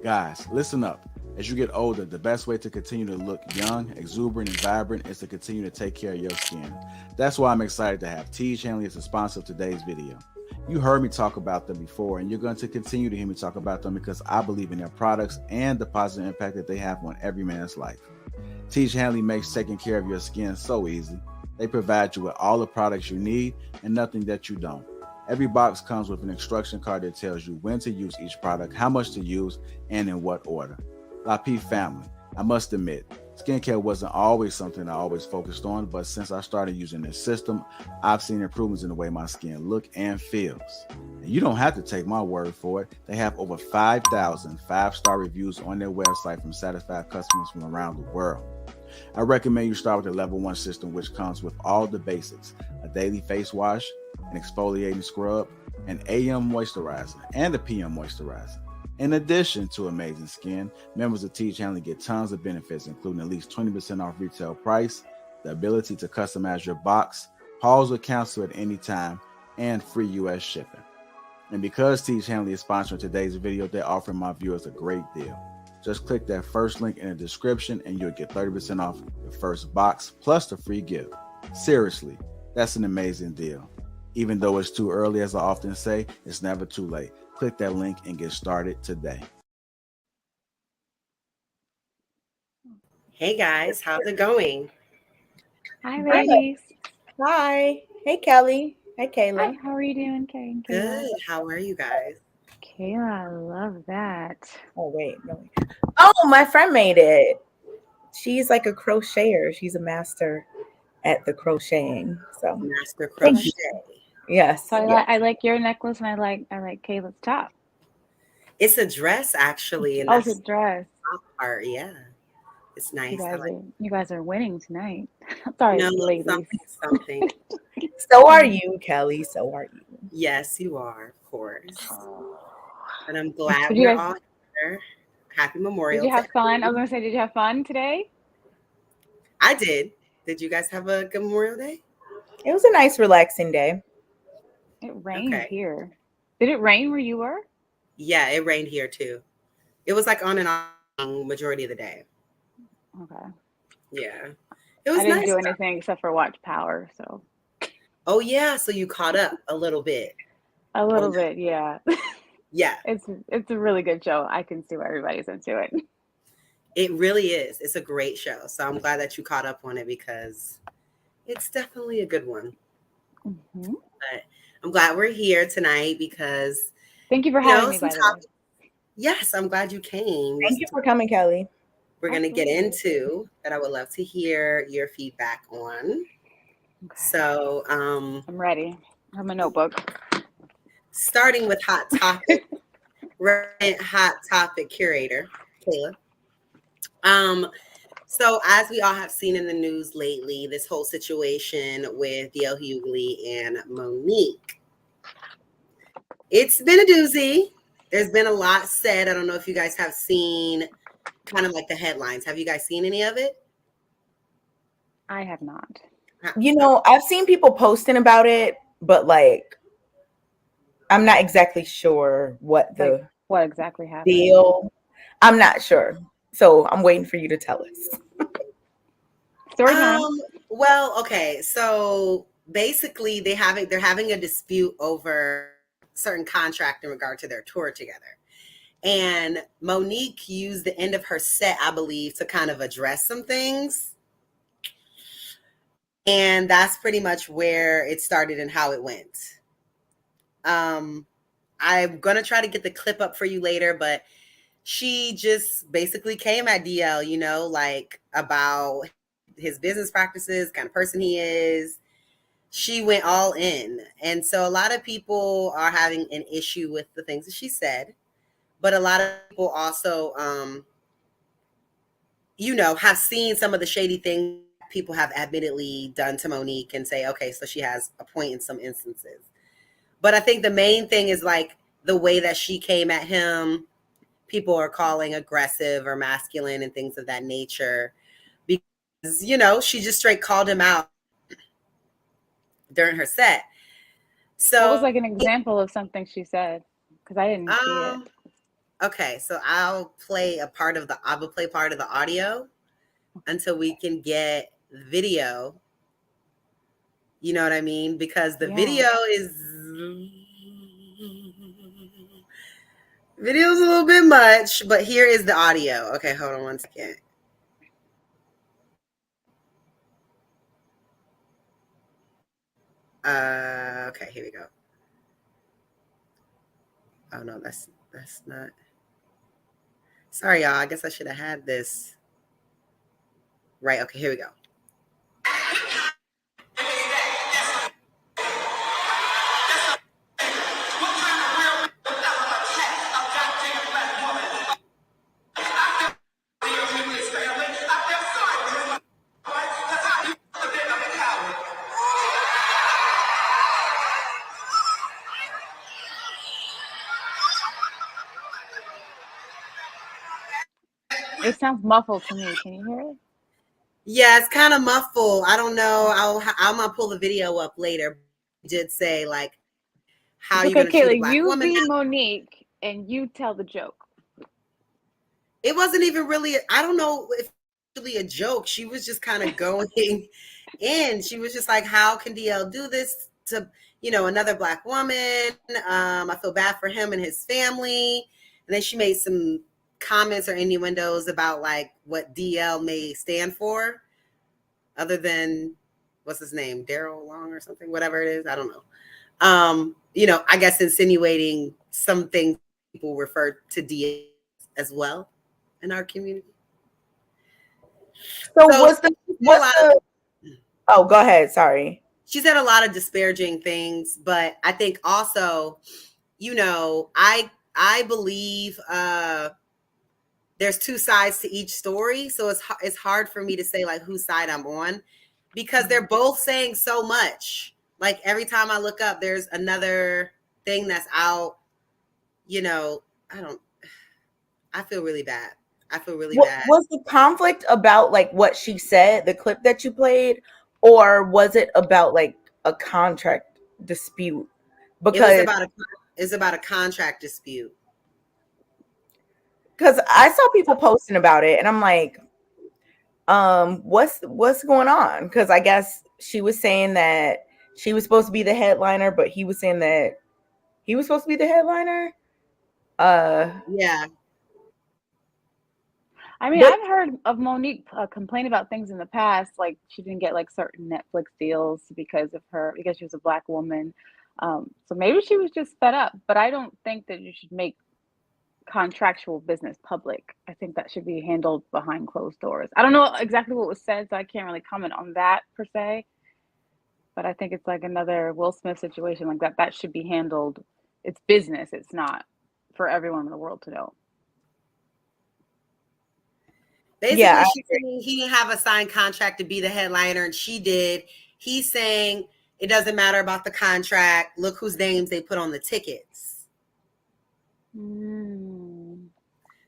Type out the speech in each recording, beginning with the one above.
Guys, listen up. As you get older, the best way to continue to look young, exuberant, and vibrant is to continue to take care of your skin. That's why I'm excited to have TJ Hughley as a sponsor of today's video. You heard me talk about them before, and you're going to continue to hear me talk about them because I believe in their products and the positive impact that they have on every man's life. TJ Hughley makes taking care of your skin so easy. They provide you with all the products you need and nothing that you don't. Every box comes with an instruction card that tells you when to use each product, how much to use, and in what order. Lapeef family, I must admit, skincare wasn't always something I always focused on, but since I started using this system, I've seen improvements in the way my skin looks and feels. And you don't have to take my word for it. They have over 5,000 five-star reviews on their website from satisfied customers from around the world. I recommend you start with the level 1 system, which comes with all the basics: a daily face wash, an exfoliating scrub, an AM moisturizer, and a PM moisturizer. In addition to amazing skin, members of TJ Hughley get tons of benefits, including at least 20% off retail price, the ability to customize your box, pause or cancel at any time, and free US shipping. And because TJ Hughley is sponsoring today's video, they're offering my viewers a great deal. Just click that first link in the description and you'll get 30% off the first box plus the free gift. Seriously, that's an amazing deal. Even though it's too early, as I often say, it's never too late. Click that link and get started today. Hey guys, how's it going? Hi, ladies. Hi. Hey, Kelly. Hey, Kayla. Hi, how are you doing, Kay and Kayla? Good. How are you guys? Kayla, I love that. Oh, wait. No. Oh, my friend made it. She's like a crocheter. She's a master at the crocheting. So Master crochet. yes. So I like your necklace, and I like Kayla's top. It's a dress actually, and It's that's a dress. the top part. Yeah, it's nice. You guys are winning tonight. Sorry, No, ladies. something. So are you, Kelly. So are you. Yes, you are, of course. Oh. And I'm glad Did we're you guys- all here. Happy Memorial. Did you have to fun? I was everyone. gonna say, did you have fun today? I did. Did you guys have a good Memorial Day? It was a nice, relaxing day. It rained Okay. here. Did it rain where you were? Yeah, it rained here too. It was like on and on majority of the day. Okay. Yeah, it was I didn't nice. do anything except for watch Power, so Oh yeah, so you caught up a little bit. a little bit, yeah. Yeah, It's a really good show. I can see why everybody's into it. it really is. It's a great show. So I'm glad that you caught up on it because it's definitely a good one. Mm-hmm. But I'm glad we're here tonight because Thank you for having me, by the way. Yes, I'm glad you came. Thank you for coming, Kelly. We're going to get Absolutely. into that. I would love to hear your feedback on. Okay. So, I'm ready. I have my notebook. starting with hot topic, resident hot topic curator, Kayla. So as we all have seen in the news lately, this whole situation with DL Hughley and Monique, it's been a doozy. There's been a lot said. I don't know if you guys have seen kind of like the headlines. Have you guys seen any of it? I have not. You know, I've seen people posting about it, but like, I'm not exactly sure what the What exactly happened? deal. I'm not sure. So I'm waiting for you to tell us. Story time. Well, okay. So basically they're having a dispute over certain contract in regard to their tour together. And Monique used the end of her set, I believe, to kind of address some things. And that's pretty much where it started and how it went. I'm going to try to get the clip up for you later, but she just basically came at DL, you know, like about his business practices, kind of person he is. She went all in. And so a lot of people are having an issue with the things that she said, but a lot of people also, you know, have seen some of the shady things people have admittedly done to Monique and say, okay, so she has a point in some instances. But I think the main thing is like the way that she came at him. People are calling aggressive or masculine and things of that nature because, you know, she just straight called him out during her set. So What was like an example of something she said? Because I didn't see it. Okay, so I will play part of the audio until we can get video. You know what I mean? Because the video's a little bit much, but here is the audio. Okay, hold on one second. Okay, here we go. Oh no, that's not. Sorry, y'all. I guess I should have had this. Right. Okay, here we go. It sounds muffled to me. Can you hear it? Yeah, it's kind of muffled. I don't know. I'm gonna pull the video up later. It did say like how It's you're okay, gonna treat a Kayla. black You woman. be Monique and you tell the joke. It wasn't even really. I don't know if really a joke. She was just kind of going in. She was just like, "How can DL do this to another black woman? I feel bad for him and his family." And then she made some comments or innuendos about like what DL may stand for, other than what's his name, Daryl Long or something, whatever it is. I don't know. I guess insinuating some things people refer to DL as well in our community. So oh, go ahead. Sorry. She said a lot of disparaging things, but I think also, I believe there's two sides to each story. So it's hard for me to say like whose side I'm on, because they're both saying so much. Like every time I look up, there's another thing that's out. I feel really bad. Bad. Was the conflict about like what she said, the clip that you played, or was it about like a contract dispute? Because it's about a contract dispute. Because I saw people posting about it, and I'm like, what's going on? Because I guess she was saying that she was supposed to be the headliner, but he was saying that he was supposed to be the headliner. Yeah. I mean, I've heard of Monique complain about things in the past, like she didn't get like certain Netflix deals because she was a black woman. So maybe she was just fed up. But I don't think that you should make contractual business public. I think that should be handled behind closed doors. I don't know exactly what was said, so I can't really comment on that per se. But I think it's like another Will Smith situation like that. That should be handled. It's business. It's not for everyone in the world to know. Basically, she's saying he didn't have a signed contract to be the headliner, and she did. He's saying it doesn't matter about the contract. Look whose names they put on the tickets.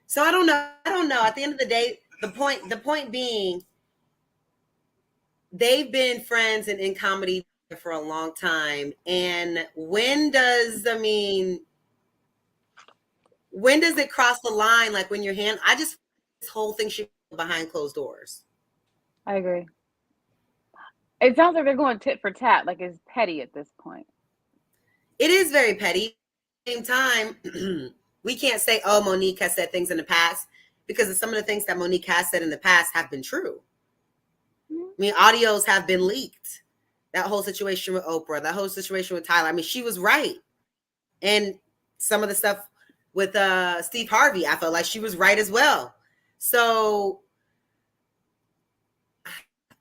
So I don't know. At the end of the day, the point being, they've been friends and in comedy for a long time. And when does it cross the line? Like when this whole thing should be behind closed doors. I agree. It sounds like they're going tit for tat, like it's petty at this point. It is very petty. At the same time, we can't say, oh, Monique has said things in the past, because some of the things that Monique has said in the past have been true. I mean, audios have been leaked. That whole situation with Oprah, that whole situation with Tyler. I mean, she was right. And some of the stuff with Steve Harvey, I felt like she was right as well. So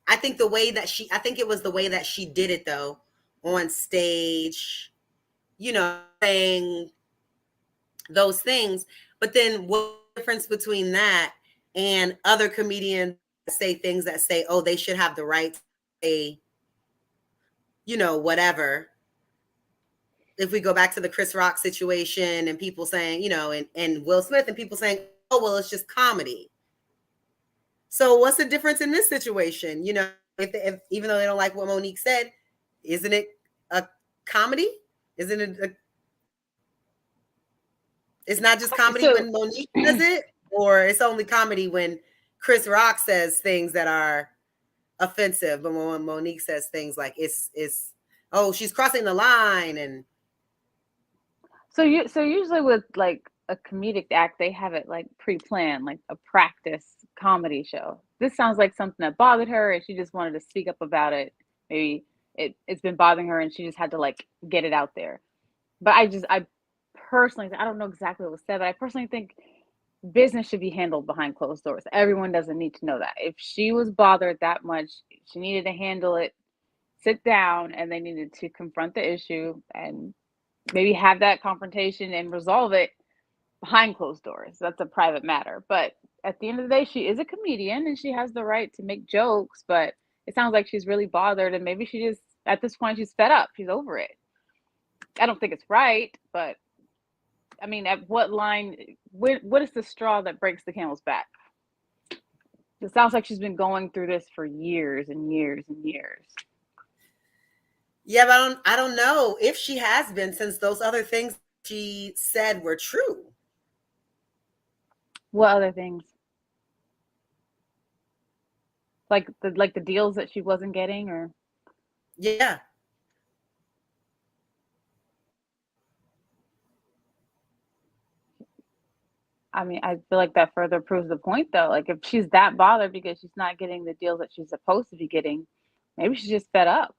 I think it was the way that she did it though, on stage, saying those things. But then what's the difference between that and other comedians say things that say, oh, they should have the right to say, whatever. If we go back to the Chris Rock situation and people saying, and Will Smith, and people saying, oh, well, it's just comedy. So what's the difference in this situation? If even though they don't like what Monique said, isn't it a comedy? Isn't it It's not just comedy when Monique does it, or it's only comedy when Chris Rock says things that are offensive, but when Monique says things like it's oh, she's crossing the line. And so usually with like a comedic act, they have it like pre-planned, like a practice comedy show. This sounds like something that bothered her and she just wanted to speak up about it. Maybe it's been bothering her and she just had to like get it out there. But I personally, I don't know exactly what was said, but I personally think business should be handled behind closed doors. Everyone doesn't need to know that. If she was bothered that much, she needed to handle it, sit down, and they needed to confront the issue and maybe have that confrontation and resolve it behind closed doors. That's a private matter. But at the end of the day, she is a comedian and she has the right to make jokes, but it sounds like she's really bothered and maybe she just, at this point, she's fed up. She's over it. I don't think it's right, but I mean, at what line, what is the straw that breaks the camel's back? It sounds like she's been going through this for years and years and years. Yeah, but I don't know if she has been, since those other things she said were true. What other things? Like the deals that she wasn't getting, or? Yeah. I mean, I feel like that further proves the point, though. Like, if she's that bothered because she's not getting the deals that she's supposed to be getting, maybe she's just fed up.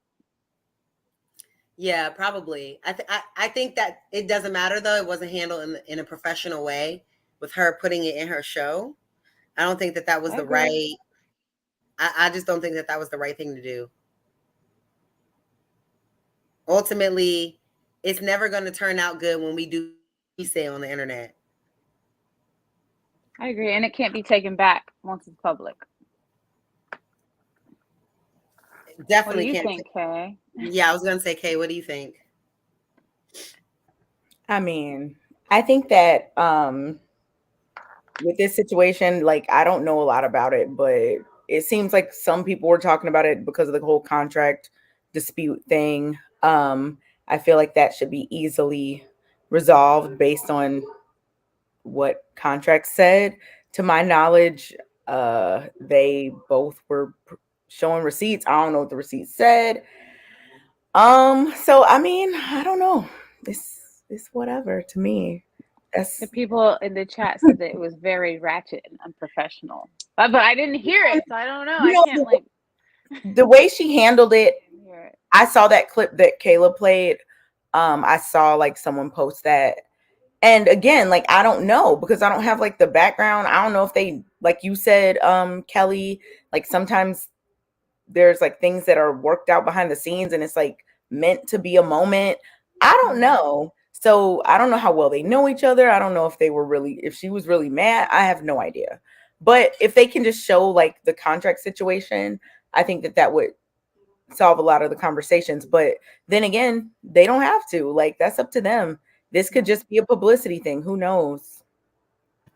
Yeah, probably. I think that it doesn't matter, though. It wasn't handled in a professional way with her putting it in her show. I don't think that was the right. I just don't think that was the right thing to do. Ultimately, it's never going to turn out good when we do say on the internet. I agree, and it can't be taken back once it's public. Definitely what do you can't. Think, Kay? Yeah, I was going to say, Kay, what do you think? I mean, I think that with this situation, like, I don't know a lot about it, but it seems like some people were talking about it because of the whole contract dispute thing. I feel like that should be easily resolved based on what contract said. To my knowledge, they both were showing receipts. I don't know what the receipts said. So I mean, I don't know. It's whatever to me. The people in the chat said that it was very ratchet and unprofessional, but I didn't hear it, so I don't know. I can't like the way she handled it. I saw that clip that Kayla played. I saw like someone post that. And again, like, I don't know because I don't have like the background. I don't know if they, like you said, Kelly, like sometimes there's like things that are worked out behind the scenes and it's like meant to be a moment. I don't know. So I don't know how well they know each other. I don't know if she was really mad. I have no idea. But if they can just show like the contract situation, I think that would solve a lot of the conversations. But then again, they don't have to. Like, that's up to them. This could just be a publicity thing. Who knows?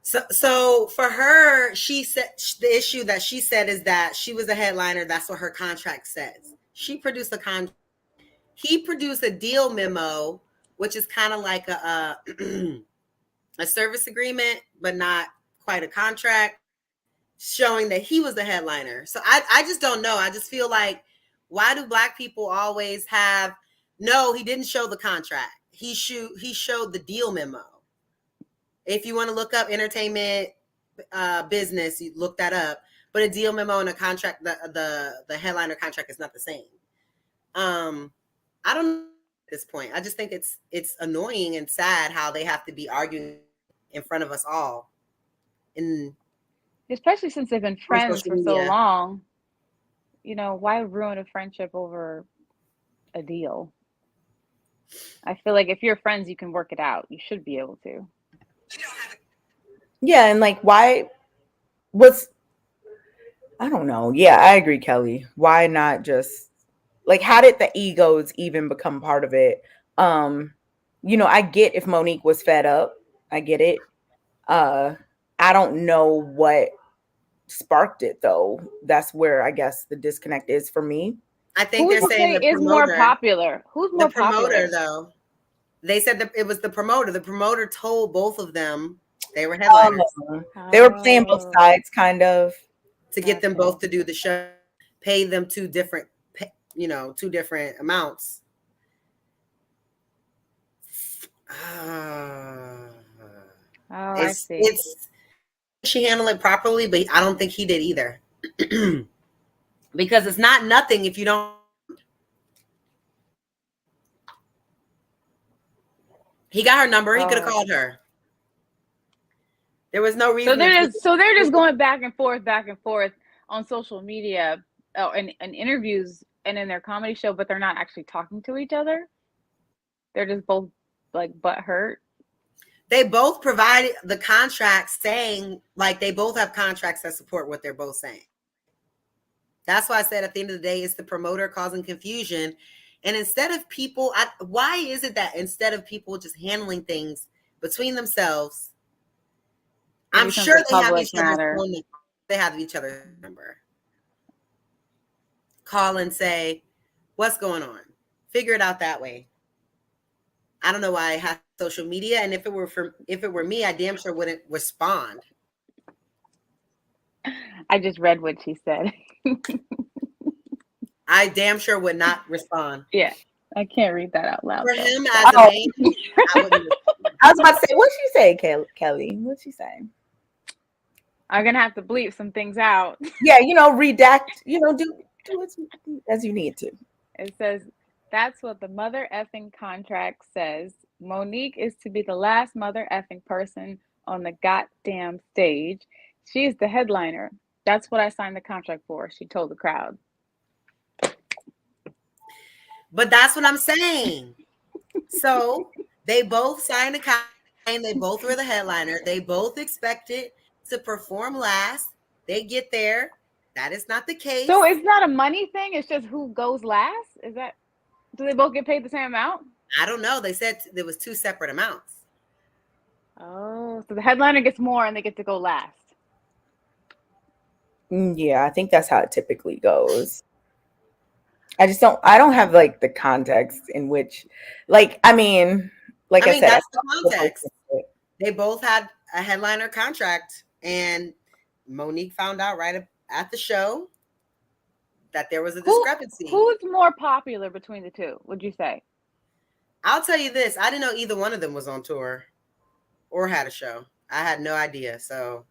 So for her, she said the issue that she said is that she was a headliner. That's what her contract says. She produced he produced a deal memo, which is kind of like a service agreement, but not quite a contract, showing that he was the headliner. So I just don't know. I just feel like, why do Black people always have, no, he didn't show the contract. He showed the deal memo. If you want to look up entertainment business, you look that up. But a deal memo and a contract, the headliner contract is not the same. I don't know at this point. I just think it's annoying and sad how they have to be arguing in front of us all. Especially since they've been friends for so long. You know, why ruin a friendship over a deal? I feel like if you're friends, you can work it out. You should be able to. Yeah, and like, I don't know. Yeah, I agree, Kelly. Why not just, like, how did the egos even become part of it? You know, I get if Monique was fed up. I get it. I don't know what sparked it, though. That's where I guess the disconnect is for me. I think they're saying the promoter is more popular. Who's more popular, popular, though? They said that it was the promoter. The promoter told both of them they were headliners They were playing both sides, kind of, to get them both to do the show, pay them two different amounts. I see. She handled it properly, but I don't think he did either. Because it's not nothing if you don't. He got her number. He could have called her. There was no reason. So they're just going back and forth on social media, and interviews and in their comedy show, but they're not actually talking to each other. They're just both like butthurt. They both provided the contracts saying, like, they both have contracts that support what they're both saying. That's why I said at the end of the day, it's the promoter causing confusion. And instead of people, why is it that instead of people just handling things between themselves, I'm sure they have each other's phone number. They have each other's number. Call and say, what's going on? Figure it out that way. I don't know why I have social media, and if it were me, I damn sure wouldn't respond. I just read what she said. I damn sure would not respond. Yeah, I can't read that out loud. For him as a man, I wouldn't respond. I was about to say, what'd she say, Kelly? What'd she say? I'm gonna have to bleep some things out. Yeah, redact. Do it as you need to. It says, that's what the mother effing contract says. Monique is to be the last mother effing person on the goddamn stage. She's the headliner. That's what I signed the contract for, she told the crowd. But that's what I'm saying. So they both signed a contract, and they both were the headliner. They both expected to perform last. They get there. That is not the case. So it's not a money thing. It's just who goes last. Do they both get paid the same amount? I don't know. They said there was two separate amounts. Oh, so the headliner gets more and they get to go last. Yeah, I think that's how it typically goes. I don't have like the context in which, I said, that's the context. They both had a headliner contract, and Monique found out right at the show that there was a discrepancy. Who's more popular between the two, would you say? I'll tell you this. I didn't know either one of them was on tour or had a show. I had no idea. So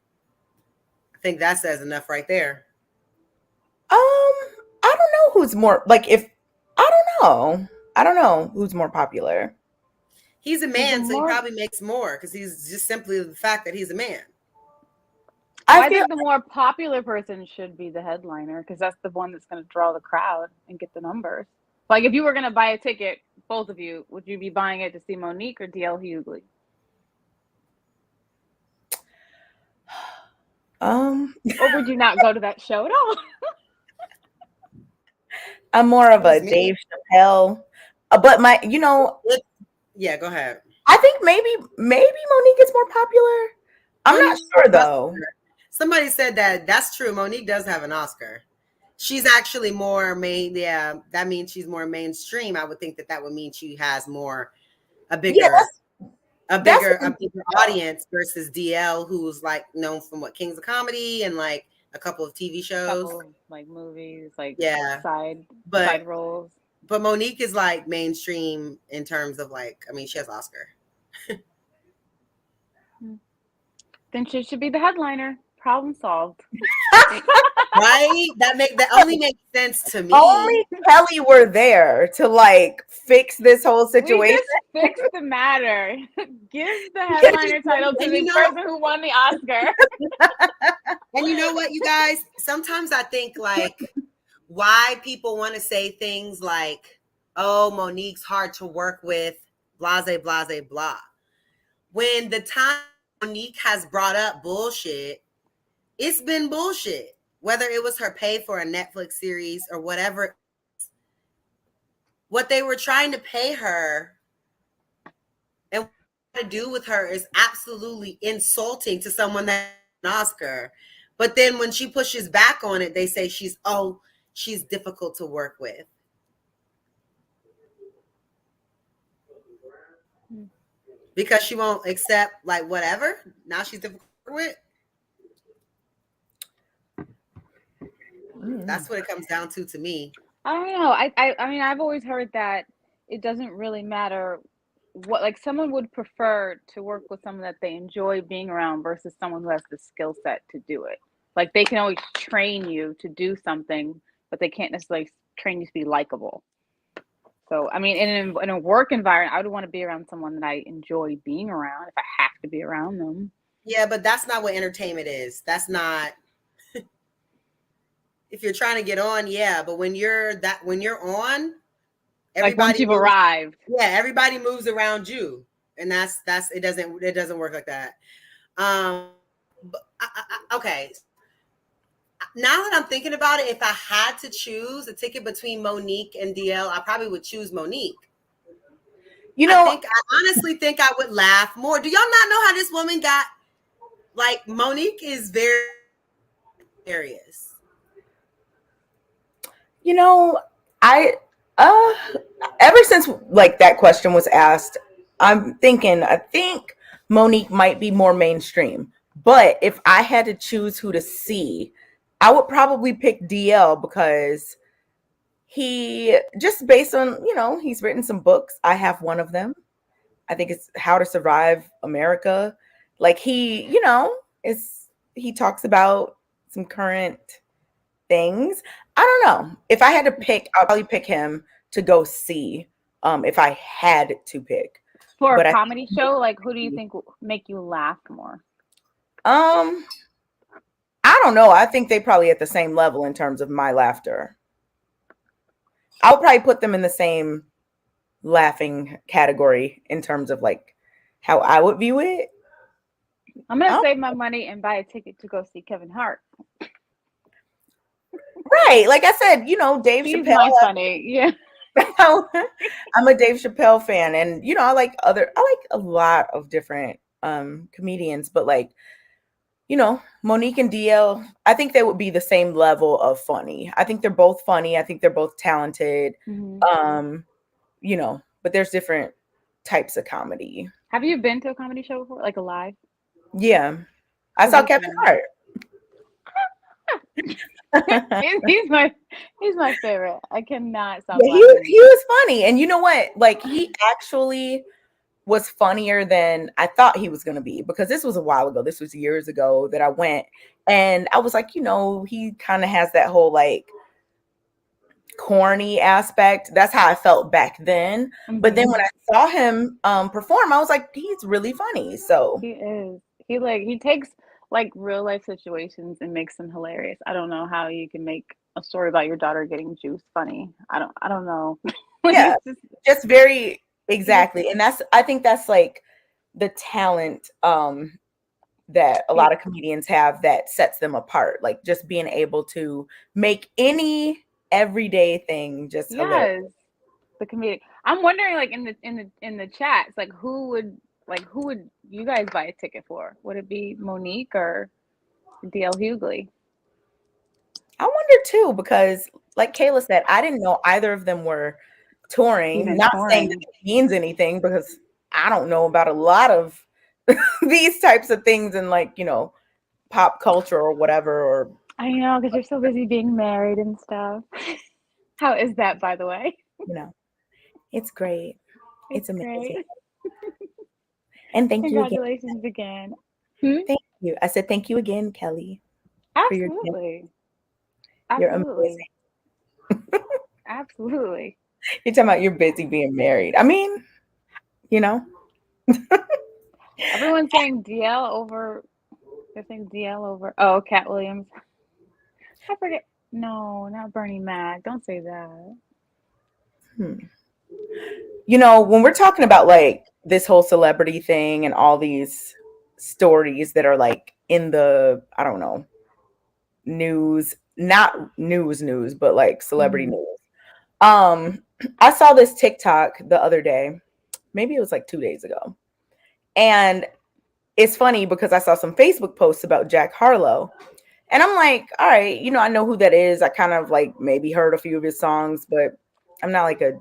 I think that says enough right there. I don't know who's more, I don't know who's more popular. He's a man, so he probably makes more because he's just simply the fact that he's a man. I think the more popular person should be the headliner because that's the one that's going to draw the crowd and get the numbers. Like if you were going to buy a ticket, both of you, would you be buying it to see Monique or DL Hughley? Or would you not go to that show at all? I'm more of a Dave Chappelle, but yeah, go ahead. I think maybe Monique is more popular. I'm not sure though. Somebody said that's true. Monique does have an Oscar. She's actually more main. Yeah, that means she's more mainstream. I would think that would mean she has a bigger audience versus DL, who's like known from Kings of Comedy and like a couple of TV shows, like movies, like side roles. But Monique is like mainstream in terms of she has Oscar. Then she should be the headliner. Problem solved. Right? That only makes sense to me. Only Kelly were there to fix this whole situation. We just fix the matter. Give the headliner title to the person who won the Oscar. And you know what, you guys? Sometimes I think why people want to say things like, "Oh, Monique's hard to work with," blase, blase, blah. When the time Monique has brought up bullshit, it's been bullshit. Whether it was her pay for a Netflix series or whatever, what they were trying to pay her and what to do with her is absolutely insulting to someone that has an Oscar. But then when she pushes back on it, they say she's difficult to work with. because she won't accept like whatever. Now she's difficult with. That's what it comes down to me. I don't know. I mean, I've always heard that it doesn't really matter what, like, someone would prefer to work with someone that they enjoy being around versus someone who has the skill set to do it. Like, they can always train you to do something, but they can't necessarily train you to be likable. So, I mean, in a work environment, I would want to be around someone that I enjoy being around if I have to be around them. Yeah, but that's not what entertainment is. That's not. If you're trying to get on, yeah, but when you're on, everybody like once you've arrived, yeah, everybody moves around you, and that's it doesn't work like that. But okay. Now that I'm thinking about it, if I had to choose a ticket between Monique and DL, I probably would choose Monique. You know, I honestly think I would laugh more. Do y'all not know how this woman got? Like, Monique is very serious. You know, I ever since like that question was asked, I think Monique might be more mainstream. But if I had to choose who to see, I would probably pick DL because he, just based on, he's written some books. I have one of them. I think it's How to Survive America. Like, he talks about some current things. I don't know. If I had to pick, I'll probably pick him to go see. If I had to pick for a comedy show, like, who do you think will make you laugh more? I don't know. I think they probably at the same level in terms of my laughter. I'll probably put them in the same laughing category in terms of like how I would view it. I'm gonna save my money and buy a ticket to go see Kevin Hart. Right. Like I said, Dave He's Chappelle. Funny. Yeah. I'm a Dave Chappelle fan, and I like a lot of different comedians, but like, Monique and DL, I think they would be the same level of funny. I think they're both funny. I think they're both talented. Mm-hmm. But there's different types of comedy. Have you been to a comedy show before, like a live? Yeah, I saw Kevin Hart. he's my favorite. I cannot stop. Yeah, he was funny, and you know what? Like, he actually was funnier than I thought he was going to be, because this was a while ago. This was years ago that I went, and I was like, he kind of has that whole like corny aspect. That's how I felt back then. Mm-hmm. But then when I saw him perform, I was like, he's really funny. So he is. He takes like real life situations and makes them hilarious. I don't know how you can make a story about your daughter getting juice funny. I don't know. Yeah, just very exactly. And I think that's like the talent that a lot of comedians have that sets them apart. Like, just being able to make any everyday thing just hilarious. The comedic. I'm wondering, like, in the chats, like, who would you guys buy a ticket for? Would it be Monique or DL Hughley? I wonder too, because like Kayla said, I didn't know either of them were touring. Not saying that it means anything, because I don't know about a lot of these types of things in, like, pop culture or whatever. Or I know, because you're so busy being married and stuff. How is that, by the way? It's great. It's amazing. Great. And thank Congratulations again. Thank you. I said thank you again, Kelly. Absolutely. You're amazing. Absolutely. You're talking about you're busy being married. I mean, Everyone's saying DL over. They're saying DL over. Oh, Cat Williams. I forget. No, not Bernie Mac. Don't say that. When we're talking about like this whole celebrity thing and all these stories that are like in the, I don't know, news, not news, but like celebrity news. I saw this TikTok the other day, maybe it was like 2 days ago. And it's funny because I saw some Facebook posts about Jack Harlow. And I'm like, all right, I know who that is. I kind of like maybe heard a few of his songs, but I'm not like a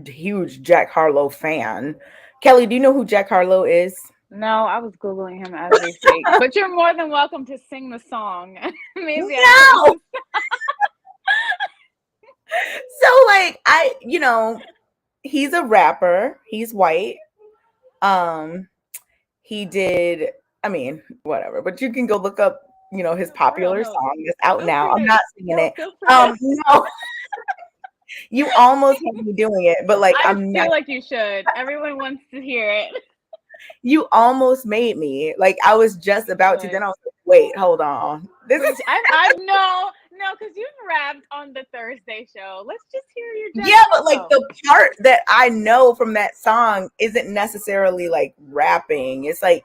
huge Jack Harlow fan. Kelly, do you know who Jack Harlow is? No, I was Googling him as we speak. But you're more than welcome to sing the song. Maybe No. So like he's a rapper. He's white. He did, I mean, whatever, but you can go look up, his popular song. It's out now. I'm not singing it. No. You almost had me doing it, but like I feel like you should. Everyone wants to hear it. You almost made me. Like I was just about to. Then I was like, "Wait, hold on." This is. I no, because you've rapped on the Thursday show. Let's just hear your. Yeah, but like the part that I know from that song isn't necessarily like rapping. It's like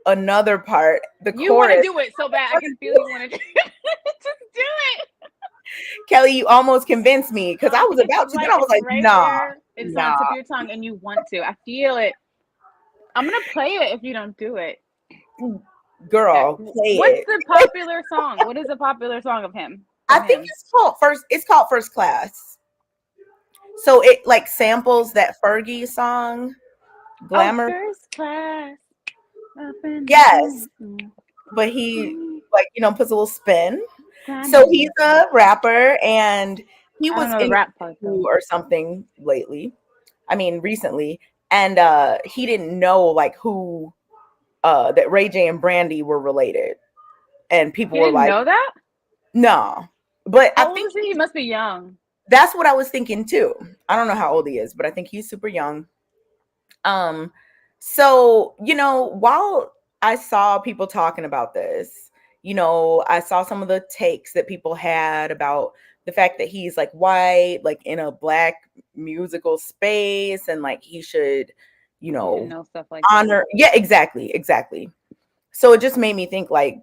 another part. The chorus. You want to do it so bad. I can feel you want to do it. Just do it. Kelly, you almost convinced me because I was about to. Then I was like, "Nah." It's on the tip of your tongue, and you want to. I feel it. I'm gonna play it if you don't do it. Girl, play What's it. the popular song? What is the popular song of him? I think it's called First Class. So it like samples that Fergie song, Glamour. First Class. Yes. But he puts a little spin. So he's a rapper and he was in rap or something lately. I mean recently. And he didn't know like who that Ray J and Brandy were related. And people were like, know that? No. But I think he must be young. That's what I was thinking too. I don't know how old he is, but I think he's super young. So, while I saw people talking about this, I saw some of the takes that people had about the fact that he's like white, like in a black musical space, and like he should, know stuff like honor. That. Yeah, exactly. So it just made me think like,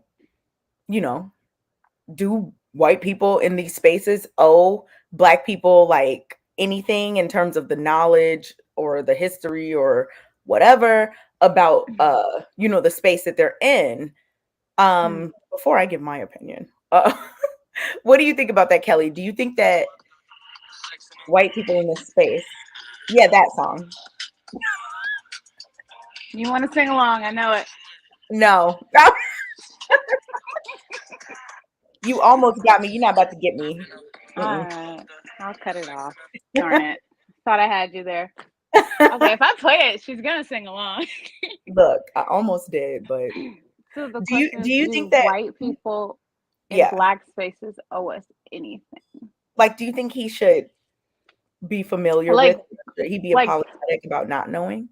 do white people in these spaces owe black people like anything in terms of the knowledge or the history or whatever about the space that they're in? Before I give my opinion, what do you think about that, Kelly? Do you think that white people in this space, that song, you want to sing along? I know it. No. You almost got me. You're not about to get me. All right, I'll cut it off. Darn it. Thought I had you there. Okay, if I play it, she's gonna sing along. Look, I almost did, but so the do you think that white people in black spaces owe us anything? Like, do you think he should be familiar with? Should he be apologetic about not knowing?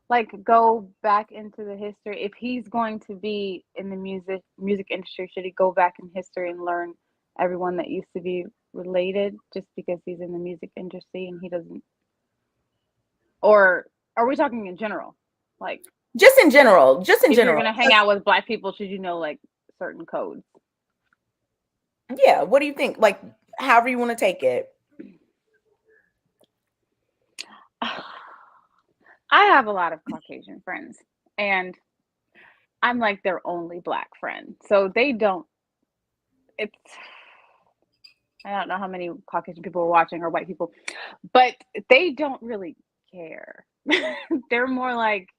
Like, go back into the history. If he's going to be in the music industry, should he go back in history and learn everyone that used to be related just because he's in the music industry and he doesn't? Or are we talking in general? Like, just in general. If you're gonna hang out with black people, should you know like certain codes? Yeah. What do you think? Like, however you want to take it. I have a lot of Caucasian friends, and I'm like their only black friend. So they don't. I don't know how many Caucasian people are watching or white people, but they don't really care. They're more like,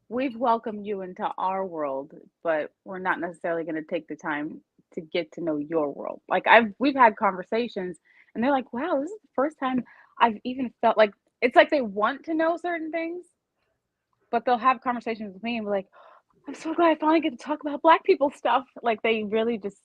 we've welcomed you into our world, but we're not necessarily going to take the time to get to know your world. Like we've had conversations and they're like, wow, this is the first time I've even felt like, it's like they want to know certain things, but they'll have conversations with me and be like, I'm so glad I finally get to talk about black people stuff. Like they really just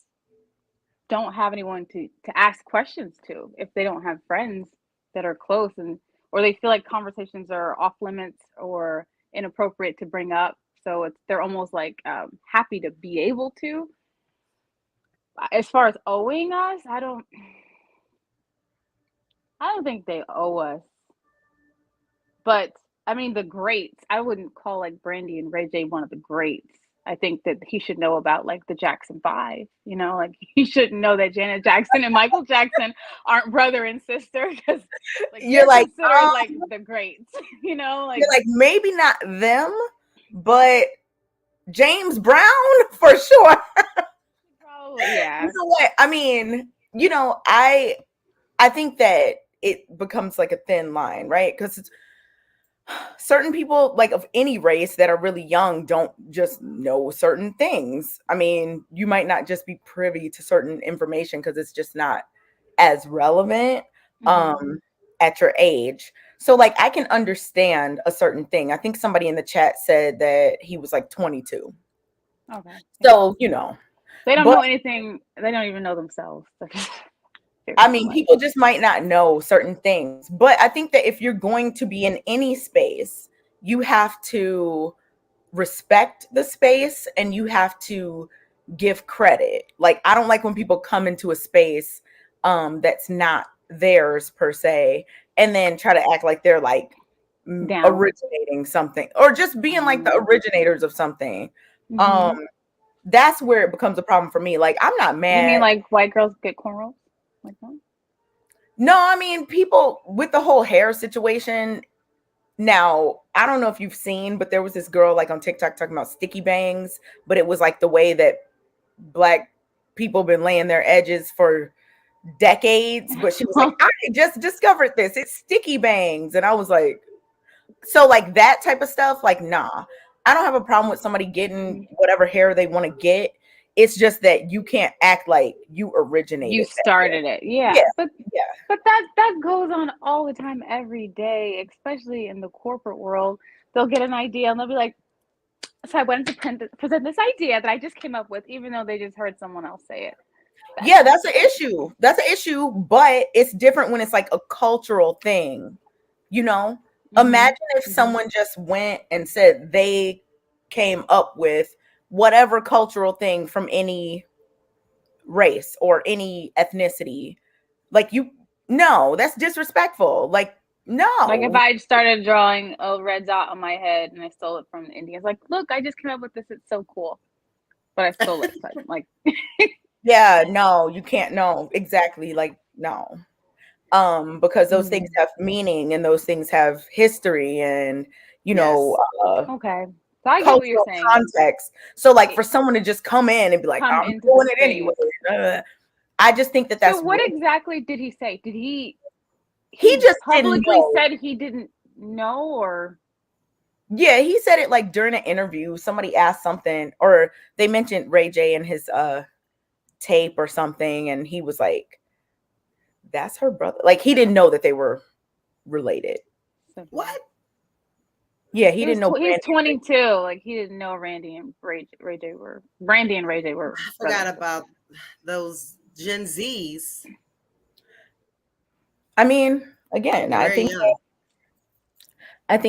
don't have anyone to ask questions to if they don't have friends that are close, and or they feel like conversations are off limits or inappropriate to bring up. So they're almost like happy to be able to. As far as owing us, I don't think they owe us. But I mean, the greats, I wouldn't call like Brandy and Ray J one of the greats. I think that he should know about like the Jackson 5, like he shouldn't know that Janet Jackson and Michael Jackson aren't brother and sister, because like you're like considered like the greats, like you're like maybe not them, but James Brown for sure. Probably, yeah. You know what? I mean, I think that it becomes like a thin line, right? Because certain people, like of any race that are really young, don't just know certain things. I mean, you might not just be privy to certain information because it's just not as relevant at your age. So like I can understand a certain thing. I think somebody in the chat said that he was like 22. Okay. So, you know. They don't know anything. They don't even know themselves. I mean, people just might not know certain things. But I think that if you're going to be in any space, you have to respect the space and you have to give credit. Like, I don't like when people come into a space that's not theirs per se, and then try to act like they're like originating something or just being like the originators of something. That's where it becomes a problem for me. Like, I'm not mad. You mean like white girls get cornrows? Like that? No, I mean, people with the whole hair situation. Now, I don't know if you've seen, but there was this girl like on TikTok talking about sticky bangs, but it was like the way that Black people been laying their edges for decades. But she was like, I just discovered this. It's sticky bangs. And I was like, so like that type of stuff, like, nah. I don't have a problem with somebody getting whatever hair they want to get. It's just that you can't act like you originated. You started it. Yeah. But that goes on all the time, every day, especially in the corporate world. They'll get an idea and they'll be like, so I wanted to present this idea that I just came up with, even though they just heard someone else say it. Yeah, that's an issue. That's an issue, but it's different when it's like a cultural thing, you know? Imagine if someone just went and said they came up with whatever cultural thing from any race or any ethnicity. Like, no, that's disrespectful. Like, no. Like if I started drawing a red dot on my head and I stole it from the Indians, like, look, I just came up with this. It's so cool. But I stole it. Like, yeah, no, you can't. No, exactly. Like, no. Because those things have meaning and those things have history and, you know, okay. So I get what you're saying. Context. So like for someone to just come in and be like, I'm doing it anyway. I just think that's so what exactly did he say? Did he just publicly said he didn't know, or yeah, he said it like during an interview. Somebody asked something, or they mentioned Ray J in his tape or something, and he was like, that's her brother. Like, he didn't know that they were related. What? Yeah, he didn't know. He's 22. Like, he didn't know Randy and Ray J were. Brandy and Ray J were. I forgot about those Gen Zs. I mean, again, I think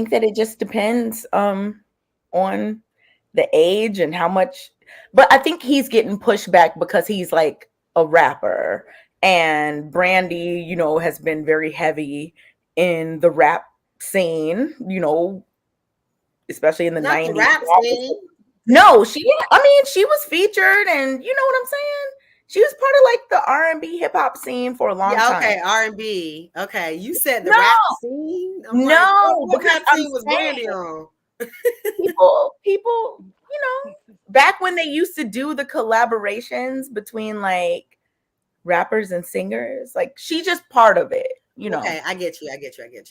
that it just depends on the age and how much. But I think he's getting pushed back because he's like a rapper. And Brandy, you know, has been very heavy in the rap scene, you know, especially in the 90s. Rap scene. No, she was featured, and you know what I'm saying? She was part of like the R&B hip hop scene for a long time. Okay, R&B. Okay, you said the rap scene? What rap scene was Brandy on? people, you know, back when they used to do the collaborations between like rappers and singers, like she's just part of it, you know. Okay, I get you.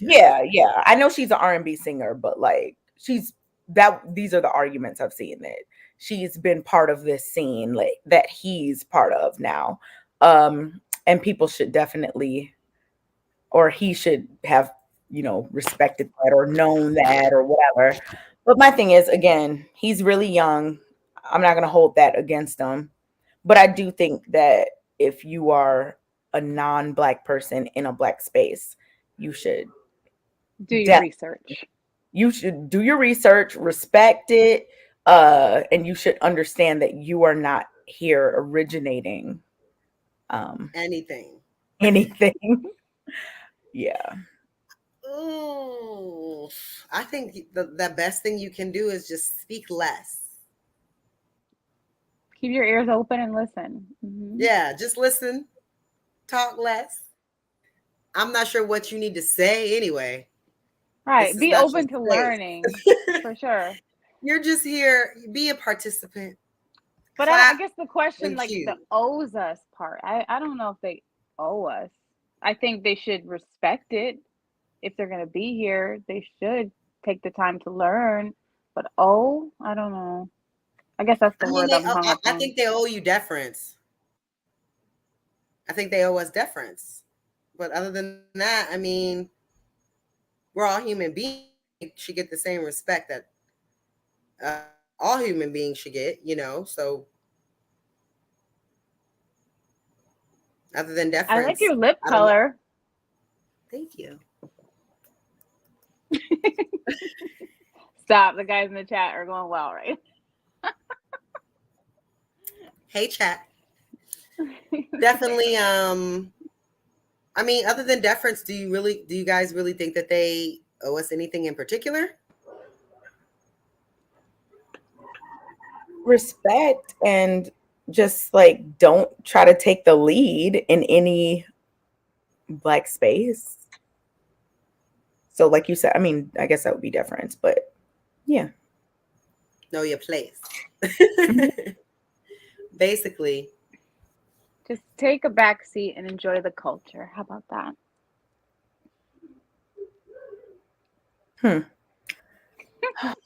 Yeah. I know she's an R&B singer, but like these are the arguments I've seen, that she's been part of this scene like that he's part of now. And people should definitely, or he should have, you know, respected that or known that or whatever. But my thing is, again, he's really young. I'm not going to hold that against him. But I do think that if you are a non-Black person in a Black space, you should do your research. You should do your research, respect it, and you should understand that you are not here originating anything. Yeah. Ooh, I think the best thing you can do is just speak less. Keep your ears open and listen. Yeah, just listen. Talk less. I'm not sure what you need to say anyway. Right. Be open to learning, for sure. You're just here. Be a participant. But I guess the question, like the owes us part, I don't know if they owe us. I think they should respect it. If they're going to be here, they should take the time to learn. But I don't know. I guess that's the word I'm hung up on. I think they owe you deference. I think they owe us deference. But other than that, I mean, we're all human beings. Should get the same respect that all human beings should get, you know. So, other than deference, I like your lip color. Thank you. Stop. The guys in the chat are going wild, right? Hey, chat. Definitely. I mean, other than deference, do you guys really think that they owe us anything in particular? Respect, and just like don't try to take the lead in any Black space. So like you said, I mean, I guess that would be deference, but yeah. Know your place. Basically. Just take a back seat and enjoy the culture. How about that? I have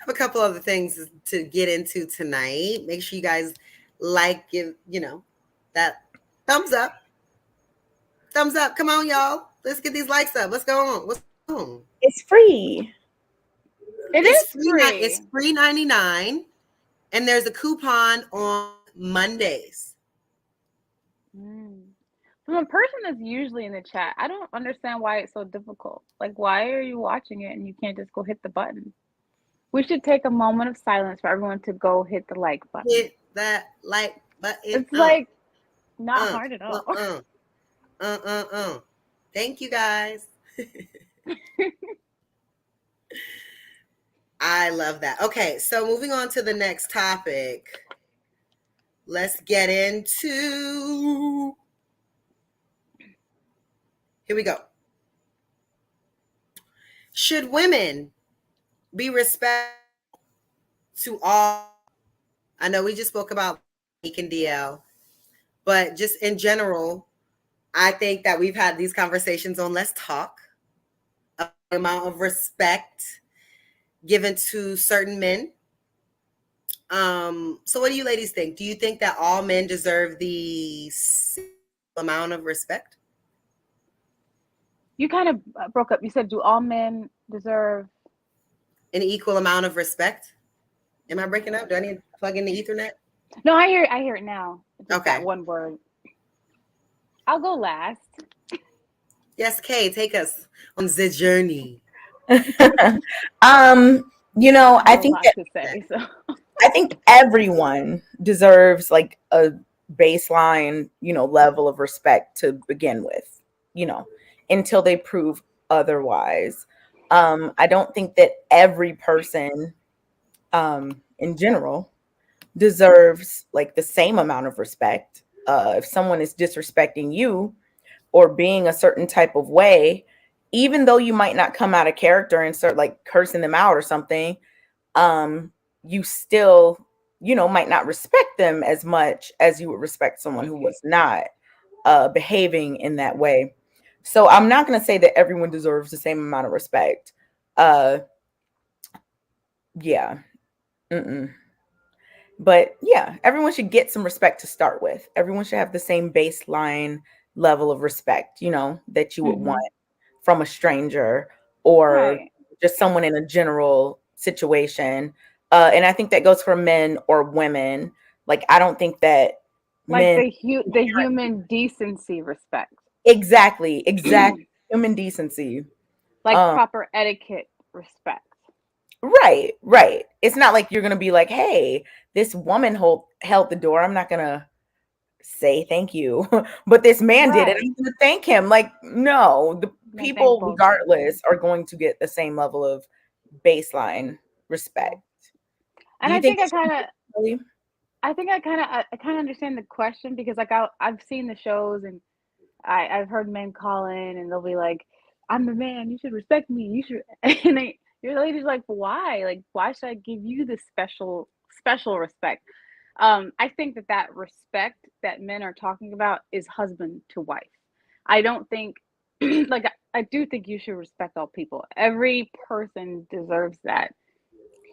a couple other things to get into tonight. Make sure you guys give, that thumbs up. Thumbs up. Come on, y'all. Let's get these likes up. What's going on? What's going on? It's free. It's free. It's $3.99. And there's a coupon on Mondays. From a person that's usually in the chat, I don't understand why it's so difficult. Like, why are you watching it and you can't just go hit the button? We should take a moment of silence for everyone to go hit the like button. Hit that like button. It's like not hard at all. Thank you, guys. I love that. Okay, so moving on to the next topic. Let's get into... Here we go. Should women be respectful to all? I know we just spoke about Monique and DL, but just in general, I think that we've had these conversations on Let's Talk about the amount of respect given to certain men. So what do you ladies think? Do you think that all men deserve the same amount of respect? You kind of broke up. You said, do all men deserve an equal amount of respect? Am I breaking up? Do I need to plug in the Ethernet? No, I hear it now. Just okay. That one word. I'll go last. Yes, Kay, take us on the journey. I think I think everyone deserves like a baseline, level of respect to begin with, until they prove otherwise. I don't think that every person in general deserves like the same amount of respect. If someone is disrespecting you or being a certain type of way, even though you might not come out of character and start like cursing them out or something, you still, might not respect them as much as you would respect someone who was not behaving in that way. So I'm not going to say that everyone deserves the same amount of respect. Yeah. But yeah, everyone should get some respect to start with. Everyone should have the same baseline level of respect, that you would want from a stranger or just someone in a general situation. And I think that goes for men or women. Like, I don't think that the human decency respect. Exactly. Human decency. Like proper etiquette respect. Right. It's not like you're going to be like, hey, this woman held the door. I'm not going to say thank you. But this man did it. I'm going to thank him. Like, no, the people, regardless, are going to get the same level of baseline respect. And I think I kind of understand the question, because like I've seen the shows and I've heard men call in and they'll be like, I'm the man, you should respect me. You should. And your lady's like, why? Like, why should I give you this special respect? I think that respect that men are talking about is husband to wife. I don't think like I do think you should respect all people. Every person deserves that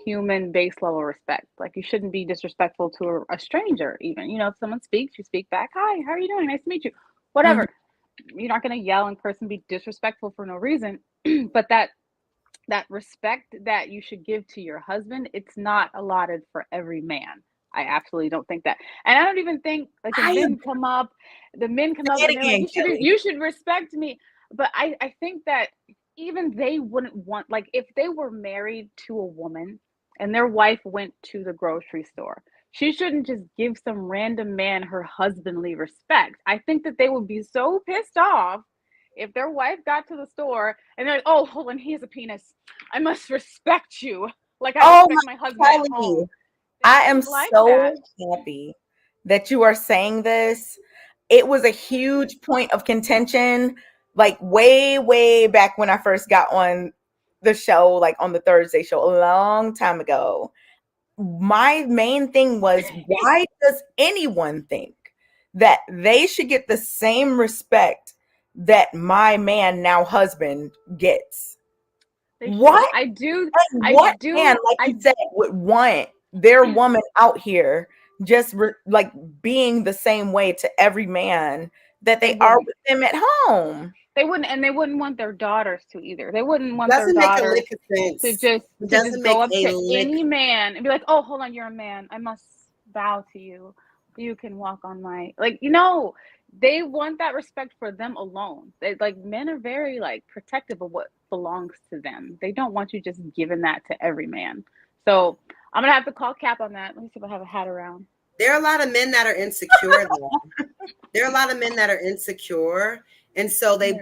human base level respect. Like you shouldn't be disrespectful to a stranger even. You know, if someone speaks, you speak back. Hi, how are you doing? Nice to meet you. Whatever. You're not going to yell in person, be disrespectful for no reason. But that respect that you should give to your husband, it's not allotted for every man. I absolutely don't think that. And I don't even think like the men come up and they're like, you should respect me. But I think that even they wouldn't want, like if they were married to a woman and their wife went to the grocery store, she shouldn't just give some random man her husbandly respect. I think that they would be so pissed off if their wife got to the store and they're like, oh, hold on, he has a penis. I must respect you. Like I respect my husband at home. I am so happy that you are saying this. It was a huge point of contention, like way, way back when I first got on the show, like on the Thursday show a long time ago. My main thing was, why does anyone think that they should get the same respect that my man, now husband, gets? What? I do. What man, like you said, would want their woman out here just like being the same way to every man that they are with them at home? They wouldn't, and they wouldn't want their daughters to either. They wouldn't want their daughters to just go up to any man and be like, "Oh, hold on, you're a man. I must bow to you. You can walk on my like." You know, they want that respect for them alone. They like men are very like protective of what belongs to them. They don't want you just giving that to every man. So I'm gonna have to call cap on that. Let me see if I have a hat around. There are a lot of men that are insecure though. There are a lot of men that are insecure. And so they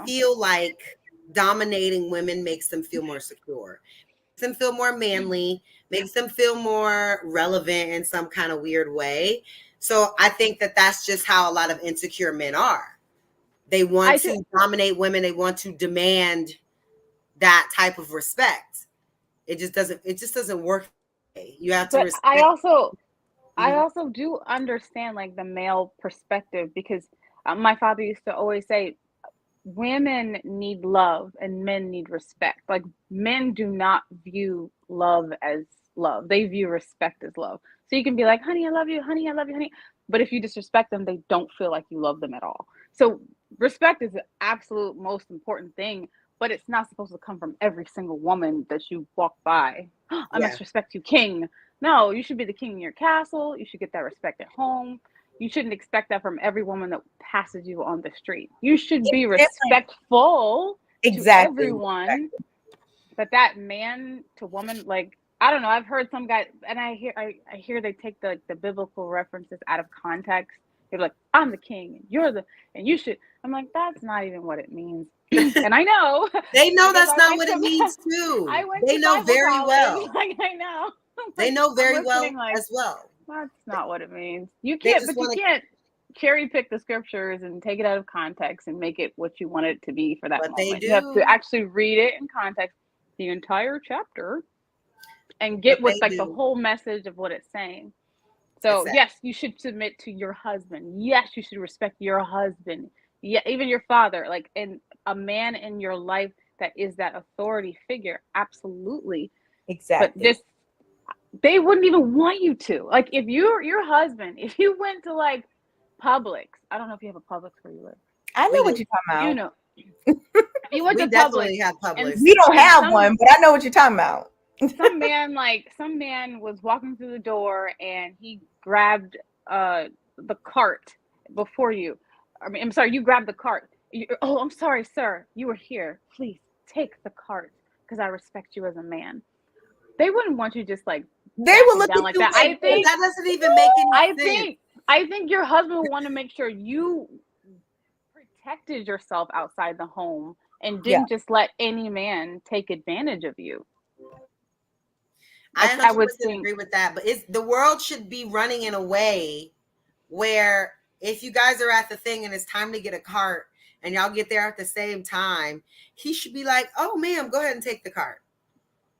feel like dominating women makes them feel more secure, makes them feel more manly, makes them feel more relevant in some kind of weird way. So I think that that's just how a lot of insecure men are. They want to dominate women. They want to demand that type of respect. It just doesn't work. You have to respect. I also do understand like the male perspective, because my father used to always say, women need love and men need respect. Like men do not view love as love. They view respect as love. So you can be like, honey, I love you, honey, I love you, honey. But if you disrespect them, they don't feel like you love them at all. So respect is the absolute most important thing, but it's not supposed to come from every single woman that you walk by. I must respect you, king. No, you should be the king in your castle. You should get that respect at home. You shouldn't expect that from every woman that passes you on the street. You should be respectful to everyone. But that man to woman, like, I don't know. I've heard some guy, and I hear they take the biblical references out of context. They're like, I'm the king, and you should. I'm like, that's not even what it means. And I know. They know that's not what it means too. They know very well. Like, I know. They know very well as well. That's not what it means. You can't cherry pick the scriptures and take it out of context and make it what you want it to be for that moment. You have to actually read it in context, the entire chapter, and get what's like the whole message of what it's saying. So yes, you should submit to your husband. Yes, you should respect your husband. Yeah, even your father, like, and a man in your life that is that authority figure. Absolutely. Exactly. But they wouldn't even want you to. Like, if your husband, if you went to like Publix, I don't know if you have a Publix where you live. I know what you're talking about. You know, you went to Publix. We don't have one, but I know what you're talking about. some man was walking through the door and he grabbed the cart before you. I mean, I'm sorry, you grabbed the cart. I'm sorry, sir. You were here. Please take the cart because I respect you as a man. They wouldn't want you just like they would look at like that. I think that doesn't even make any sense. I think your husband would want to make sure you protected yourself outside the home and didn't just let any man take advantage of you. I would agree with that, but the world should be running in a way where if you guys are at the thing and it's time to get a cart and y'all get there at the same time, he should be like, "Oh, ma'am, go ahead and take the cart."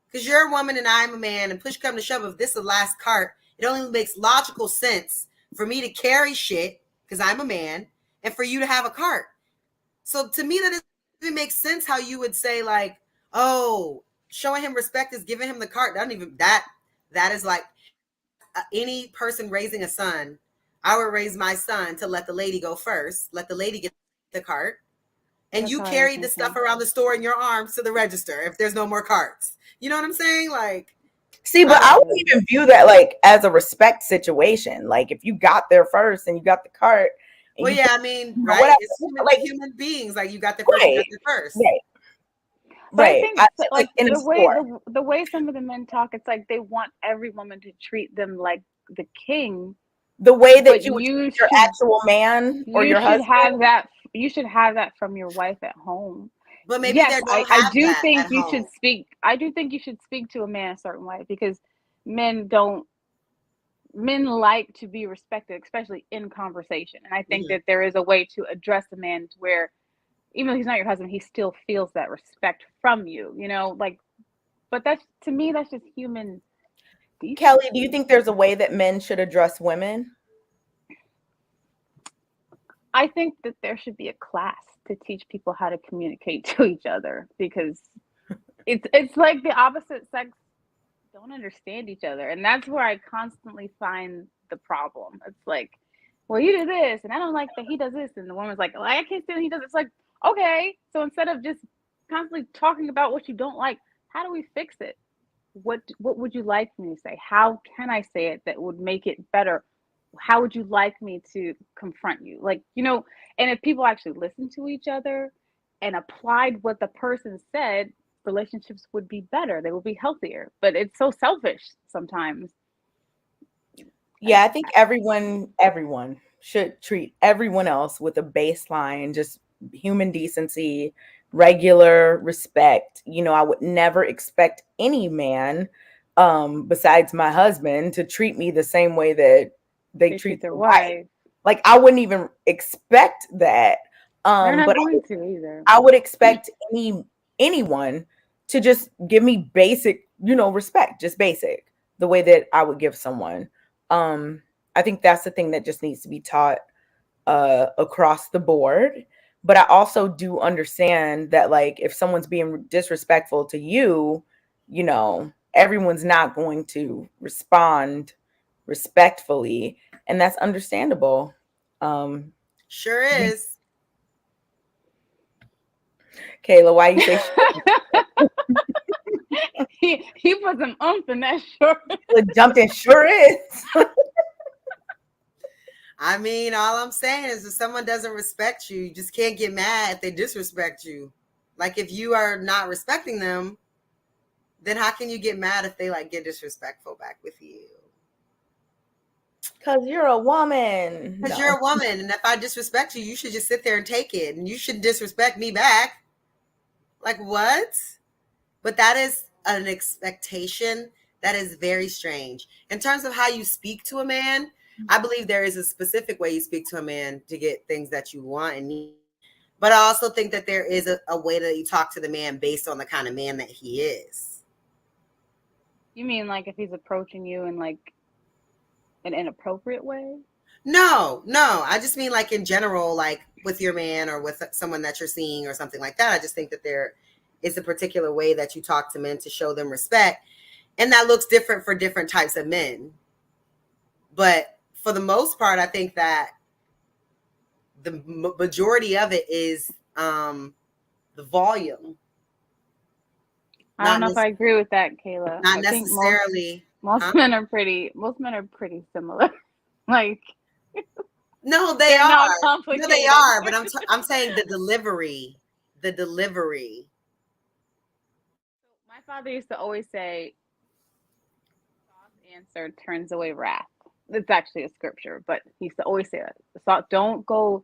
Because you're a woman and I'm a man, and push come to shove, if this is the last cart, it only makes logical sense for me to carry shit because I'm a man and for you to have a cart. So to me, that doesn't make sense how you would say like, oh, showing him respect is giving him the cart. That don't even that is like any person raising a son. I would raise my son to let the lady go first, let the lady get the cart, and That's you how I carry was the stuff thinking. around the store in your arms to the register if there's no more carts. You know what I'm saying? Like, See, but I wouldn't even view that like as a respect situation. Like if you got there first and you got the cart. well, you yeah, I mean, right? whatever, It's like human beings. Like you got there first, you right, got there first. right, But I right. think I said, like in a the way store. the way some of the men talk, it's like they want every woman to treat them like the king. The way that But you would you treat your should actual man or your husband. you should have that from your wife at home. But maybe Yes, they don't I have do that think at you home. should speak. I do think you should speak to a man a certain way because men don't. Men like to be respected, especially in conversation. And I think that there is a way to address a man to where, even though he's not your husband, he still feels that respect from you. You know, like. But that's to me, that's just human decency. Kelly, do you think there's a way that men should address women? I think that there should be a class to teach people how to communicate to each other because it's like the opposite sex don't understand each other, and that's where I constantly find the problem. It's like, well, you do this, and I don't like that he does this, and the woman's like, well, I can't stand he does it. It's like, okay, so instead of just constantly talking about what you don't like, how do we fix it? What would you like me to say? How can I say it that would make it better? How would you like me to confront you? Like, you know, and if people actually listened to each other and applied what the person said, relationships would be better. They would be healthier. But it's so selfish sometimes. Yeah, I think everyone should treat everyone else with a baseline, just human decency, regular respect. You know, I would never expect any man, besides my husband, to treat me the same way that they They treat treat their their wife. wife. Like I wouldn't even expect that. They're not But going to either. I would expect anyone to just give me basic, respect, just basic, the way that I would give someone. I think that's the thing that just needs to be taught across the board. But I also do understand that, like, if someone's being disrespectful to you, everyone's not going to respond respectfully, and that's understandable. Sure is. Kayla, why you say he put some oomph in that short. jumped in? Sure is. I mean, all I'm saying is if someone doesn't respect you, you just can't get mad if they disrespect you. Like if you are not respecting them, then how can you get mad if they like get disrespectful back with you? Because you're a woman. Because No. you're a woman, and if I disrespect you, you should just sit there and take it, and you shouldn't disrespect me back. Like what? But that is an expectation that is very strange. In terms of how you speak to a man, I believe there is a specific way you speak to a man to get things that you want and need. But I also think that there is a way that you talk to the man based on the kind of man that he is. You mean like if he's approaching you in like an inappropriate way? No. I just mean like in general, like with your man or with someone that you're seeing or something like that. I just think that there is a particular way that you talk to men to show them respect. And that looks different for different types of men. But for the most part, I think that the majority of it is the volume. I don't know if I agree with that, Kayla. Not I necessarily. Think most men are pretty similar. Like no, they are. Not no, complicated. they are. But I'm saying the delivery. My father used to always say, "Soft answer turns away wrath." It's actually a scripture, but he used to always say that. So don't go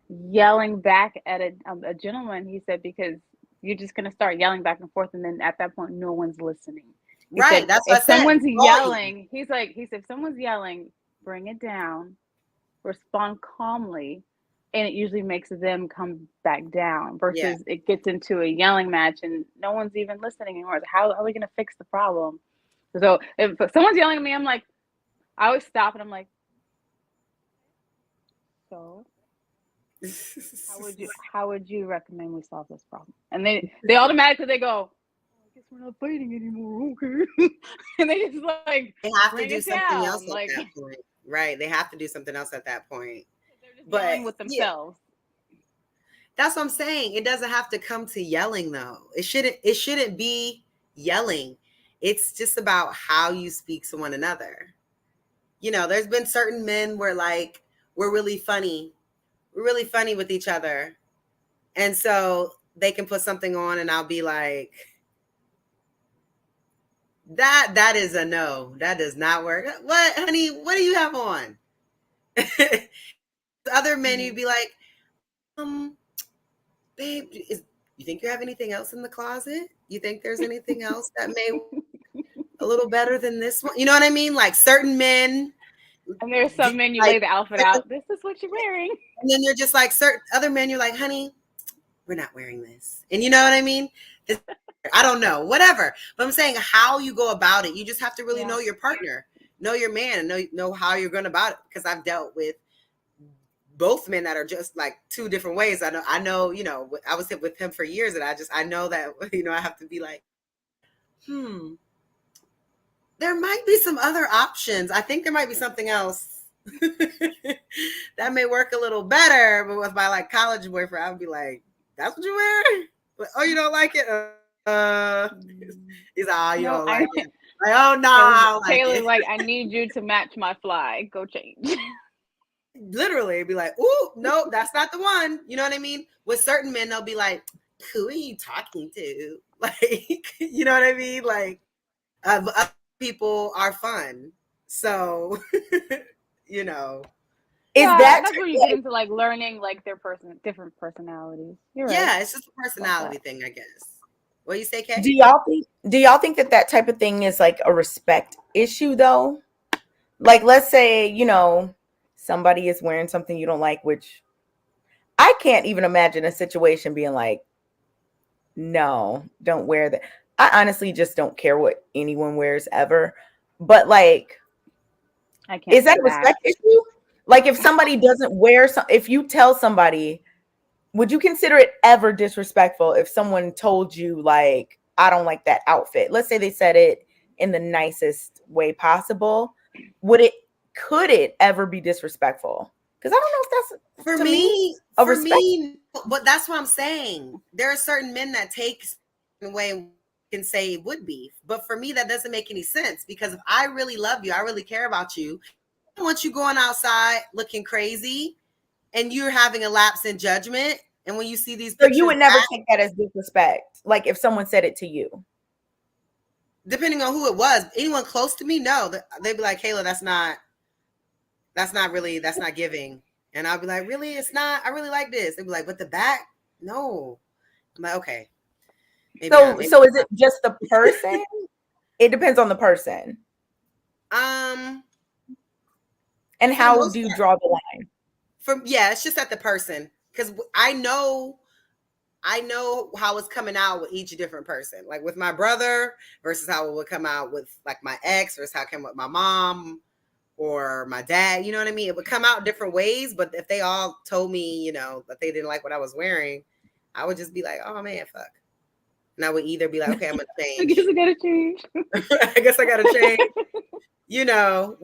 yelling back at a gentleman. He said because you're just gonna start yelling back and forth, and then at that point, no one's listening. He right. Said, that's what if someone's yelling, he said, if someone's yelling, bring it down, respond calmly, and it usually makes them come back down versus it gets into a yelling match and no one's even listening anymore. How are we going to fix the problem? So if someone's yelling at me, I'm like, I always stop and I'm like, so How would you recommend we solve this problem? And they automatically go, I guess we're not fighting anymore. Okay. And they just like they have to bring do it something down. else at Like that point. Right. They have to do something else at that point. they're just But dealing with themselves. That's what I'm saying. It doesn't have to come to yelling though. It shouldn't be yelling. It's just about how you speak to one another. You know, there's been certain men where like we're really funny. We're really funny with each other. And so they can put something on and I'll be like, that is a no. That does not work. What, honey, what do you have on? Other men, you'd be like, babe, you think you have anything else in the closet? You think there's anything else that may a little better than this one? You know what I mean? Like certain men. And there's some men you lay the outfit out. This is what you're wearing. And then you're just like certain other men, you're like, honey, we're not wearing this. And you know what I mean? I don't know, whatever. But I'm saying how you go about it. You just have to really know your partner, know your man, and know how you're going about it. Because I've dealt with both men that are just like two different ways. I know, you know, I was with him for years, and I know that, you know, I have to be like, there might be some other options. I think there might be something else that may work a little better. But with my like college boyfriend, I would be like, that's what you wear? But, oh, you don't like it? He's like, oh, you don't like it. Like, oh, no. Kayla's like, I need you to match my fly. Go change. Literally be like, ooh, no, that's not the one. You know what I mean? With certain men, they'll be like, who are you talking to? Like, you know what I mean? Like, other people are fun. So, you know. That's where you get into like learning like their different personalities. You're right. Yeah, it's just a personality thing, I guess. What do you say, Kay? Do y'all think that type of thing is like a respect issue though? Like, let's say, you know, somebody is wearing something you don't like, which I can't even imagine a situation being like, no, don't wear that. I honestly just don't care what anyone wears ever. But like, is that a respect issue? Like if somebody doesn't wear if you tell somebody, would you consider it ever disrespectful if someone told you like, I don't like that outfit? Let's say they said it in the nicest way possible. Could it ever be disrespectful? Because I don't know if that's for me, but that's what I'm saying. There are certain men that take the way can say it would be. But for me, that doesn't make any sense because if I really love you, I really care about you. I don't want you going outside looking crazy and you're having a lapse in judgment. And when you see these pictures, so you would never take that as disrespect. Like if someone said it to you, depending on who it was, anyone close to me, no, they'd be like, Kayla, that's not giving. And I'll be like, really? It's not. I really like this. They'd be like, but the back, no. I'm like, okay. So is it just the person? It depends on the person. And how do you draw the line? It's just at the person. Because I know how it's coming out with each different person. Like with my brother versus how it would come out with like my ex versus how it came with my mom or my dad. You know what I mean? It would come out different ways. But if they all told me, you know, that they didn't like what I was wearing, I would just be like, oh man, fuck. And I would either be like, okay, I'm gonna change. I guess I gotta change. I guess I gotta change. You know,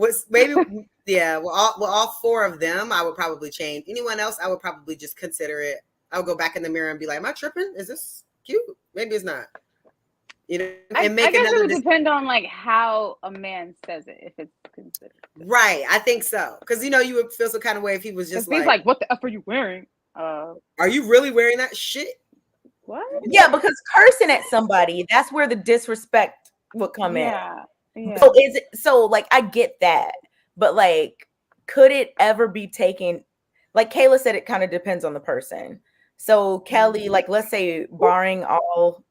all four of them, I would probably change. Anyone else, I would probably just consider it. I would go back in the mirror and be like, am I tripping? Is this cute? Maybe it's not. You know, and I guess it would depend on like how a man says it, if it's considered. Right, I think so. Because you know, you would feel some kind of way if he was just like, he's like, what the F are you wearing? Are you really wearing that shit? What? Yeah, because cursing at somebody, that's where the disrespect would come in. Yeah. So like I get that, but like could it ever be taken, like Kayla said, it kind of depends on the person. So Kelly, like let's say barring all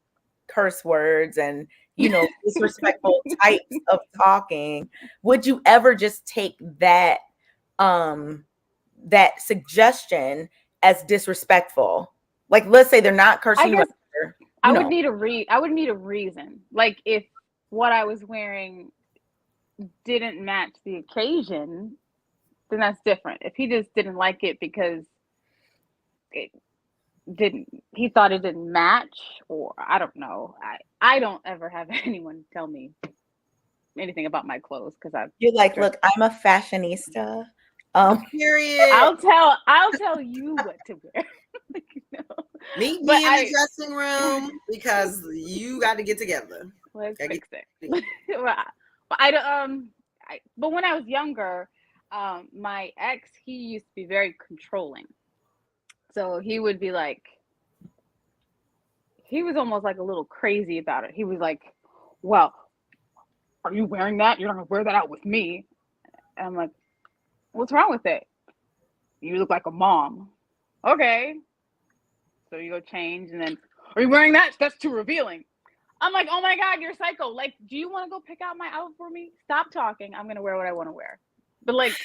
curse words and you know disrespectful types of talking, would you ever just take that that suggestion as disrespectful? Like let's say they're not cursing. I would need a reason. Like if what I was wearing didn't match the occasion, then that's different. If he just didn't like it because he thought it didn't match, or I don't know. I don't ever have anyone tell me anything about my clothes because you're like, look, I'm a fashionista. Period. I'll tell you what to wear. Meet me in the dressing room because you got to get together. Let's fix it. But when I was younger, my ex, he used to be very controlling. So he would be like, he was almost like a little crazy about it. He was like, well, are you wearing that? You're not gonna wear that out with me. And I'm like, what's wrong with it? You look like a mom. Okay. So you go change, and then, are you wearing that? That's too revealing. I'm like, oh my God, you're psycho. Like, do you want to go pick out my outfit for me? Stop talking. I'm gonna wear what I want to wear. But like,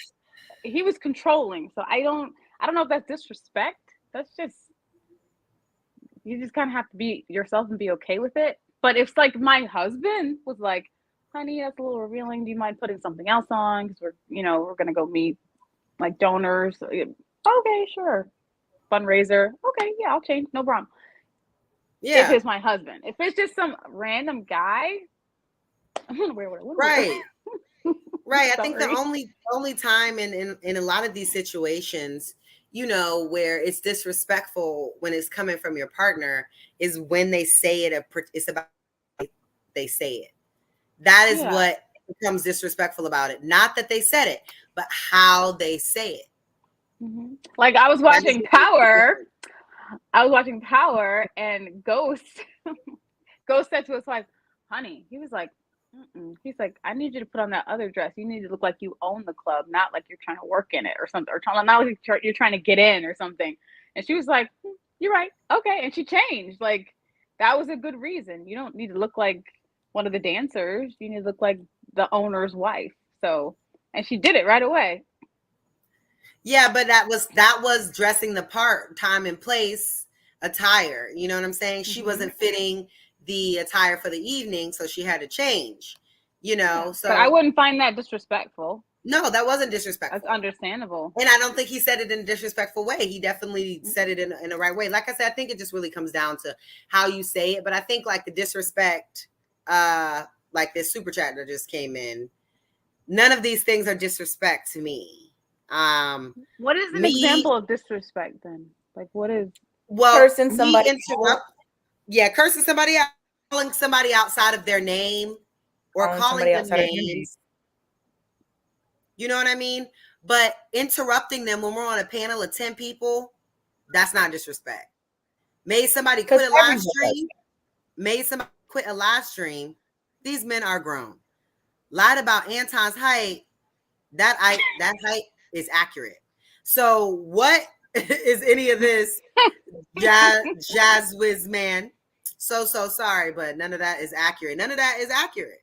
he was controlling. So I don't know if that's disrespect. That's just, you just kind of have to be yourself and be okay with it. But if like my husband was like, honey, that's a little revealing. Do you mind putting something else on? Because we're gonna go meet like donors. Okay, sure. Fundraiser. Okay, yeah, I'll change. No problem. Yeah. If it's my husband. If it's just some random guy, I'm gonna wear what I want. Right. Right. I think the only time in a lot of these situations, where it's disrespectful when it's coming from your partner is when they say it. It's about they say it. That is what becomes disrespectful about it. Not that they said it, but how they say it. Mm-hmm. Like I was watching Power. And Ghost said to his wife, honey, he was like, he's like, I need you to put on that other dress. You need to look like you own the club, not like you're trying to work in it or something, or not like you're trying to get in or something. And she was like, you're right. Okay. And she changed. Like, that was a good reason. You don't need to look like one of the dancers. You need to look like the owner's wife. So, and she did it right away. Yeah, but that was dressing the part, time and place, attire. You know what I'm saying? She wasn't fitting the attire for the evening, so she had to change. So but I wouldn't find that disrespectful. No, that wasn't disrespectful. That's understandable. And I don't think he said it in a disrespectful way. He definitely said it in the right way. Like I said, I think it just really comes down to how you say it. But I think like the disrespect, like this super chat that just came in, none of these things are disrespect to me. What is an example of disrespect then? Like what is cursing somebody? Cursing somebody out, calling somebody outside of their name, or calling them names. You know what I mean? But interrupting them when we're on a panel of 10 people, that's not disrespect. Made somebody quit a live stream. These men are grown. Lied about Anton's height. That height is accurate. So what is any of this jazz whiz man? So sorry, but none of that is accurate. None of that is accurate.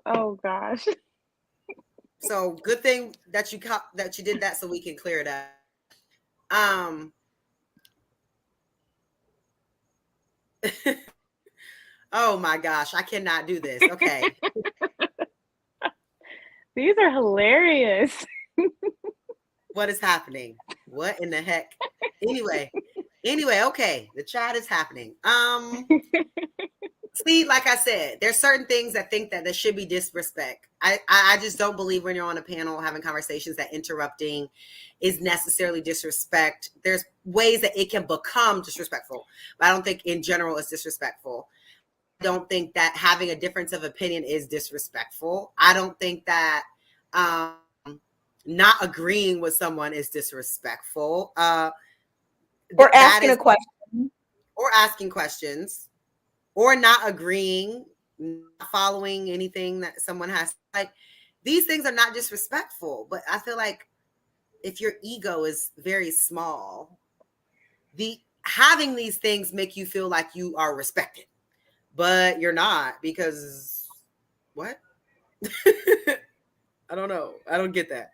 Oh gosh. So good thing that you did that so we can clear it up. Oh my gosh, I cannot do this. Okay. These are hilarious. What is happening? What in the heck? Anyway, okay. The chat is happening. See, like I said, there's certain things that think that there should be disrespect. I just don't believe when you're on a panel having conversations that interrupting is necessarily disrespect. There's ways that it can become disrespectful, but I don't think in general it's disrespectful. I don't think that having a difference of opinion is disrespectful. I don't think that not agreeing with someone is disrespectful. Or asking a question. Or asking questions. Or not agreeing, not following anything that someone has. Like, these things are not disrespectful, but I feel like if your ego is very small, having these things make you feel like you are respected, but you're not, because what? I don't know. I don't get that.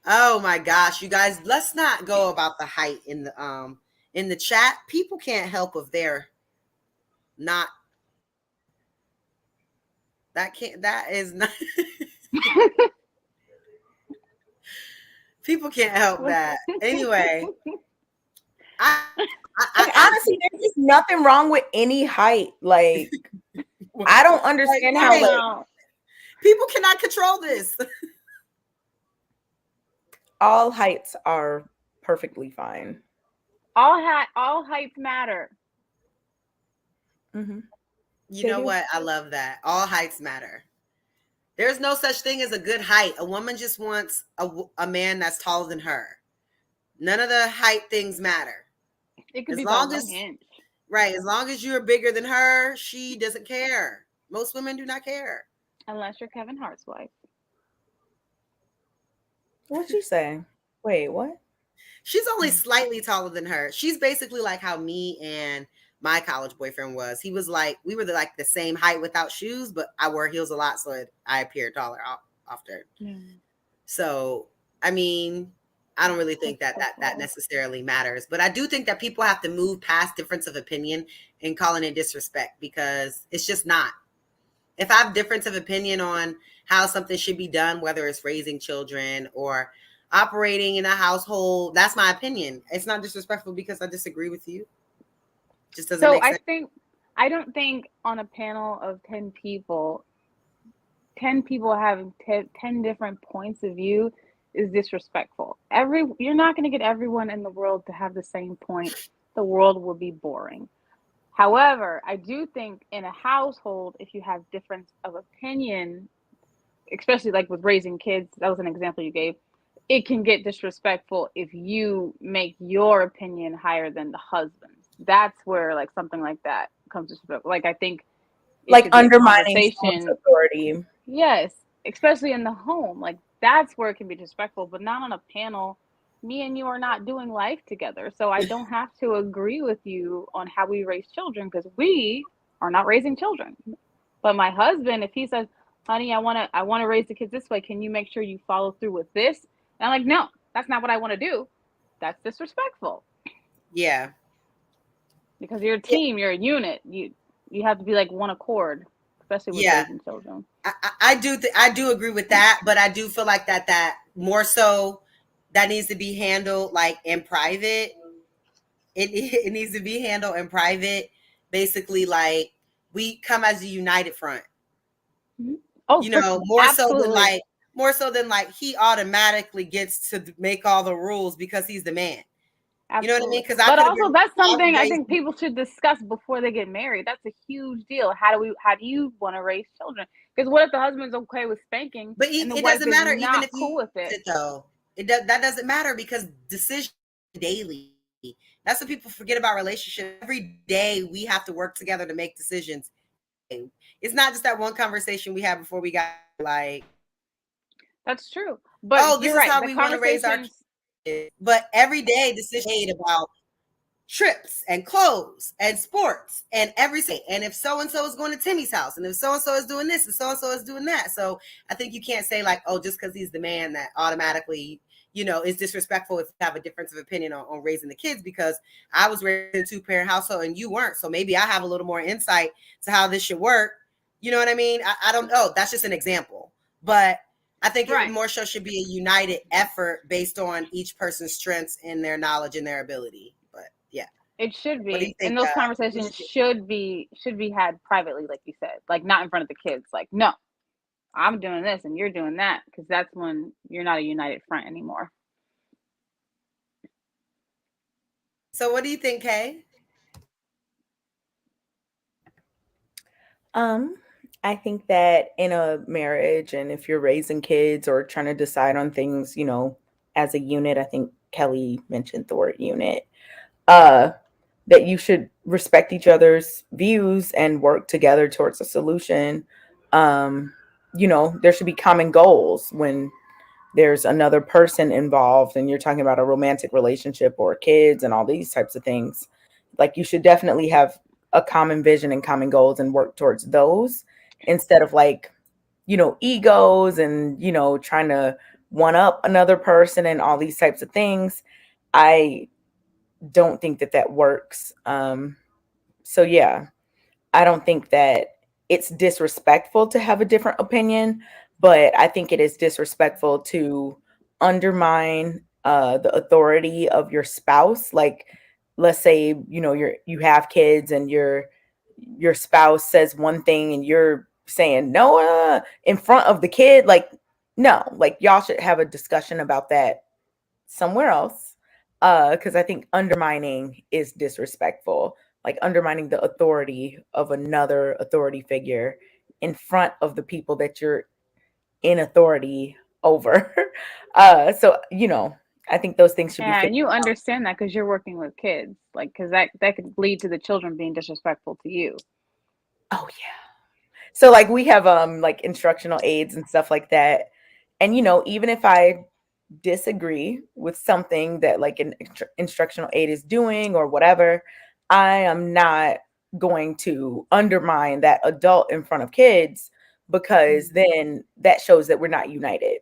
Oh my gosh, you guys, let's not go about the height in the chat. People can't help if they're not. That is not. People can't help that. Anyway, I Like, honestly, there's just nothing wrong with any height. Like, I don't understand how like people cannot control this. all heights are perfectly fine. All heights matter. Mm-hmm. You know what? I love that. All heights matter. There's no such thing as a good height. A woman just wants a man that's taller than her. None of the height things matter. It could As be long about as 1 inch. right, as long as you're bigger than her, she doesn't care. Most women do not care. Unless you're Kevin Hart's wife. What'd you say? Wait, what? She's only slightly taller than her. She's basically like how me and my college boyfriend was. He was like, we were like the same height without shoes, but I wore heels a lot, so I appeared taller often. So, I mean, I don't really think that necessarily matters, but I do think that people have to move past difference of opinion and calling it disrespect, because it's just not. If I have difference of opinion on how something should be done, whether it's raising children or operating in a household, that's my opinion. It's not disrespectful because I disagree with you. It just doesn't make sense. I don't think on a panel of 10 people, 10 people having 10 different points of view is disrespectful. You're not going to get everyone in the world to have the same point. The world will be boring. However, I do think in a household, if you have difference of opinion, especially like with raising kids, that was an example you gave, it can get disrespectful if you make your opinion higher than the husband's. That's where like something like that comes disrespectful. Like, I think like undermining someone's authority. Yes, especially in the home. Like, that's where it can be disrespectful, but not on a panel. Me and you are not doing life together, so I don't have to agree with you on how we raise children, because we are not raising children. But my husband, if he says, honey, I want to raise the kids this way, can you make sure you follow through with this? And I'm like, no, that's not what I want to do. That's disrespectful. Yeah. Because you're a team, you're a unit. You have to be like one accord, especially with raising children. I do agree with that, but I do feel like that more so that needs to be handled like in private. It needs to be handled in private. Basically, like, we come as a united front. Mm-hmm. Oh, more so than like he automatically gets to make all the rules because he's the man. Absolutely. You know what I mean? Because but also that's something I think people should discuss before they get married. That's a huge deal. How do you want to raise children? Because what if the husband's okay with spanking, but and the it wife doesn't matter is not even if cool with it? Though that doesn't matter, because decisions daily. That's what people forget about relationships. Every day we have to work together to make decisions. It's not just that one conversation we had before we got like. That's true. But this is how we want to raise our kids. But every day decisions about trips and clothes and sports and everything. And if so-and-so is going to Timmy's house, and if so-and-so is doing this and so-and-so is doing that. So I think you can't say like, oh, just because he's the man that automatically, is disrespectful if you have a difference of opinion on raising the kids, because I was raised in a 2-parent household and you weren't. So maybe I have a little more insight to how this should work. You know what I mean? I don't know. That's just an example. But I think it more so should be a united effort based on each person's strengths and their knowledge and their ability. But yeah, it should be. And those conversations should be had privately, like you said, like not in front of the kids. Like, no, I'm doing this and you're doing that, because that's when you're not a united front anymore. So what do you think, Kay? I think that in a marriage, and if you're raising kids or trying to decide on things, as a unit, I think Kelly mentioned the word unit, that you should respect each other's views and work together towards a solution. There should be common goals when there's another person involved and you're talking about a romantic relationship or kids and all these types of things. Like, you should definitely have a common vision and common goals and work towards those, instead of like, egos and, trying to one up another person and all these types of things. I don't think that works. So yeah, I don't think that it's disrespectful to have a different opinion, but I think it is disrespectful to undermine the authority of your spouse. Like, let's say, you have kids and your spouse says one thing and you're saying no in front of the kid. Like, no, like y'all should have a discussion about that somewhere else. Because I think undermining is disrespectful, like undermining the authority of another authority figure in front of the people that you're in authority over. So I think those things should be Yeah, figured and you out. understand that because you're working with kids, like, because that could lead to the children being disrespectful to you. Oh yeah. So like we have like instructional aids and stuff like that. And even if I disagree with something that like an instructional aid is doing or whatever, I am not going to undermine that adult in front of kids, because then that shows that we're not united.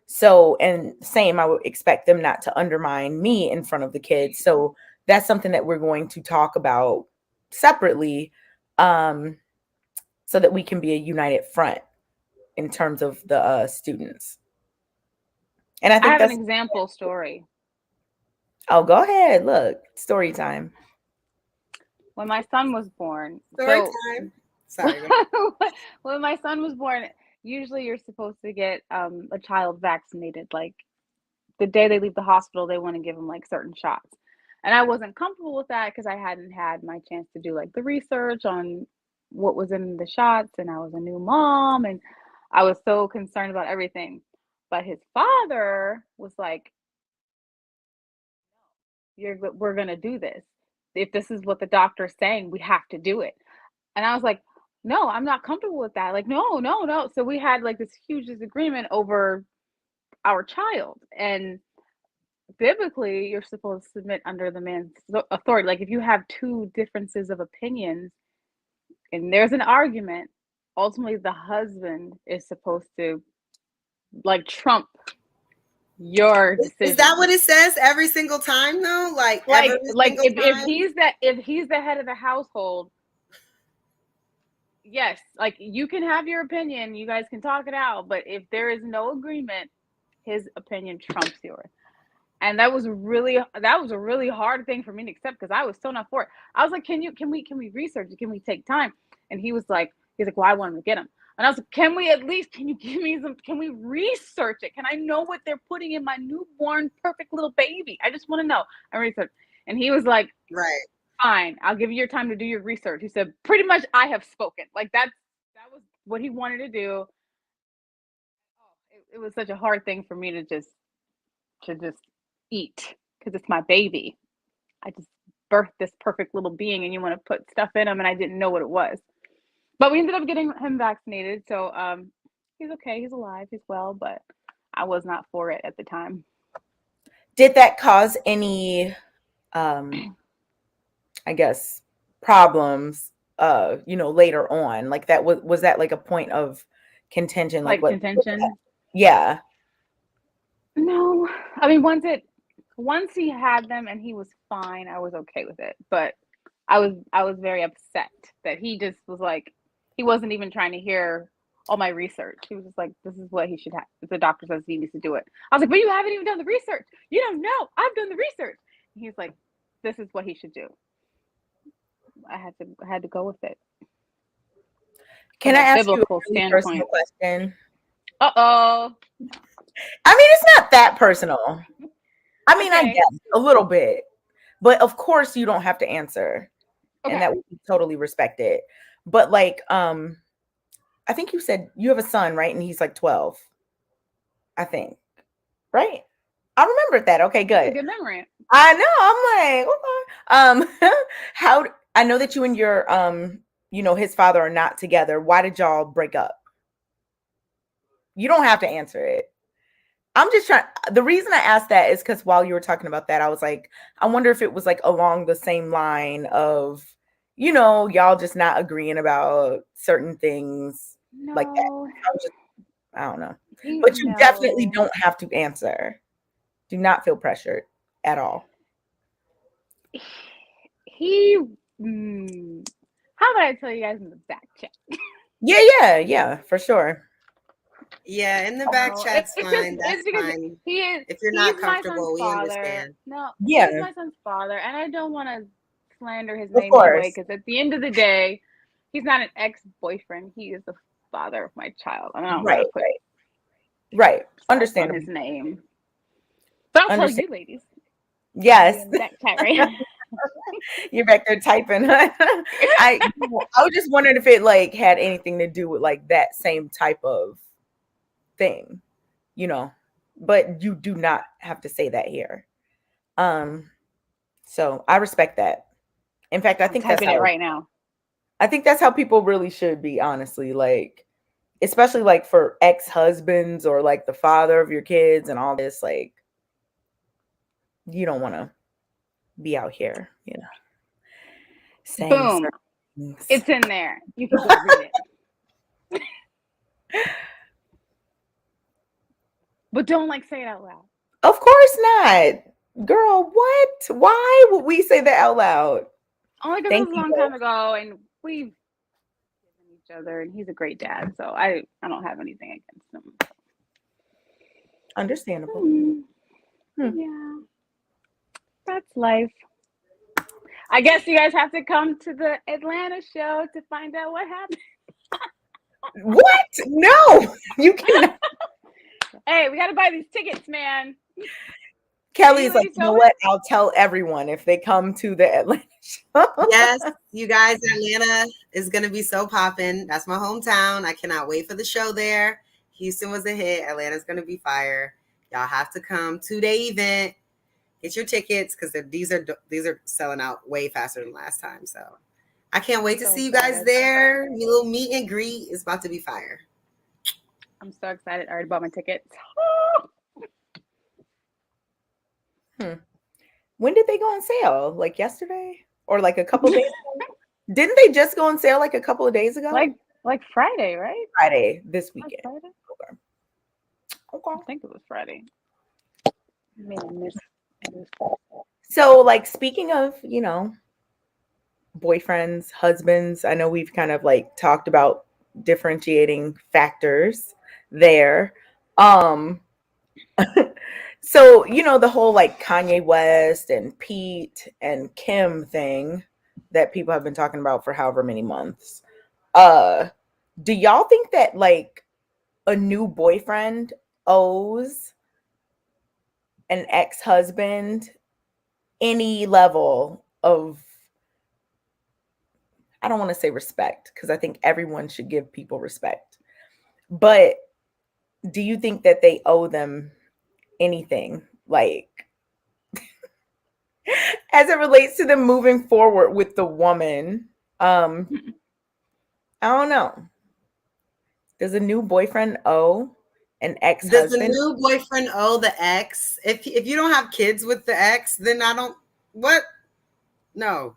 So, and same, I would expect them not to undermine me in front of the kids. So that's something that we're going to talk about separately, so that we can be a united front in terms of the students. And I I think have an that's, example story. oh, go ahead. Look, story time. When my son was born, Story time. Sorry. when my son was born, usually you're supposed to get a child vaccinated. Like the day they leave the hospital, they want to give them like certain shots. And I wasn't comfortable with that because I hadn't had my chance to do like the research on what was in the shots, and I was a new mom and I was so concerned about everything. But his father was like, we're going to do this. If this is what the doctor's saying, we have to do it. And I was like, no, I'm not comfortable with that. Like, no, no, no. So we had like this huge disagreement over our child. And biblically, you're supposed to submit under the man's authority. Like if you have two differences of opinions and there's an argument, ultimately the husband is supposed to like trump your decision. Is that what it says every single time though? Like if he's the head of the household, yes, like you can have your opinion, you guys can talk it out, but if there is no agreement, his opinion trumps yours. And that was a really hard thing for me to accept because I was so not for it. I was like, can we research it? Can we take time? And he's like, well, I want him to get him. And I was like, can you give me some, can we research it? Can I know what they're putting in my newborn perfect little baby? I just want to know. I researched. And he was like, right, fine, I'll give you your time to do your research. He said, pretty much I have spoken. Like that was what he wanted to do. It was such a hard thing for me to just eat because it's my baby. I just birthed this perfect little being and you want to put stuff in him and I didn't know what it was. But we ended up getting him vaccinated. So he's okay. He's alive. He's well, but I was not for it at the time. Did that cause any, I guess, problems, later on? Like that was that like a point of contention? Like contention? Yeah. No. I mean, once he had them and he was fine, I was okay with it. But I was very upset that he just was like, he wasn't even trying to hear all my research. He was just like, this is what he should have. If the doctor says he needs to do it. I was like, but you haven't even done the research. You don't know. I've done the research. And he's like, this is what he should do. I had to go with it. Can I ask you a really personal question? Uh-oh. I mean, it's not that personal. I mean, okay. I guess a little bit. But of course you don't have to answer. Okay. And that would be totally respected. But like, I think you said you have a son, right? And he's like 12. I think. Right? I remembered that. Okay, good. Good memory. I know. I'm like, okay. How I know that you and your his father are not together. Why did y'all break up? You don't have to answer it. I'm just trying. The reason I asked that is because while you were talking about that, I was like, I wonder if it was like along the same line of, y'all just not agreeing about certain things like that. I don't know. But you definitely don't have to answer. Do not feel pressured at all. How about I tell you guys in the back chat? Yeah, for sure. Yeah, in the back No, chat's it's fine. just it's That's because fine. If you're he's not my son's comfortable, we father. understand. No, Yeah. he's my son's father, and I don't want to slander his Of name anyway. course. Because at the end of the day, he's not an ex-boyfriend. He is the father of my child, and I don't want Right, to put right. slice on Understandable. his name. So I'll tell Understand- you, ladies. Yes. In the back chat, right? You're back there typing. I was just wondering if it like had anything to do with like that same type of thing, you know. But you do not have to say that here. So I respect that. In fact, I think that's typing it right now. I think that's how people really should be, honestly. Like, especially like for ex-husbands or like the father of your kids and all this, like, you don't want to be out here, you know. Saying Boom. things. It's in there. You can go read it. But don't like say it out loud. Of course not. Girl, what? Why would we say that out loud? Only because it was a long time ago and we've given each other and he's a great dad. So I don't have anything against him. Understandable. Yeah. That's life. I guess you guys have to come to the Atlanta show to find out what happened. What? No, you cannot. Hey, we got to buy these tickets, man. Kelly's like, you know what? I'll tell everyone if they come to the Atlanta show. Yes, you guys, Atlanta is going to be so popping. That's my hometown. I cannot wait for the show there. Houston was a hit. Atlanta's going to be fire. Y'all have to come. 2-day event. Get your tickets because these are selling out way faster than last time. So I can't wait to see you guys there. Your little meet and greet is about to be fire. I'm so excited. I already bought my tickets. When did they go on sale? Like yesterday or like a couple days ago? Didn't they just go on sale like a couple of days ago? Like Friday, right? Friday this weekend. Friday? Okay. I think it was Friday. So, like, speaking of, you know, boyfriends, husbands, I know we've kind of like talked about differentiating factors there. So, you know, the whole like Kanye West and Pete and Kim thing that people have been talking about for however many months. Do y'all think that like a new boyfriend owes an ex-husband any level of, I don't want to say respect because I think everyone should give people respect, but do you think that they owe them anything, like as it relates to them moving forward with the woman? I don't know. Does a new boyfriend owe an ex-husband? Does the new boyfriend owe the ex? If you don't have kids with the ex, then I don't. What? No.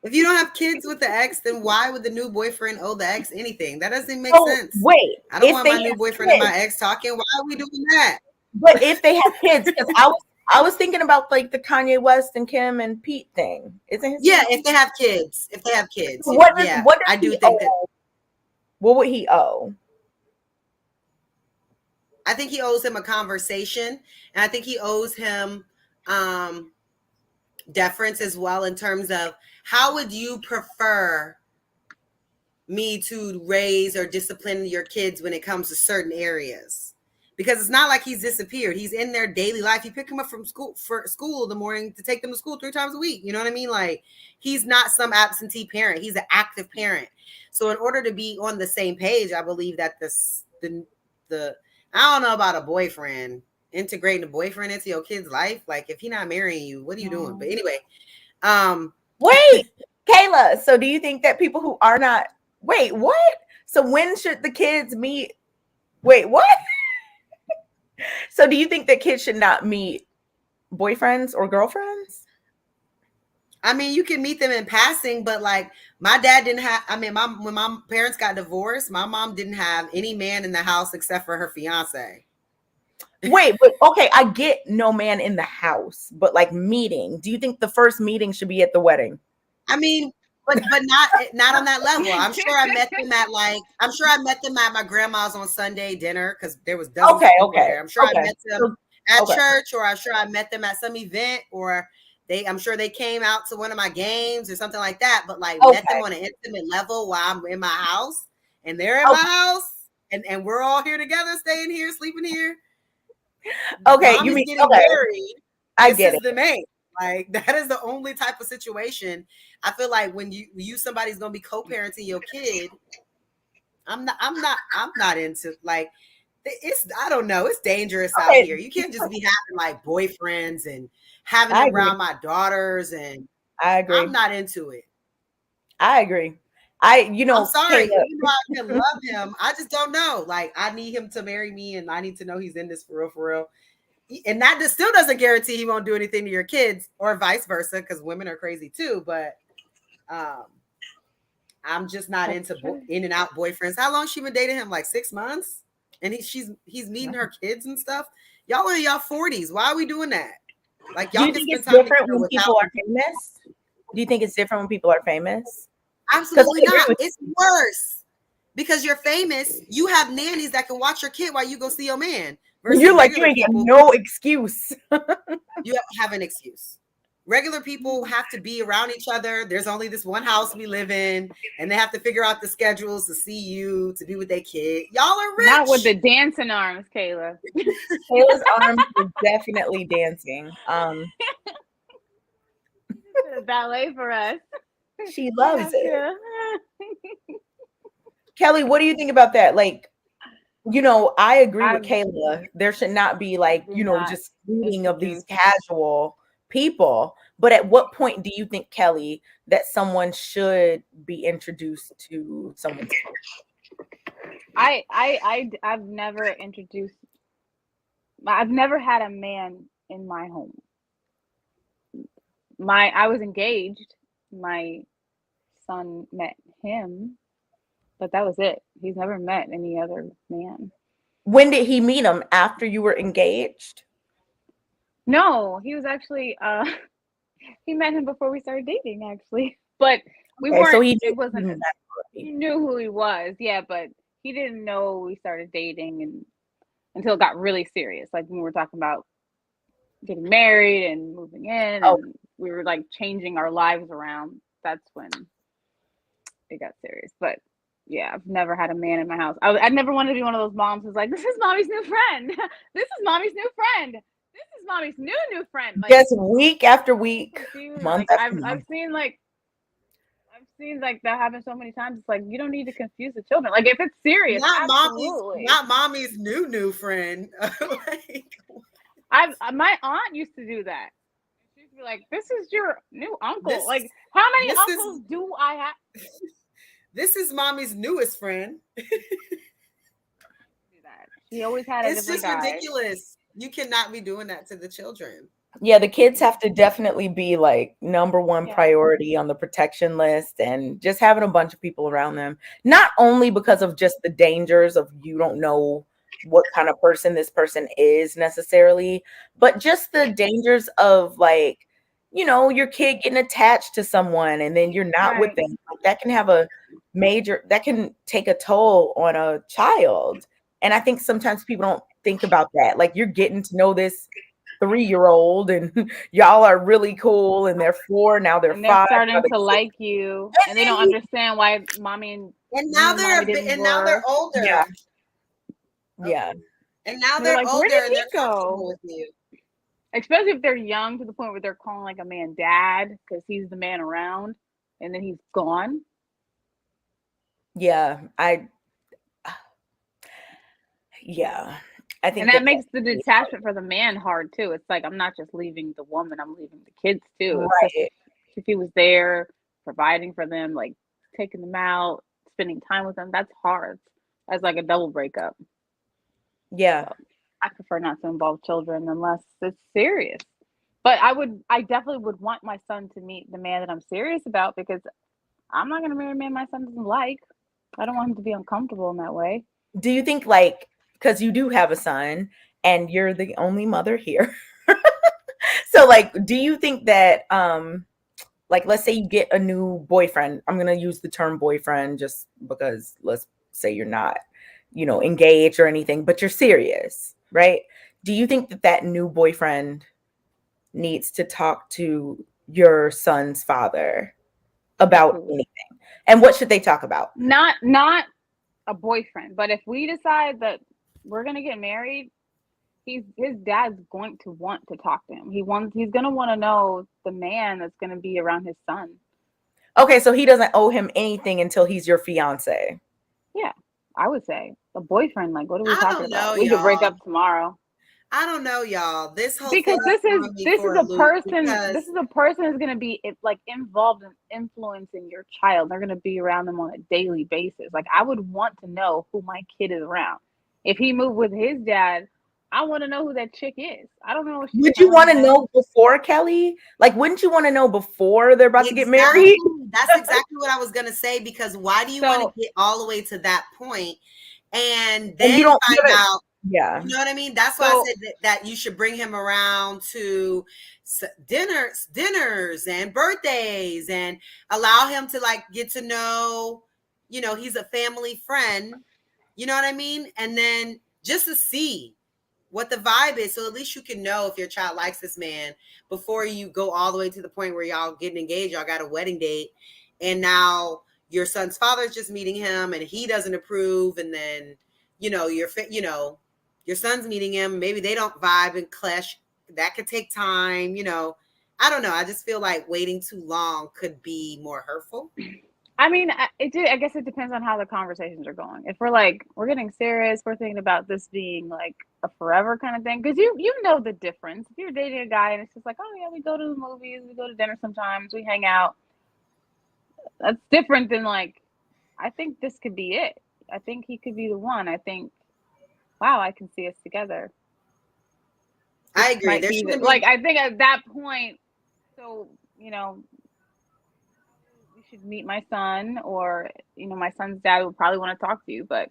If you don't have kids with the ex, then why would the new boyfriend owe the ex anything? That doesn't make sense. Wait, I don't want my new boyfriend and my ex talking. Why are we doing that? But if they have kids, because I was thinking about like the Kanye West and Kim and Pete thing. Isn't his Yeah, name? if they have kids. If they have kids. What does I do think that. What would he owe? I think he owes him a conversation, and I think he owes him deference as well in terms of how would you prefer me to raise or discipline your kids when it comes to certain areas? Because it's not like he's disappeared. He's in their daily life. You pick him up from school in the morning to take them to school 3 times a week. You know what I mean? Like, he's not some absentee parent. He's an active parent. So in order to be on the same page, I believe that the I don't know about a boyfriend, integrating a boyfriend into your kid's life. Like, if he's not marrying you, what are you doing? But anyway, wait, Kayla. So do you think that people who are not, wait, what? So when should the kids meet? Wait, what? So do you think that kids should not meet boyfriends or girlfriends? I mean, you can meet them in passing, but like my dad didn't have, when my parents got divorced, my mom didn't have any man in the house except for her fiance. Wait, but okay, I get no man in the house, but like meeting. Do you think the first meeting should be at the wedding? I mean, but not on that level. I'm sure I met them at my grandma's on Sunday dinner because there was dozens of people there. I'm sure I met them at church, or I'm sure I met them at some event, or I'm sure they came out to one of my games or something like that. But like met them on an intimate level while I'm in my house and they're in my house and we're all here together, staying here, sleeping here. Okay, Mommy's you mean getting married. I get it. The main. Like that is the only type of situation. I feel like when you somebody's gonna be co-parenting your kid, I'm not into like it's I don't know, it's dangerous out here. You can't just be having like boyfriends and having them around my daughters, and I agree. I'm not into it. I agree. I'm sorry, Kayla. Even though I can love him, I just don't know. Like I need him to marry me, and I need to know he's in this for real. And that still doesn't guarantee he won't do anything to your kids or vice versa, because women are crazy too. But I'm just not into in and out boyfriends. How long she been dating him? Like 6 months, and he's meeting her kids and stuff. Y'all are in y'all 40s. Why are we doing that? Like y'all can spend time different when people are famous. Do you think it's different when people are famous? Absolutely not. It's worse because you're famous. You have nannies that can watch your kid while you go see your man. You're like, you ain't got no excuse. You have an excuse. Regular people have to be around each other. There's only this one house we live in, and they have to figure out the schedules to see you, to be with their kid. Y'all are rich. Not with the dancing arms, Kayla. Kayla's arms are definitely dancing. Ballet for us. She loves it. Kelly, what do you think about that? Like, I agree with Kayla. There should not be like, just meeting of these casual people. But at what point do you think, Kelly, that someone should be introduced to someone's home? I've never had a man in my home. I was engaged. My son met him, but that was it. He's never met any other man. When did he meet him? After you were engaged? No, he was actually he met him before we started dating, actually. But we weren't. So he knew who he was, yeah, but he didn't know we started dating until it got really serious. Like when we were talking about getting married and moving in, and we were like changing our lives around. That's when it got serious. But yeah, I've never had a man in my house. I never wanted to be one of those moms who's like, this is mommy's new friend. This is mommy's new friend. This is mommy's new friend. Like, just week after week, month after month. I've seen like that happen so many times. It's like, you don't need to confuse the children. Like if it's serious, not mommy's new friend. My aunt used to do that. She'd be like, this is your new uncle. Like, how many uncles do I have? This is mommy's newest friend. She always had a different guy. It's just ridiculous. You cannot be doing that to the children. Yeah, the kids have to definitely be like number one priority on the protection list, and just having a bunch of people around them. Not only because of just the dangers of you don't know what kind of person this person is necessarily, but just the dangers of like, your kid getting attached to someone and then you're not with them. That can have that can take a toll on a child. And I think sometimes people don't think about that. Like you're getting to know this 3-year-old and y'all are really cool, and they're 4, now they're 5. They're starting to like you, and they don't understand why mommy and now they're older. Yeah. And now they're like, older and they're comfortable with you. Especially if they're young to the point where they're calling like a man dad because he's the man around, and then he's gone. Yeah, I think, and that makes the detachment for the man hard too. It's like, I'm not just leaving the woman, I'm leaving the kids too. Right. If he was there providing for them, like taking them out, spending time with them, that's hard. That's like a double breakup. Yeah. So I prefer not to involve children unless it's serious. But I definitely would want my son to meet the man that I'm serious about, because I'm not going to marry a man my son doesn't like. I don't want him to be uncomfortable in that way. Do you think, like, because you do have a son and you're the only mother here. So like, do you think that like, let's say you get a new boyfriend. I'm going to use the term boyfriend just because let's say you're not, engaged or anything, but you're serious, right? Do you think that that new boyfriend needs to talk to your son's father about Absolutely. anything? And what should they talk about? Not a boyfriend, but if we decide that we're going to get married, his dad's going to want to talk to him. He's going to want to know the man that's going to be around his son. Okay, so he doesn't owe him anything until he's your fiance. Yeah, I would say the boyfriend. Like, what are we I talking don't know, about? We could break y'all. up tomorrow. I don't know, y'all. This whole Because thing this is a person who's going to be like involved in influencing your child. They're going to be around them on a daily basis. Like, I would want to know who my kid is around. If he moved with his dad, I want to know who that chick is. I don't know. Would you want to know before, Kelly? Like, wouldn't you want to know before they're about to get married? That's exactly what I was going to say, because why do you want to get all the way to that point and then you don't find out? Yeah. You know what I mean? That's why I said that you should bring him around to dinners and birthdays and allow him to like get to know, he's a family friend. You know what I mean? And then just to see what the vibe is. So at least you can know if your child likes this man before you go all the way to the point where y'all getting engaged, y'all got a wedding date. And now your son's father is just meeting him and he doesn't approve. And then, your son's meeting him. Maybe they don't vibe and clash. That could take time. I don't know. I just feel like waiting too long could be more hurtful. I mean, I guess it depends on how the conversations are going. If we're getting serious, we're thinking about this being like a forever kind of thing. Because you know the difference. If you're dating a guy and it's just like, oh yeah, we go to the movies, we go to dinner sometimes, we hang out. That's different than like, I think this could be it. I think he could be the one. I think, wow, I can see us together. I agree. I think at that point, so, we should meet my son, or, my son's dad would probably want to talk to you, but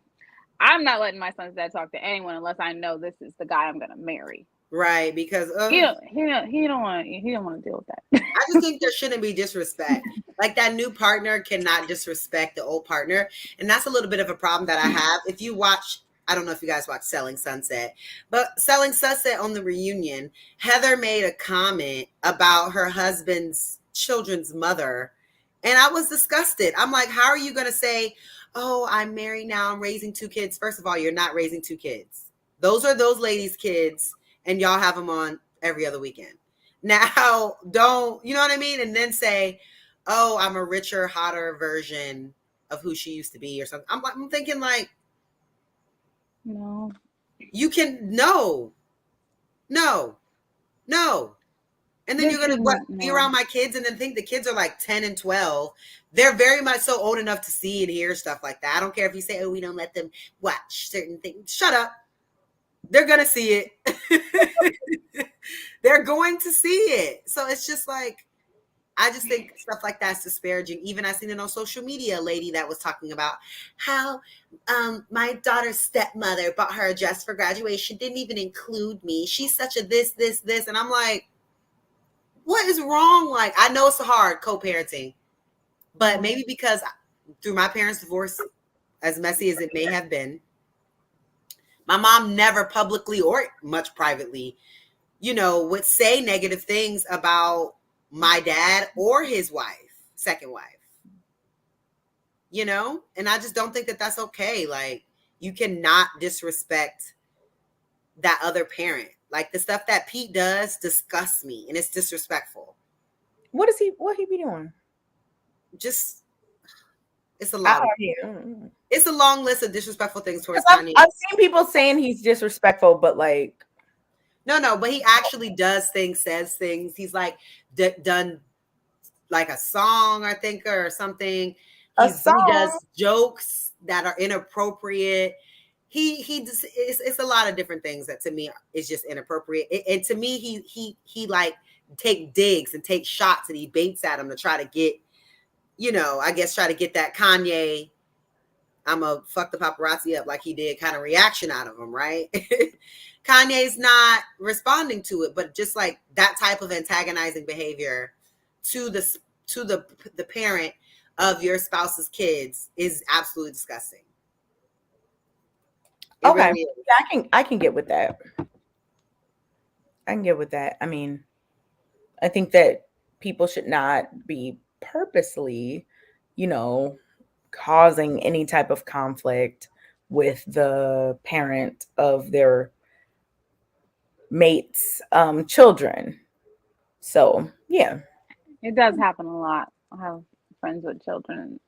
I'm not letting my son's dad talk to anyone unless I know this is the guy I'm going to marry. Right. Because he don't want to deal with that. I just think there shouldn't be disrespect. Like, that new partner cannot disrespect the old partner. And that's a little bit of a problem that I have. If you watch, I don't know if you guys watch Selling Sunset, but Selling Sunset on the reunion, Heather made a comment about her husband's children's mother. And I was disgusted. I'm like, how are you going to say, oh, I'm married now, I'm raising 2 kids? First of all, you're not raising 2 kids. Those are those ladies' kids, and y'all have them on every other weekend. Now, don't, you know what I mean? And then say, oh, I'm a richer, hotter version of who she used to be or something. I'm thinking like, no. You can, no. And then you're going to be around my kids and then think the kids are like 10 and 12. They're very much so old enough to see and hear stuff like that. I don't care if you say, oh, we don't let them watch certain things. Shut up. They're going to see it. They're going to see it. So it's just like, I just think stuff like that's disparaging. Even I seen it on social media, a lady that was talking about how my daughter's stepmother bought her a dress for graduation, didn't even include me. She's such a this. And I'm like, what is wrong? Like, I know it's hard co-parenting, but maybe because through my parents' divorce, as messy as it may have been, my mom never publicly or much privately, would say negative things about my dad or his wife, second wife, and I just don't think that that's okay. Like, you cannot disrespect that other parent. Like, the stuff that Pete does disgusts me, and it's disrespectful. What he be doing? Just, it's a lot. It's a long list of disrespectful things towards Kanye. I've seen people saying he's disrespectful, but like, no, but he actually does things, says things. He's like done like a song, I think, or something. He does jokes that are inappropriate. He just, it's a lot of different things that to me is just inappropriate. And to me, he like take digs and take shots and he baits at him to try to get, try to get that Kanye, I'm a fuck the paparazzi up like he did kind of reaction out of him, right? Kanye's not responding to it, but just like that type of antagonizing behavior to the to the parent of your spouse's kids is absolutely disgusting. It Okay. really is. Yeah, I can get with that. I can get with that. I mean, I think that people should not be purposely, you know, causing any type of conflict with the parent of their mate's children. So yeah. It does happen a lot. I have friends with children, and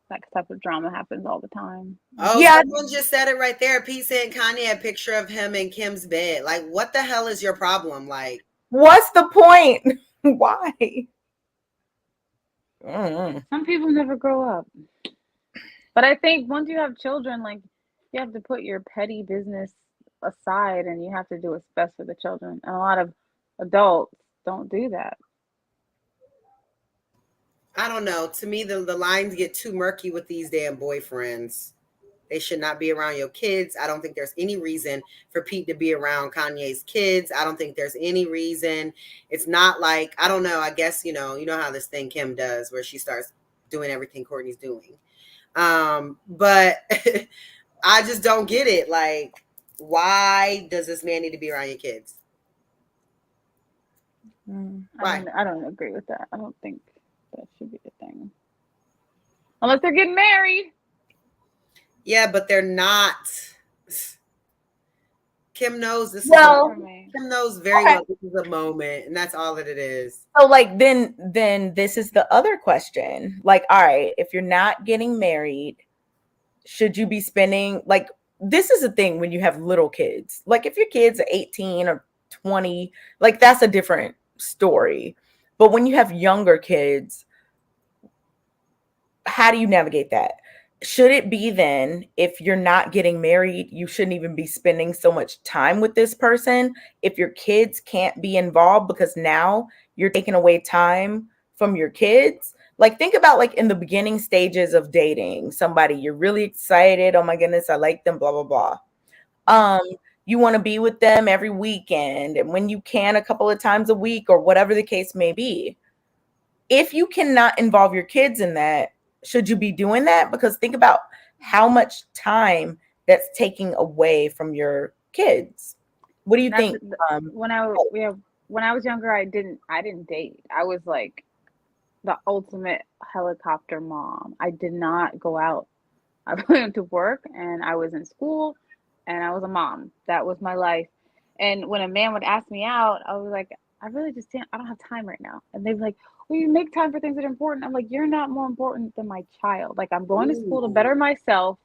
that type of drama happens all the time. Oh, Yeah. someone just said it right there. Pete said Kanye had a picture of him in Kim's bed. Like, what the hell is your problem? Like, What's the point? Why? Mm. Some people never grow up. But I think once you have children, like, you have to put your petty business aside and you have to do what's best for the children. And a lot of adults don't do that. I don't know. To me, the lines get too murky with these damn boyfriends. They should not be around your kids. I don't think there's any reason for Pete to be around Kanye's kids. I don't think there's any reason. It's not like, I don't know. I guess, you know how this thing Kim does where she starts doing everything Courtney's doing. But I just don't get it. Like, why does this man need to be around your kids? I don't agree with that. I don't think that should be the thing. Unless they're getting married. Yeah, but they're not. Kim knows this. Kim knows very well this is a moment, and that's all that it is. So, like, then this is the other question. Like, all right, if you're not getting married, should you be spending, like, this is a thing when you have little kids. Like, if your kids are 18 or 20, like, that's a different story. But when you have younger kids, how do you navigate that? Should it be then, if you're not getting married, you shouldn't even be spending so much time with this person? If your kids can't be involved because now you're taking away time from your kids? Like, think about, like, in the beginning stages of dating somebody, you're really excited. Oh my goodness, I like them, blah, blah, blah. You want to be with them every weekend, and when you can, a couple of times a week, or whatever the case may be. If you cannot involve your kids in that, should you be doing that? Because think about how much time that's taking away from your kids. What do you think? When I was younger, I didn't date. I was like the ultimate helicopter mom. I did not go out. I went to work and I was in school and I was a mom. That was my life. And when a man would ask me out, I was like, I really just can't. I don't have time right now. And they'd be like, well, you make time for things that are important. I'm like, you're not more important than my child. Like, I'm going to school to better myself.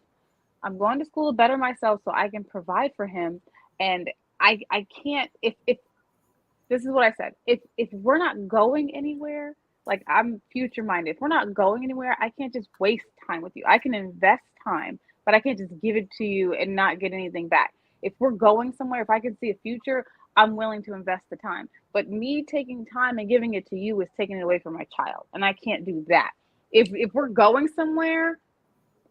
I'm going to school to better myself so I can provide for him. And I can't, if this is what I said, if we're not going anywhere, like, I'm future minded. If we're not going anywhere, I can't just waste time with you. I can invest time, but I can't just give it to you and not get anything back. If we're going somewhere, if I can see a future, I'm willing to invest the time. But me taking time and giving it to you is taking it away from my child. And I can't do that. If we're going somewhere,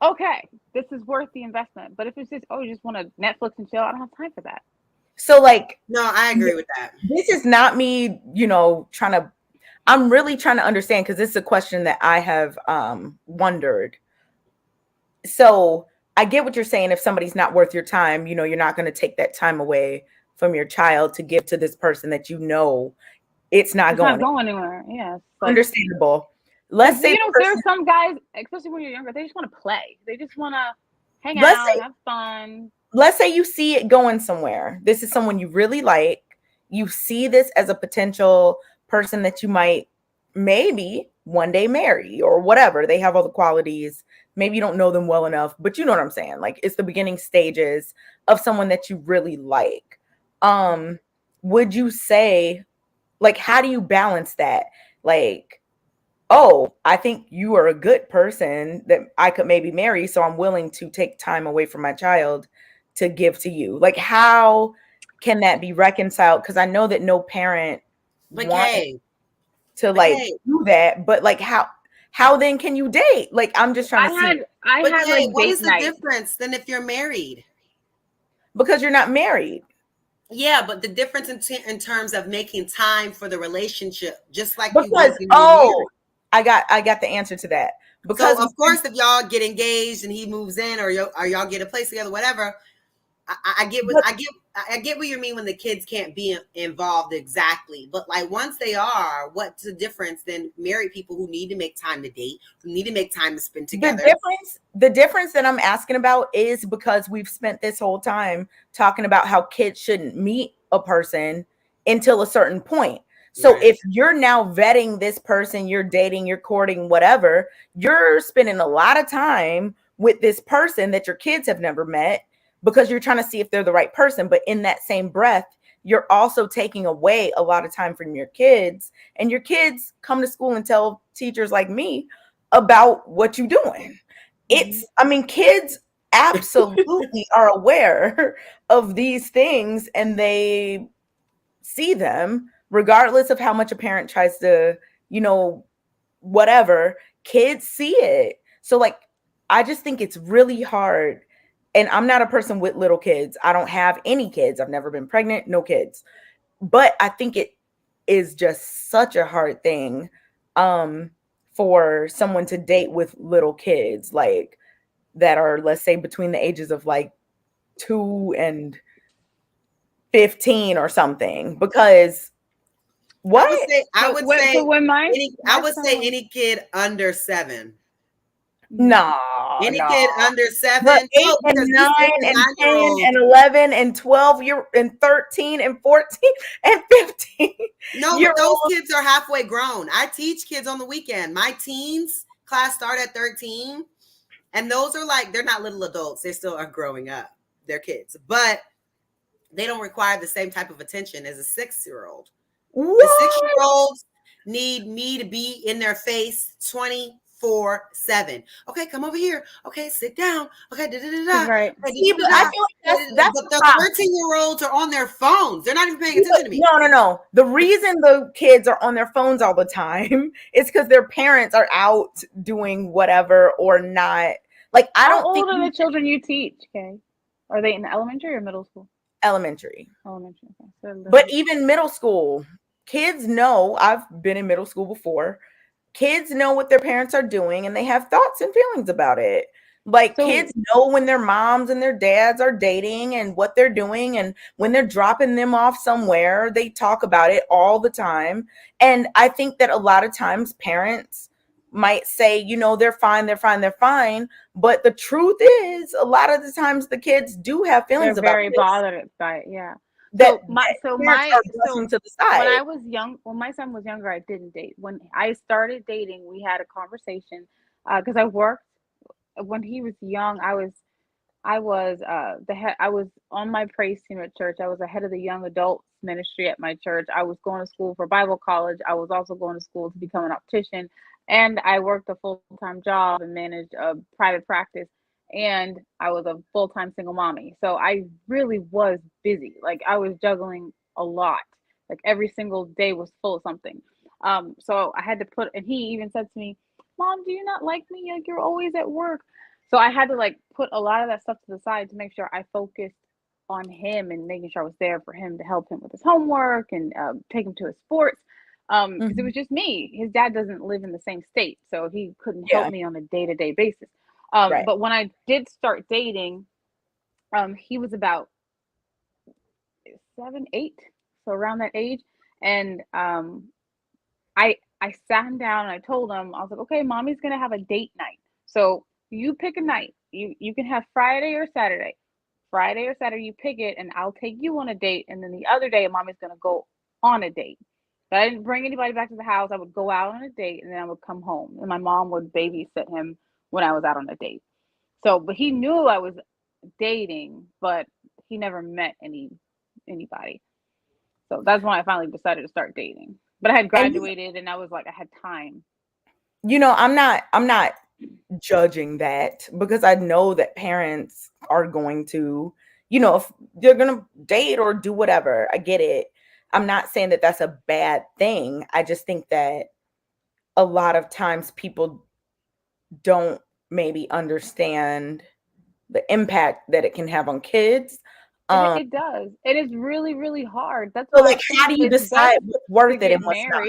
okay, this is worth the investment. But if it's just, you just want to Netflix and chill, I don't have time for that. So, like, no, I agree with that. This is not me, I'm really trying to understand, because this is a question that I have wondered. So I get what you're saying. If somebody's not worth your time, you're not going to take that time away from your child to give to this person that it's not going anywhere. Yeah, understandable. Let's say there's some guys, especially when you're younger, they just want to play. They just want to hang out, have fun. Let's say you see it going somewhere. This is someone you really like. You see this as a potential person that you might maybe one day marry or whatever. They have all the qualities. Maybe you don't know them well enough, but you know what I'm saying? Like, it's the beginning stages of someone that you really like. Would you say, like, how do you balance that? Like, I think you are a good person that I could maybe marry, so I'm willing to take time away from my child to give to you. Like, how can that be reconciled? Because I know that no parent wants to do that, but like, how then can you date? Like, I'm just trying to see. What is the difference than if you're married? Because you're not married. Yeah, but the difference in terms of making time for the relationship, just like I got the answer to that. Because so of course, if y'all get engaged and he moves in, or y'all get a place together, whatever, I get what you mean when the kids can't be involved exactly. But like once they are, what's the difference than married people who need to make time to date, who need to make time to spend together? The difference that I'm asking about is because we've spent this whole time talking about how kids shouldn't meet a person until a certain point. So Right. if you're now vetting this person, you're dating, you're courting, whatever, you're spending a lot of time with this person that your kids have never met because you're trying to see if they're the right person. But in that same breath, you're also taking away a lot of time from your kids, and your kids come to school and tell teachers like me about what you're doing. I mean, kids absolutely are aware of these things, and they see them regardless of how much a parent tries to, whatever. Kids see it. So like, I just think it's really hard. And I'm not a person with little kids. I don't have any kids. I've never been pregnant, no kids. But I think it is just such a hard thing for someone to date with little kids, like that are, let's say, between the ages of like 2 and 15 or something. Because what? I would say any kid under 7. No, Any kid under 7, but 8 and 9 and 10 and 11 and 12 and 13 and 14 and 15. No, but those kids are halfway grown. I teach kids on the weekend. My teens class start at 13, and those are like, they're not little adults. They still are growing up. They're kids, but they don't require the same type of attention as a 6-year-old. The 6-year-olds need me to be in their face 24/7. Okay, come over here. Okay, sit down. Okay, Right. See, but I feel like that's but the 13-year-olds are on their phones. They're not even paying attention to me. No. The reason the kids are on their phones all the time is because their parents are out doing whatever or not. Like, I don't think. How old are the children you teach, Kay? Are they in elementary or middle school? Elementary. Elementary. Okay. So but even middle school, kids know. I've been in middle school before. Kids know what their parents are doing, and they have thoughts and feelings about it. Like, kids know when their moms and their dads are dating and what they're doing, and when they're dropping them off somewhere, they talk about it all the time. And I think that a lot of times parents might say, they're fine. But the truth is, a lot of the times the kids do have feelings they're about very this. bothered by it. Yeah. To the side. When I was young, when my son was younger, I didn't date. When I started dating, we had a conversation because I worked when he was young. I was the head. I was on my praise team at church. I was the head of the young adults ministry at my church. I was going to school for Bible college. I was also going to school to become an optician, and I worked a full-time job and managed a private practice. And I was a full-time single mommy. So I really was busy. Like, I was juggling a lot. Like, every single day was full of something. So I had to and he even said to me, "Mom, do you not like me? Like, you're always at work." So I had to like put a lot of that stuff to the side to make sure I focused on him and making sure I was there for him to help him with his homework and take him to his sports. Because it was just me. His dad doesn't live in the same state, so he couldn't help me on a day-to-day basis. But when I did start dating, he was about 7, 8, so around that age. And I sat him down and I told him, I was like, "Okay, mommy's gonna have a date night. So you pick a night. You can have Friday or Saturday. Friday or Saturday, you pick it, and I'll take you on a date. And then the other day, mommy's gonna go on a date." But I didn't bring anybody back to the house. I would go out on a date, and then I would come home, and my mom would babysit him when I was out on a date. So, but he knew I was dating, but he never met anybody. So that's when I finally decided to start dating. But I had graduated, and I was like, I had time. I'm not judging that, because I know that parents are going to, if they're going to date or do whatever. I get it. I'm not saying that that's a bad thing. I just think that a lot of times people don't maybe understand the impact that it can have on kids. It does. It is really, really hard. That's so, like, how do you decide what's worth it and what's not?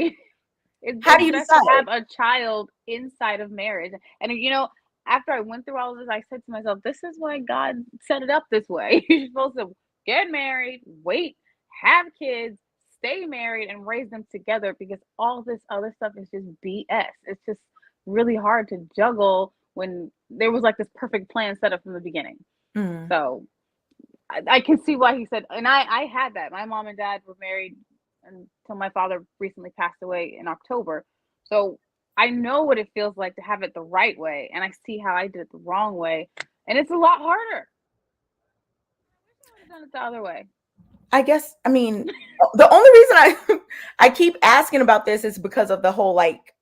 How do you best decide? to have a child inside of marriage. And you know, after I went through all of this, I said to myself, this is why God set it up this way. You're supposed to get married, wait, have kids, stay married, and raise them together, because all this other stuff is just BS. It's just really hard to juggle when there was like this perfect plan set up from the beginning. So I can see why he said, and I had that. My mom and dad were married until my father recently passed away in October. So I know what it feels like to have it the right way, and I see how I did it the wrong way, and it's a lot harder. I wish I would have done it the other way. I guess, I mean, the only reason I keep asking about this is because of the whole like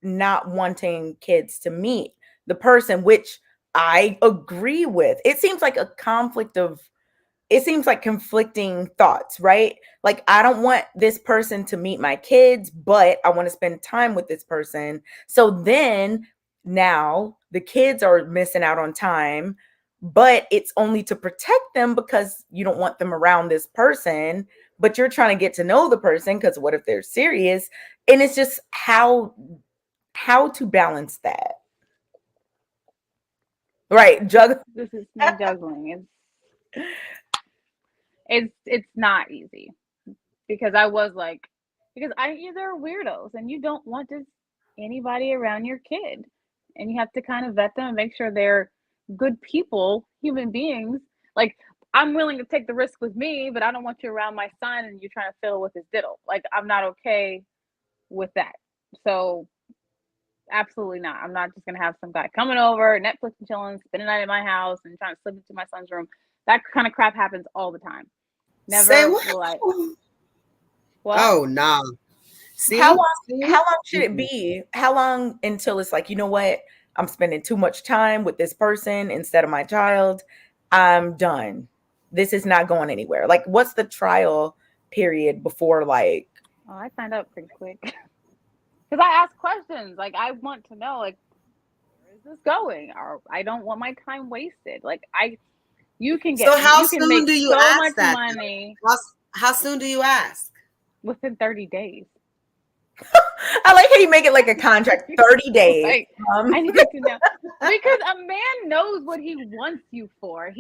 not wanting kids to meet the person, which I agree with. It seems like conflicting thoughts, right? Like, I don't want this person to meet my kids, but I want to spend time with this person. So then now the kids are missing out on time, but it's only to protect them because you don't want them around this person, but you're trying to get to know the person because what if they're serious? And it's just how to balance that. Right. This is me juggling. It's not easy, because I was like, because they're weirdos and you don't want just anybody around your kid, and you have to kind of vet them and make sure they're good people, human beings. Like, I'm willing to take the risk with me, but I don't want you around my son and you're trying to fiddle with his diddle. Like, I'm not okay with that. So absolutely not. I'm not just gonna have some guy coming over, Netflix and chilling, spending the night at my house and trying to slip into my son's room. That kind of crap happens all the time. Never will I. What? Oh no. See? How long should it be? How long until it's like, you know what? I'm spending too much time with this person instead of my child. I'm done. This is not going anywhere. Like, what's the trial period before like? Oh, I signed up pretty quick. Because I ask questions. Like, I want to know, like, where is this going? Or I don't want my time wasted. Like, you can get. So how you can soon make do you so ask much that? money. How soon do you ask? Within 30 days. I like how you make it like a contract. 30 days. Like, I need to know, because a man knows what he wants you for.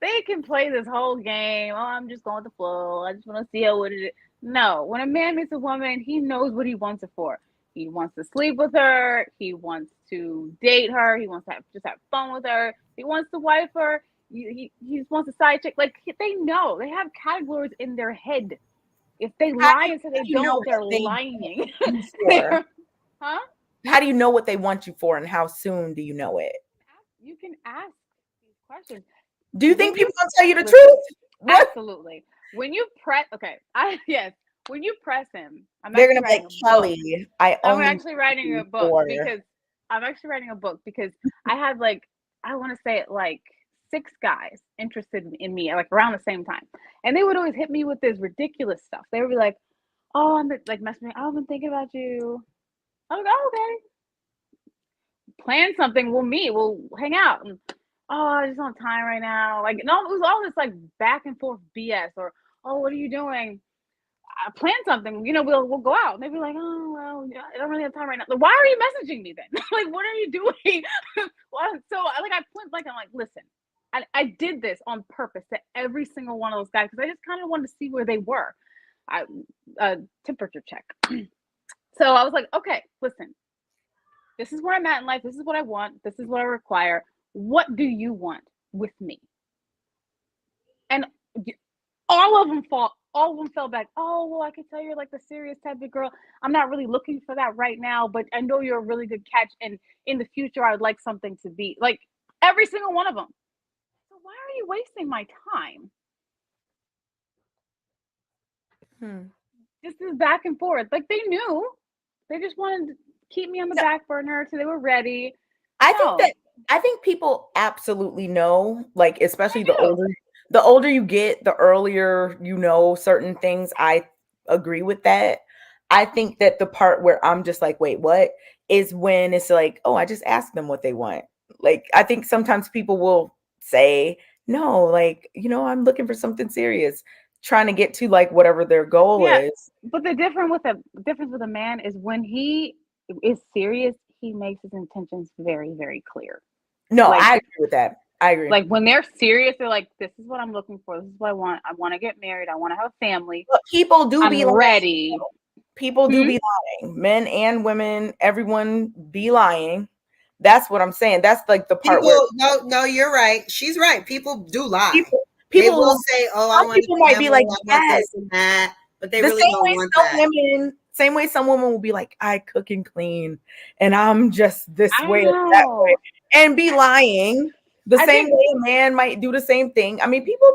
They can play this whole game. Oh, I'm just going with the flow. I just want to see how it is. No, when a man meets a woman, he knows what he wants it for. He wants to sleep with her. He wants to date her. He wants to just have fun with her. He wants to wife her. He wants a side chick. Like, they know. They have categories in their head. If they lie and say they don't, they're lying. Huh? How do you know what they want you for, and how soon do you know it? You can ask these questions. Do you think people gonna tell you the truth? Absolutely. When you press, when you press him, they're gonna be like, Kelly, I'm actually writing a book because I had like, I want to say it like 6 guys interested in me like around the same time, and they would always hit me with this ridiculous stuff. They would be like, "Oh, I'm like messaging me. Oh, I've been thinking about you." I was like, "Oh, okay. Plan something. We'll meet. We'll hang out." And, "Oh, I just don't have time right now." Like, no, it was all this like back and forth BS. Or, "Oh, what are you doing?" I plan something. You know, we'll go out. And they'd be like, "Oh, well, I don't really have time right now." Like, why are you messaging me then? Like, what are you doing? Well, so I'm like, listen. I did this on purpose to every single one of those guys because I just kind of wanted to see where they were. Temperature check. So I was like, okay, listen, this is where I'm at in life. This is what I want. This is what I require. What do you want with me? And all of them fell back. "Oh, well, I can tell you're like the serious type of girl. I'm not really looking for that right now, but I know you're a really good catch. And in the future, I would like something to be like." Every single one of them. So why are you wasting my time? Just this back and forth. Like, they knew. They just wanted to keep me on the back burner till they were ready. I think people absolutely know, like, especially the older you get, the earlier you know certain things. I agree with that. I think that the part where I'm just like, wait, what, is when it's like, oh, I just asked them what they want. Like, I think sometimes people will say, no, like, I'm looking for something serious. trying to get to like whatever their goal is. But the difference with a man is when he is serious, he makes his intentions very, very clear. No, like, I agree with that. I agree. Like when they're serious, they're like, "This is what I'm looking for. This is what I want. I want to get married. I want to have a family. But people do be ready." People do be lying. Men and women, everyone be lying. That's what I'm saying. That's like the part where no, you're right. She's right. People do lie. People they will say, "Oh, I want." People might be like, "Yes," and that, but they really don't want that. Same way some women will be like, "I cook and clean, and I'm just this way or that way," and be lying. The same way a man might do the same thing. I mean, people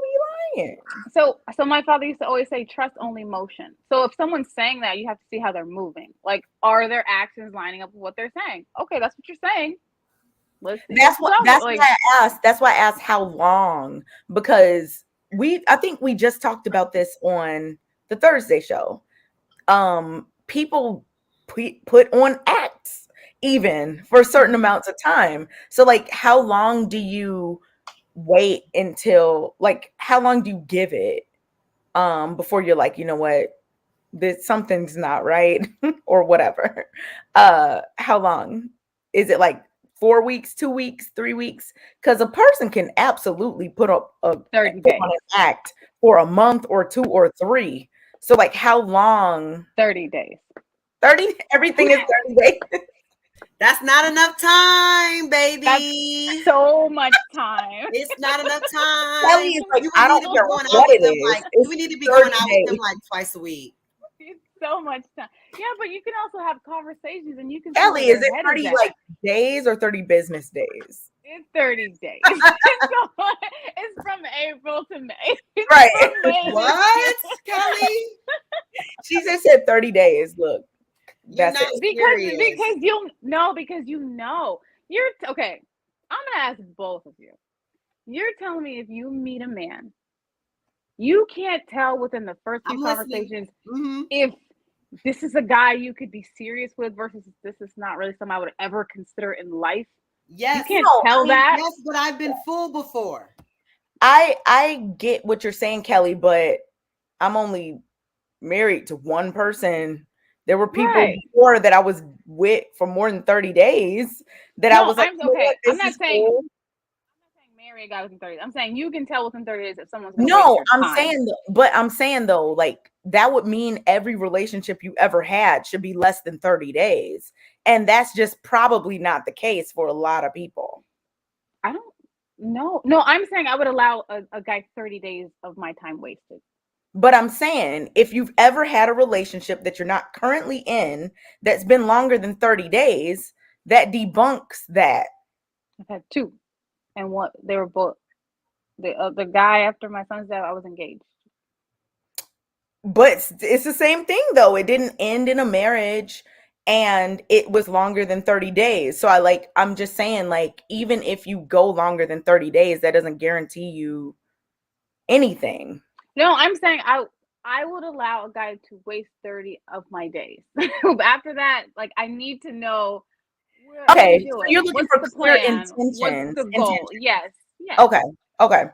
be lying. So my father used to always say, "Trust only motion." So if someone's saying that, you have to see how they're moving. Like, are their actions lining up with what they're saying? Okay, that's what you're saying. That's why I asked how long, because I think we just talked about this on the Thursday show. People put on acts even for certain amounts of time. So like, how long do you wait until, like, how long do you give it before you're like, you know what, something's not right or whatever? How long is it? Like 4 weeks, 2 weeks, 3 weeks? Because a person can absolutely put up a 30 days on an act for a month or 2 or 3. So like, how long? 30 days. 30? Everything is 30 days. That's not enough time, baby. That's so much time. It's not enough time. Kelly is like, I don't care what it is. We need to be going out with them like twice a week. It's so much time. Yeah, but you can also have conversations, and you can. Kelly, is it 30 like days or 30 business days? It's 30 days. It's from April to May. Right. What, Kelly? She just said 30 days. Look. That's it. Because you know. You're okay. I'm gonna ask both of you. You're telling me if you meet a man, you can't tell within the first few conversations if this is a guy you could be serious with versus this is not really something I would ever consider in life. Yes, you can't tell that. Yes, but I've been fooled before. I get what you're saying, Kelly, but I'm only married to one person. There were people before that I was with for more than 30 days that I was like, okay. I'm not saying marry a guy within 30 days. I'm saying you can tell within 30 days if someone's gonna I'm saying though, like that would mean every relationship you ever had should be less than 30 days. And that's just probably not the case for a lot of people. I don't know. No, I'm saying I would allow a guy 30 days of my time wasted. But I'm saying if you've ever had a relationship that you're not currently in that's been longer than 30 days, that debunks that. I've had 2. And what they were both the guy after my son's death, I was engaged. But it's the same thing though. It didn't end in a marriage and it was longer than 30 days. So I'm just saying, like, even if you go longer than 30 days, that doesn't guarantee you anything. No, I'm saying I would allow a guy to waste 30 of my days. After that, like, I need to know. Okay, so you're looking for clear intentions. What's the goal? Yes. Okay.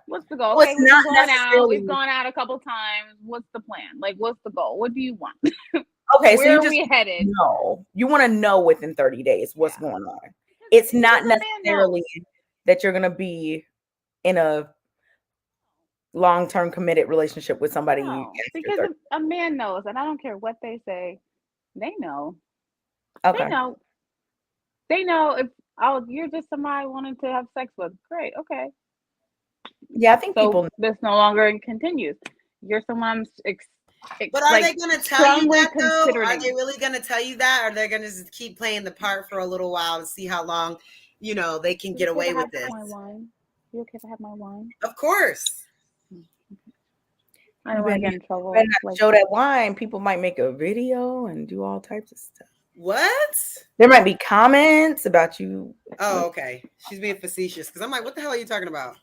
What's the goal? Well, okay, we've gone out a couple times. What's the plan? Like, what's the goal? What do you want? Okay, where are we headed? No, you want to know within 30 days what's going on. It's not necessarily that you're gonna be in a long-term committed relationship with somebody. Because a man knows, and I don't care what they say, they know. Okay. They know if you're just somebody I wanted to have sex with. Great, okay. Yeah, I think people. This no longer continues. You're someone. But are they going to tell you that though? Are they really going to tell you that, or are they going to just keep playing the part for a little while to see how long, they can get away with this? You okay to have my wine? Of course. I don't want to get in trouble. When I show that wine, people might make a video and do all types of stuff. What? There might be comments about you. Oh, okay. She's being facetious because I'm like, what the hell are you talking about?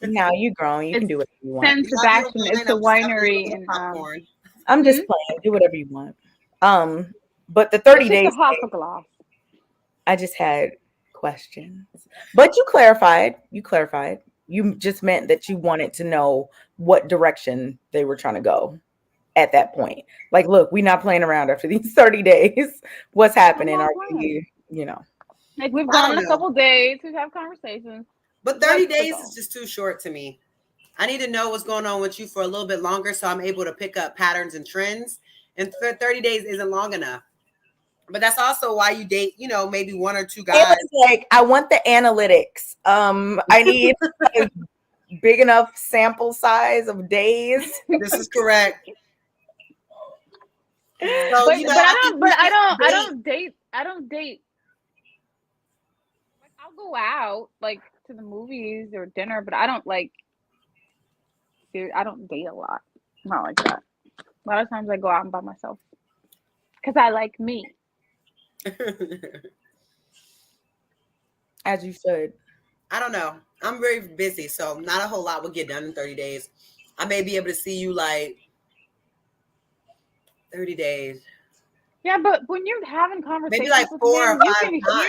Now you grown. You can do whatever you want. San Sebastian, it's a winery and I'm just playing. Do whatever you want. But the 30 days. I just had questions, but you clarified. You just meant that you wanted to know what direction they were trying to go at that point. Like, look, we're not playing around after these 30 days. What's happening? Are we, you know? Like, we've gone on a couple dates, we've had conversations. But 30 days is just too short to me. I need to know what's going on with you for a little bit longer so I'm able to pick up patterns and trends. And 30 days isn't long enough. But that's also why you date, you know, maybe one or two guys. It was like, I want the analytics. I need a big enough sample size of days. This is correct. So, I don't date. Like, I'll go out like to the movies or dinner, but I don't date a lot. Not like that. A lot of times I go out and by myself because I like me. As you should. I don't know. I'm very busy, so not a whole lot will get done in 30 days. I may be able to see you like 30 days. Yeah, but when you're having conversations, maybe like with 4 men, or 5 you can times.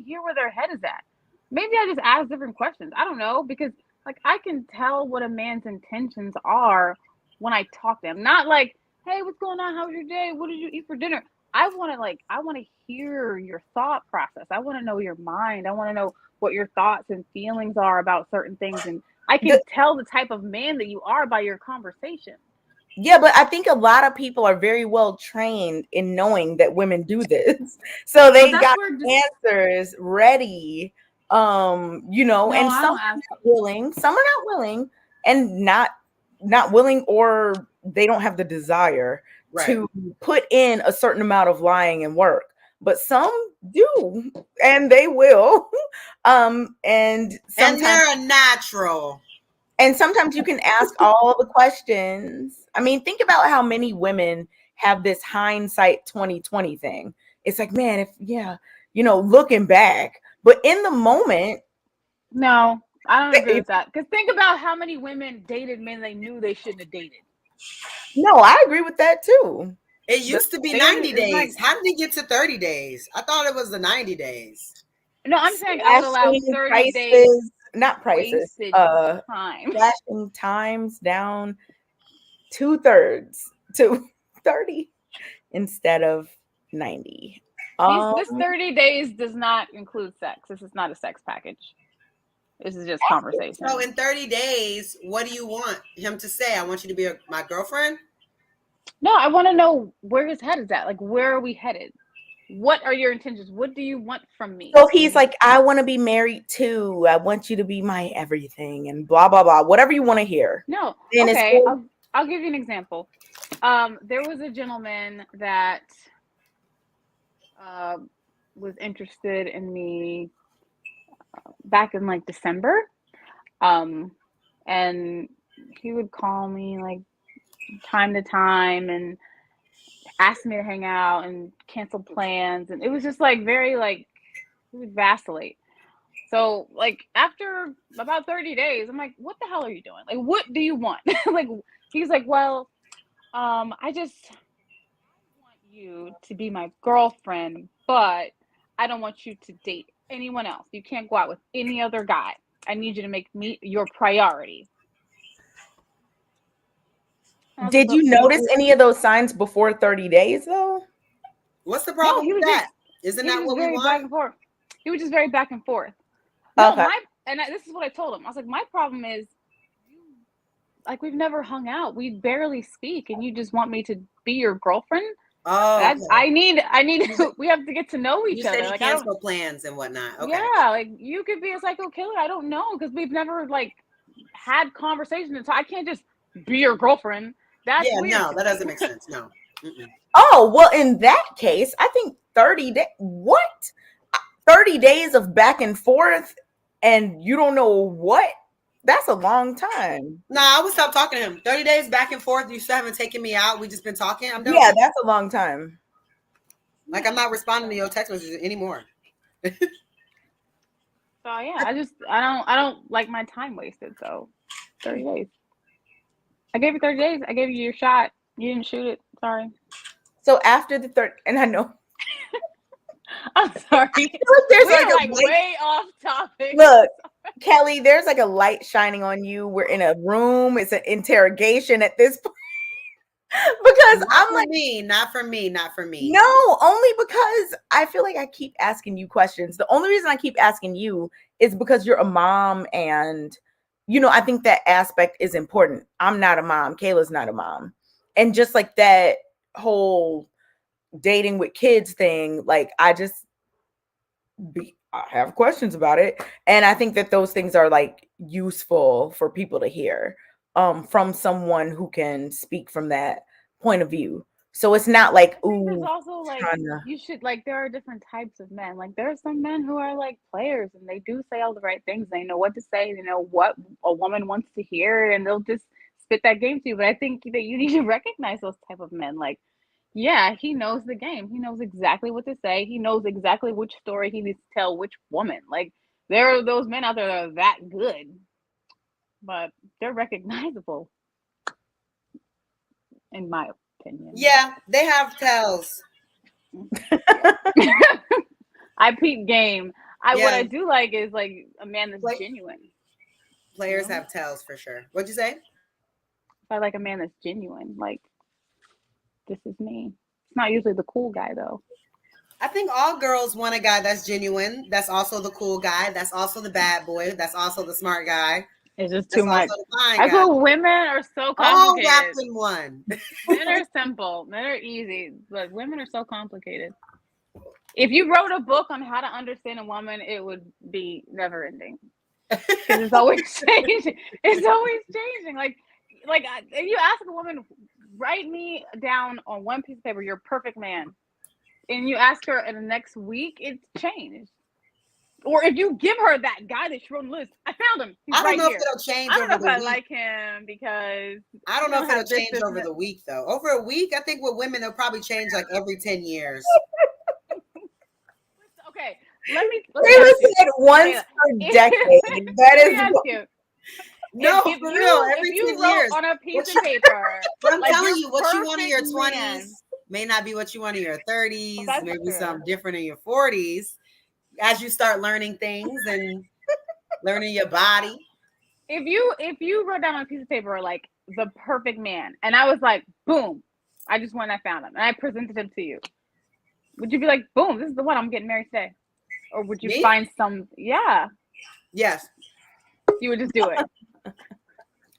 hear where their head is at. Maybe I just ask different questions. I don't know, because like I can tell what a man's intentions are when I talk to him. Not like, hey, what's going on? How was your day? What did you eat for dinner? I want to hear your thought process. I want to know your mind. I want to know what your thoughts and feelings are about certain things. And I can tell the type of man that you are by your conversation. Yeah, but I think a lot of people are very well trained in knowing that women do this. So they got answers ready. You know, and some are not willing, some are not willing, and not willing, or they don't have the desire to put in a certain amount of lying and work. But some do, and they will. And sometimes they're a natural. And sometimes you can ask all the questions. I mean, think about how many women have this hindsight 2020 thing. It's like, man, looking back. But in the moment. No, I don't agree with that. Because think about how many women dated men they knew they shouldn't have dated. No, I agree with that too. It used to be 90 days. How did it get to 30 days? I thought it was the 90 days. No, I'm saying I would allow 30 days. Not prices. Time. Flashing times down 2/3 to 30 instead of 90. This 30 days does not include sex. This is not a sex package. This is just conversation. So in 30 days, what do you want him to say? I want you to be my girlfriend? No, I want to know where his head is at. Like, where are we headed? What are your intentions? What do you want from me? So he's like, I want to be married too. I want you to be my everything and blah, blah, blah. Whatever you want to hear. No. Okay. I'll give you an example. There was a gentleman that was interested in me back in like December. And he would call me like time to time and ask me to hang out and cancel plans, and it was just like very like he would vacillate. So like after about 30 days, I'm like, what the hell are you doing? Like, what do you want? Like, he's like, well, I just want you to be my girlfriend, but I don't want you to date anyone else. You can't go out with any other guy. I need you to make me your priority. Did you notice any of those signs before 30 days though? What's the problem with that? Isn't that what we want? Back and forth. He was just very back and forth. No, this is what I told him. I was like, my problem is, like, we've never hung out. We barely speak, and you just want me to be your girlfriend? Oh, okay. I need. We have to get to know each other. You said cancel plans and whatnot. Okay. Yeah, like you could be a psycho killer. I don't know, because we've never like had conversations, so I can't just be your girlfriend. That's weird. No, that doesn't make sense. No. Mm-mm. Oh, well, in that case, I think 30 days. What? 30 days of back and forth, and you don't know what? That's a long time. No, I would stop talking to him. 30 days back and forth. You still haven't taken me out. We just been talking. I'm done. Yeah, that's a long time. Like, I'm not responding to your text messages anymore. So yeah, I don't like my time wasted. So 30 days. I gave you 30 days. I gave you your shot. You didn't shoot it. Sorry. So after the third, and I know. I'm sorry. There's like way off topic. Look, Kelly, there's like a light shining on you. We're in a room. It's an interrogation at this point. Because not for me. No, only because I feel like I keep asking you questions. The only reason I keep asking you is because you're a mom, and I think that aspect is important. I'm not a mom. Kayla's not a mom. And just like that whole dating with kids thing, like I have questions about it. And I think that those things are like useful for people to hear from someone who can speak from that point of view. So it's not like, ooh, there's also like you should like there are different types of men. Like there are some men who are like players and they do say all the right things. They know what to say, they know what a woman wants to hear, and they'll just spit that game to you. But I think that you need to recognize those type of men. Like, yeah, he knows the game. He knows exactly what to say. He knows exactly which story he needs to tell which woman. Like there are those men out there that are that good, but they're recognizable, in my opinion. Yeah, they have tells. I peep game. What I do like is like a man that's genuine. Players have tells for sure. What'd you say? I like a man that's genuine. Like, this is me. It's not usually the cool guy though. I think all girls want a guy that's genuine. That's also the cool guy. That's also the bad boy. That's also the smart guy. It's just too much. I feel women are so complicated. All wrapped in one. Men are simple. Men are easy, but women are so complicated. If you wrote a book on how to understand a woman, it would be never ending. Because it's always changing. It's always changing. Like if you ask a woman, write me down on one piece of paper your perfect man, and you ask her in the next week, it's changed. Or if you give her that guy that she wrote on the list, I found him. He's I don't know here. if it'll change. I don't know if I week. like him because I don't know if it'll change over the week though. Over a week, I think with women they'll probably change like every 10 years. Okay, let me said once per decade. That is no, for real. Every 10 years on a piece of paper. But I'm telling you, what you want in your 20s may not be what you want in your 30s. Well, maybe something different in your 40s. As you start learning things and learning your body. If you wrote down on a piece of paper like the perfect man, and I was like, boom, I just went and I found him, and I presented him to you, would you be like, boom, this is the one, I'm getting married today? Or would you find some? Yeah. Yes. You would just do it.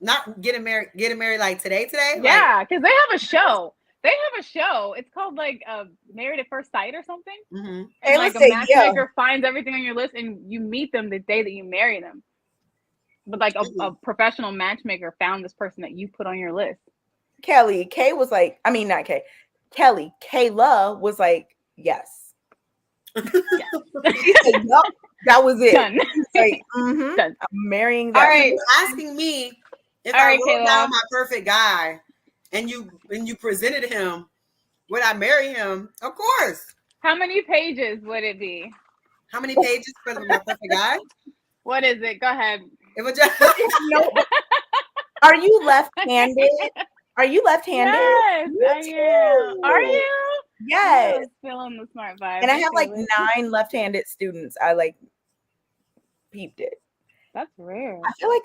Not getting married like today? Yeah, because they have a show. It's called like Married at First Sight or something. Mm-hmm. And like a matchmaker finds everything on your list, and you meet them the day that you marry them. But like a professional matchmaker found this person that you put on your list. Kelly, Kayla was like, yes. She said, nope, that was it. Done. Like, Done. I'm marrying that. All right, asking me if I wrote down my perfect guy and you presented him, would I marry him? Of course. How many pages would it be? How many pages for my perfect guy? What is it? Go ahead. It would just no. Are you left-handed? Are you left-handed? Yes, I am. Are you? Yes. Feeling the smart vibe. And I have like 9 left-handed students. I like peeped it. That's rare. I feel like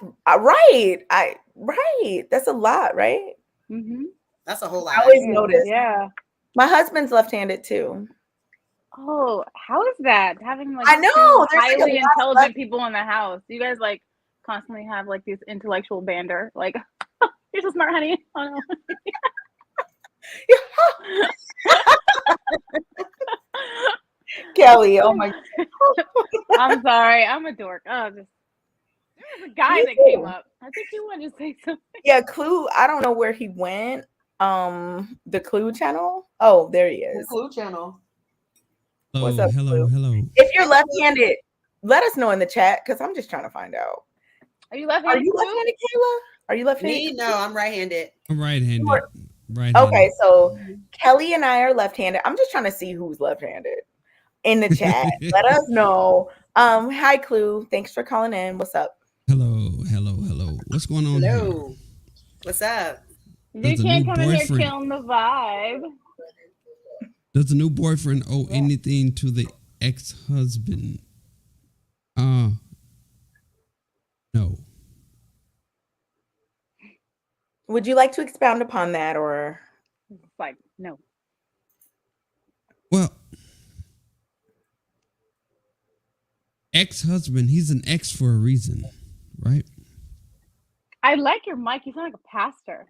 right. That's a lot, right? Mm-hmm. That's a whole lot. I always notice. Yeah. My husband's left-handed too. Oh, how is that? Having like I know highly intelligent people in the house. You guys like constantly have like these intellectual banter. Like, you're so smart, honey. Oh no. Kelly, oh my God. I'm sorry. I'm a dork. Oh, there was a guy that came up. I think he wanted to say something. Yeah, Clue. I don't know where he went. The Clue channel. Oh, there he is. The Clue channel. What's up, hello. If you're left-handed, let us know in the chat because I'm just trying to find out. Are you left-handed? Are you left-handed, Kayla? Are you left-handed? Me? No, I'm right-handed. I'm right-handed. Right-handed. Okay, so Kelly and I are left-handed. I'm just trying to see who's left-handed in the chat. Let us know. Hi, Clue. Thanks for calling in. What's up? Hello. What's going on here? What's up? You can't come in here killing the vibe. Does the new boyfriend owe anything to the ex-husband? No. Would you like to expound upon that, or? It's like, no. Well, ex-husband, he's an ex for a reason, right? I like your mic. You sound like a pastor.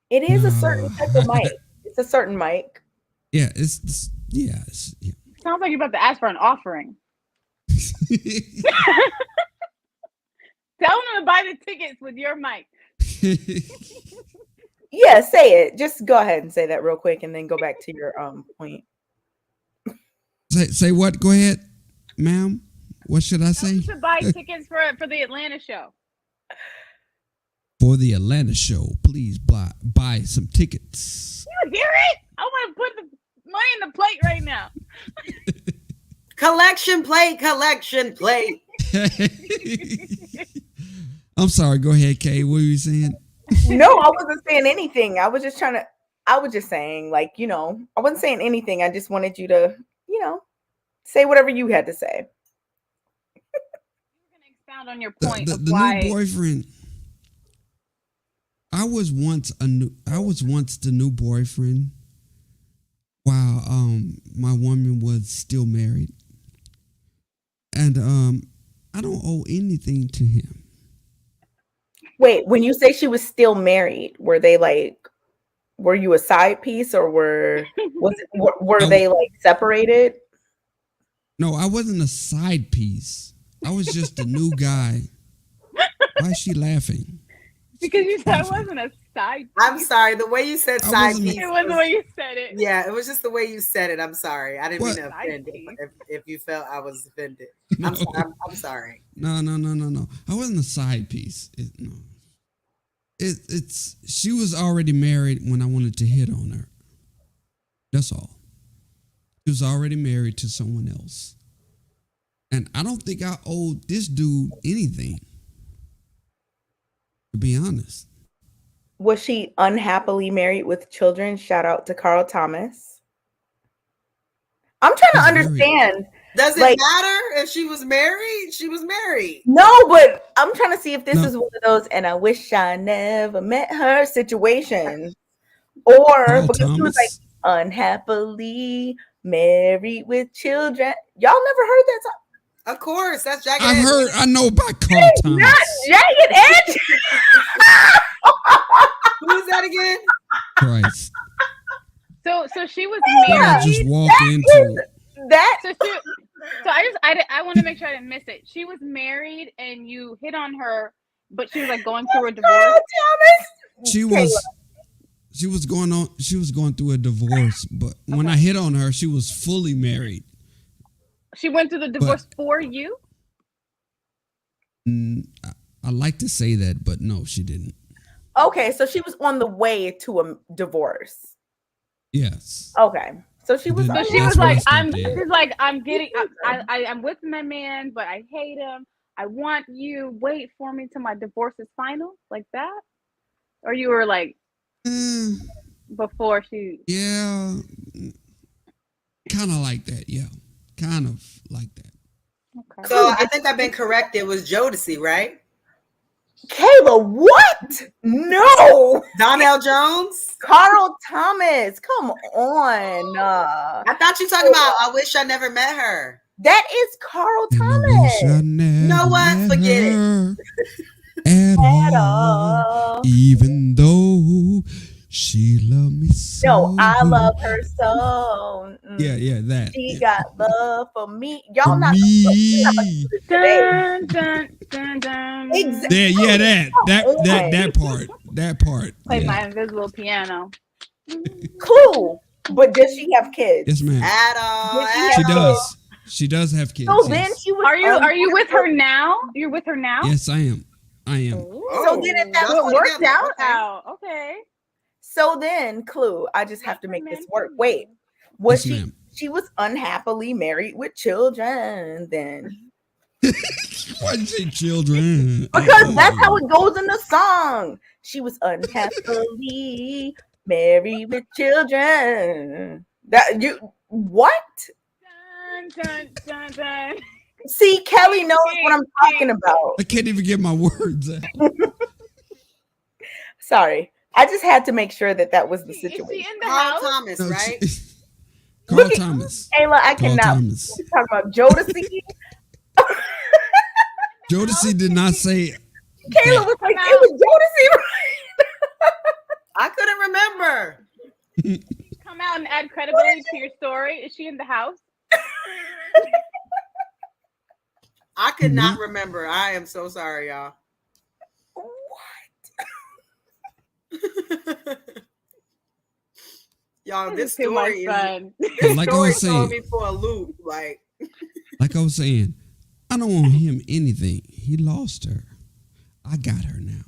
It is a certain type of mic. It's a certain mic. Yeah, it's yeah. Sounds like you're about to ask for an offering. Tell them to buy the tickets with your mic. Yeah, say it. Just go ahead and say that real quick, and then go back to your point. Say what? Go ahead, ma'am. What should I say? You should buy tickets for the Atlanta show. For the Atlanta show, please buy some tickets. You hear it? I want to put the money in the plate right now. Collection plate. I'm sorry. Go ahead, Kay. What were you saying? No, I wasn't saying anything. I was just saying, like, I wasn't saying anything. I just wanted you to, say whatever you had to say. You're going to expound on your point The why new boyfriend. I was once the new boyfriend while my woman was still married. And I don't owe anything to him. Wait, when you say she was still married, were you a side piece, or were they like separated? No, I wasn't a side piece. I was just a new guy. Why is she laughing? because you said it wasn't a side piece. I'm sorry. The way you said side piece. It was the way you said it. Yeah, it was just the way you said it. I'm sorry. I didn't mean to Side offend piece. if you felt I was offended. No. I'm sorry. No. I wasn't a side piece. It's she was already married when I wanted to hit on her. That's all. She was already married to someone else. And I don't think I owed this dude anything, to be honest. Was she unhappily married with children? Shout out to Carl Thomas. I'm trying to understand. Does it matter if she was married? She was married. No, but I'm trying to see if this is one of those "and I wish I never met her" situations, or Carl because she was Thomas? like unhappily married with children. Y'all never heard that song? Of course, that's Jagged I've Edge. heard. I know about Carl Thomas. Not Jagged Edge. Who is that again? Christ. So she was Did I married. just walk into it? I want to make sure I didn't miss it. She was married and you hit on her, but she was like going through a divorce. She was going through a divorce, but when I hit on her, she was fully married. She went through the divorce for you? I like to say that, but no, she didn't. Okay, so she was on the way to a divorce. Yes. Okay, so she was. So she That's was what I like, stepped in. I'm with my man, but I hate him. I want you. Wait for me till my divorce is final, like that. Or you were like, before she. Yeah. Kind of like that. Yeah. Kind of like that. Okay. So I think I've been corrected. It was Jodeci, right? Kayla, what? No. Donnell Jones? Carl Thomas. Come on. I thought you were talking about I wish I never met her. That is Carl And I Thomas. wish I never You know what? met Forget her at all. Even though she loved me so. No, I love her so. Yeah, that. She got love for me. Y'all For not. me. Dun, dun, dun, dun. Exactly. Yeah, that part. Play Yeah. my invisible piano. Clue. But does she have kids? Yes, ma'am. at all. She does. She does have kids. So yes. then she was. Are you with her now? You're with her now? Yes, I am. So then at that y'all point, put worked together. out. Okay. Okay. So then, Clue. I just have to make this work. Wait, was Yes, she? ma'am. She was unhappily married with children. Then Why did you say children? because that's how it goes in the song. She was unhappily married with children. That you what? Dun, dun, dun, dun. See, Kelly knows what I'm talking about. I can't even get my words out. Sorry. I just had to make sure that was the Is she situation. in the Carl house? Thomas, No, right? Carl Look at- Thomas. Kayla, I Carl cannot Thomas. talk about Jodeci. Jodeci did not say. Kayla was like, it was Jodeci, right? I couldn't remember. Come out and add credibility to your story. Is she in the house? I could not remember. I am so sorry, y'all. What? Y'all, this Too much story is fun. this Like I story was throwing saying. me for a loop. Like I was saying, I don't want him anything. He lost her. I got her now.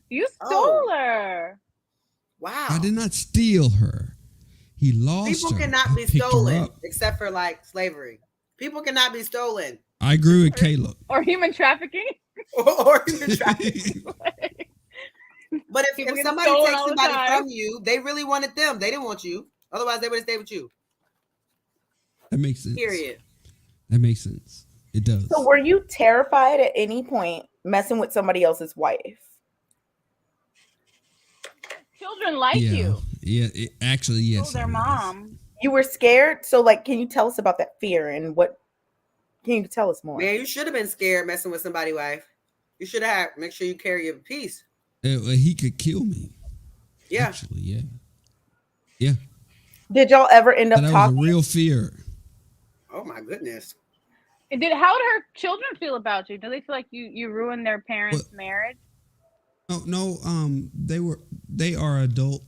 You stole her. Wow. I did not steal her. He lost People her. cannot I be picked her stolen up. except for like slavery. People cannot be stolen I agree with Kayla. Or human trafficking. or even trafficked. But if People get somebody stolen takes all the somebody time. from you, they really wanted them. They didn't want you. Otherwise, they would have stayed with you. That makes sense. Period. That makes sense. It does. So were you terrified at any point messing with somebody else's wife? Children like yeah. you. Yeah. Actually, yes. Their I was. mom. You were scared? So like, can you tell us about that fear and what, can you tell us more? Man, you should have been scared messing with somebody's wife. You should have make sure you carry your piece. He could kill me. Yeah. Actually, yeah. Yeah. Did y'all ever end up That was talking? a real fear. Oh my goodness. And how did her children feel about you? Do they feel like you ruined their parents' marriage? No, they are adult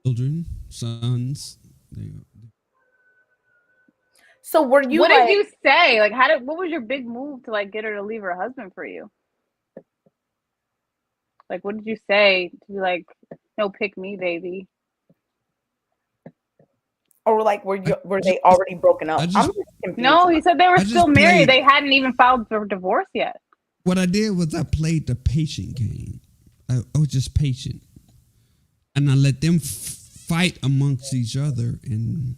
children, sons. So were you What like, did you say? Like, what was your big move to like get her to leave her husband for you? Like, what did you say to be like, no, pick me, baby? or like, were they already broken up? I I'm just- just confused. No, he said they were I just still married. played- They hadn't even filed for divorce yet. What I did was I played the patient game. I was just patient, and I let them fight amongst each other. And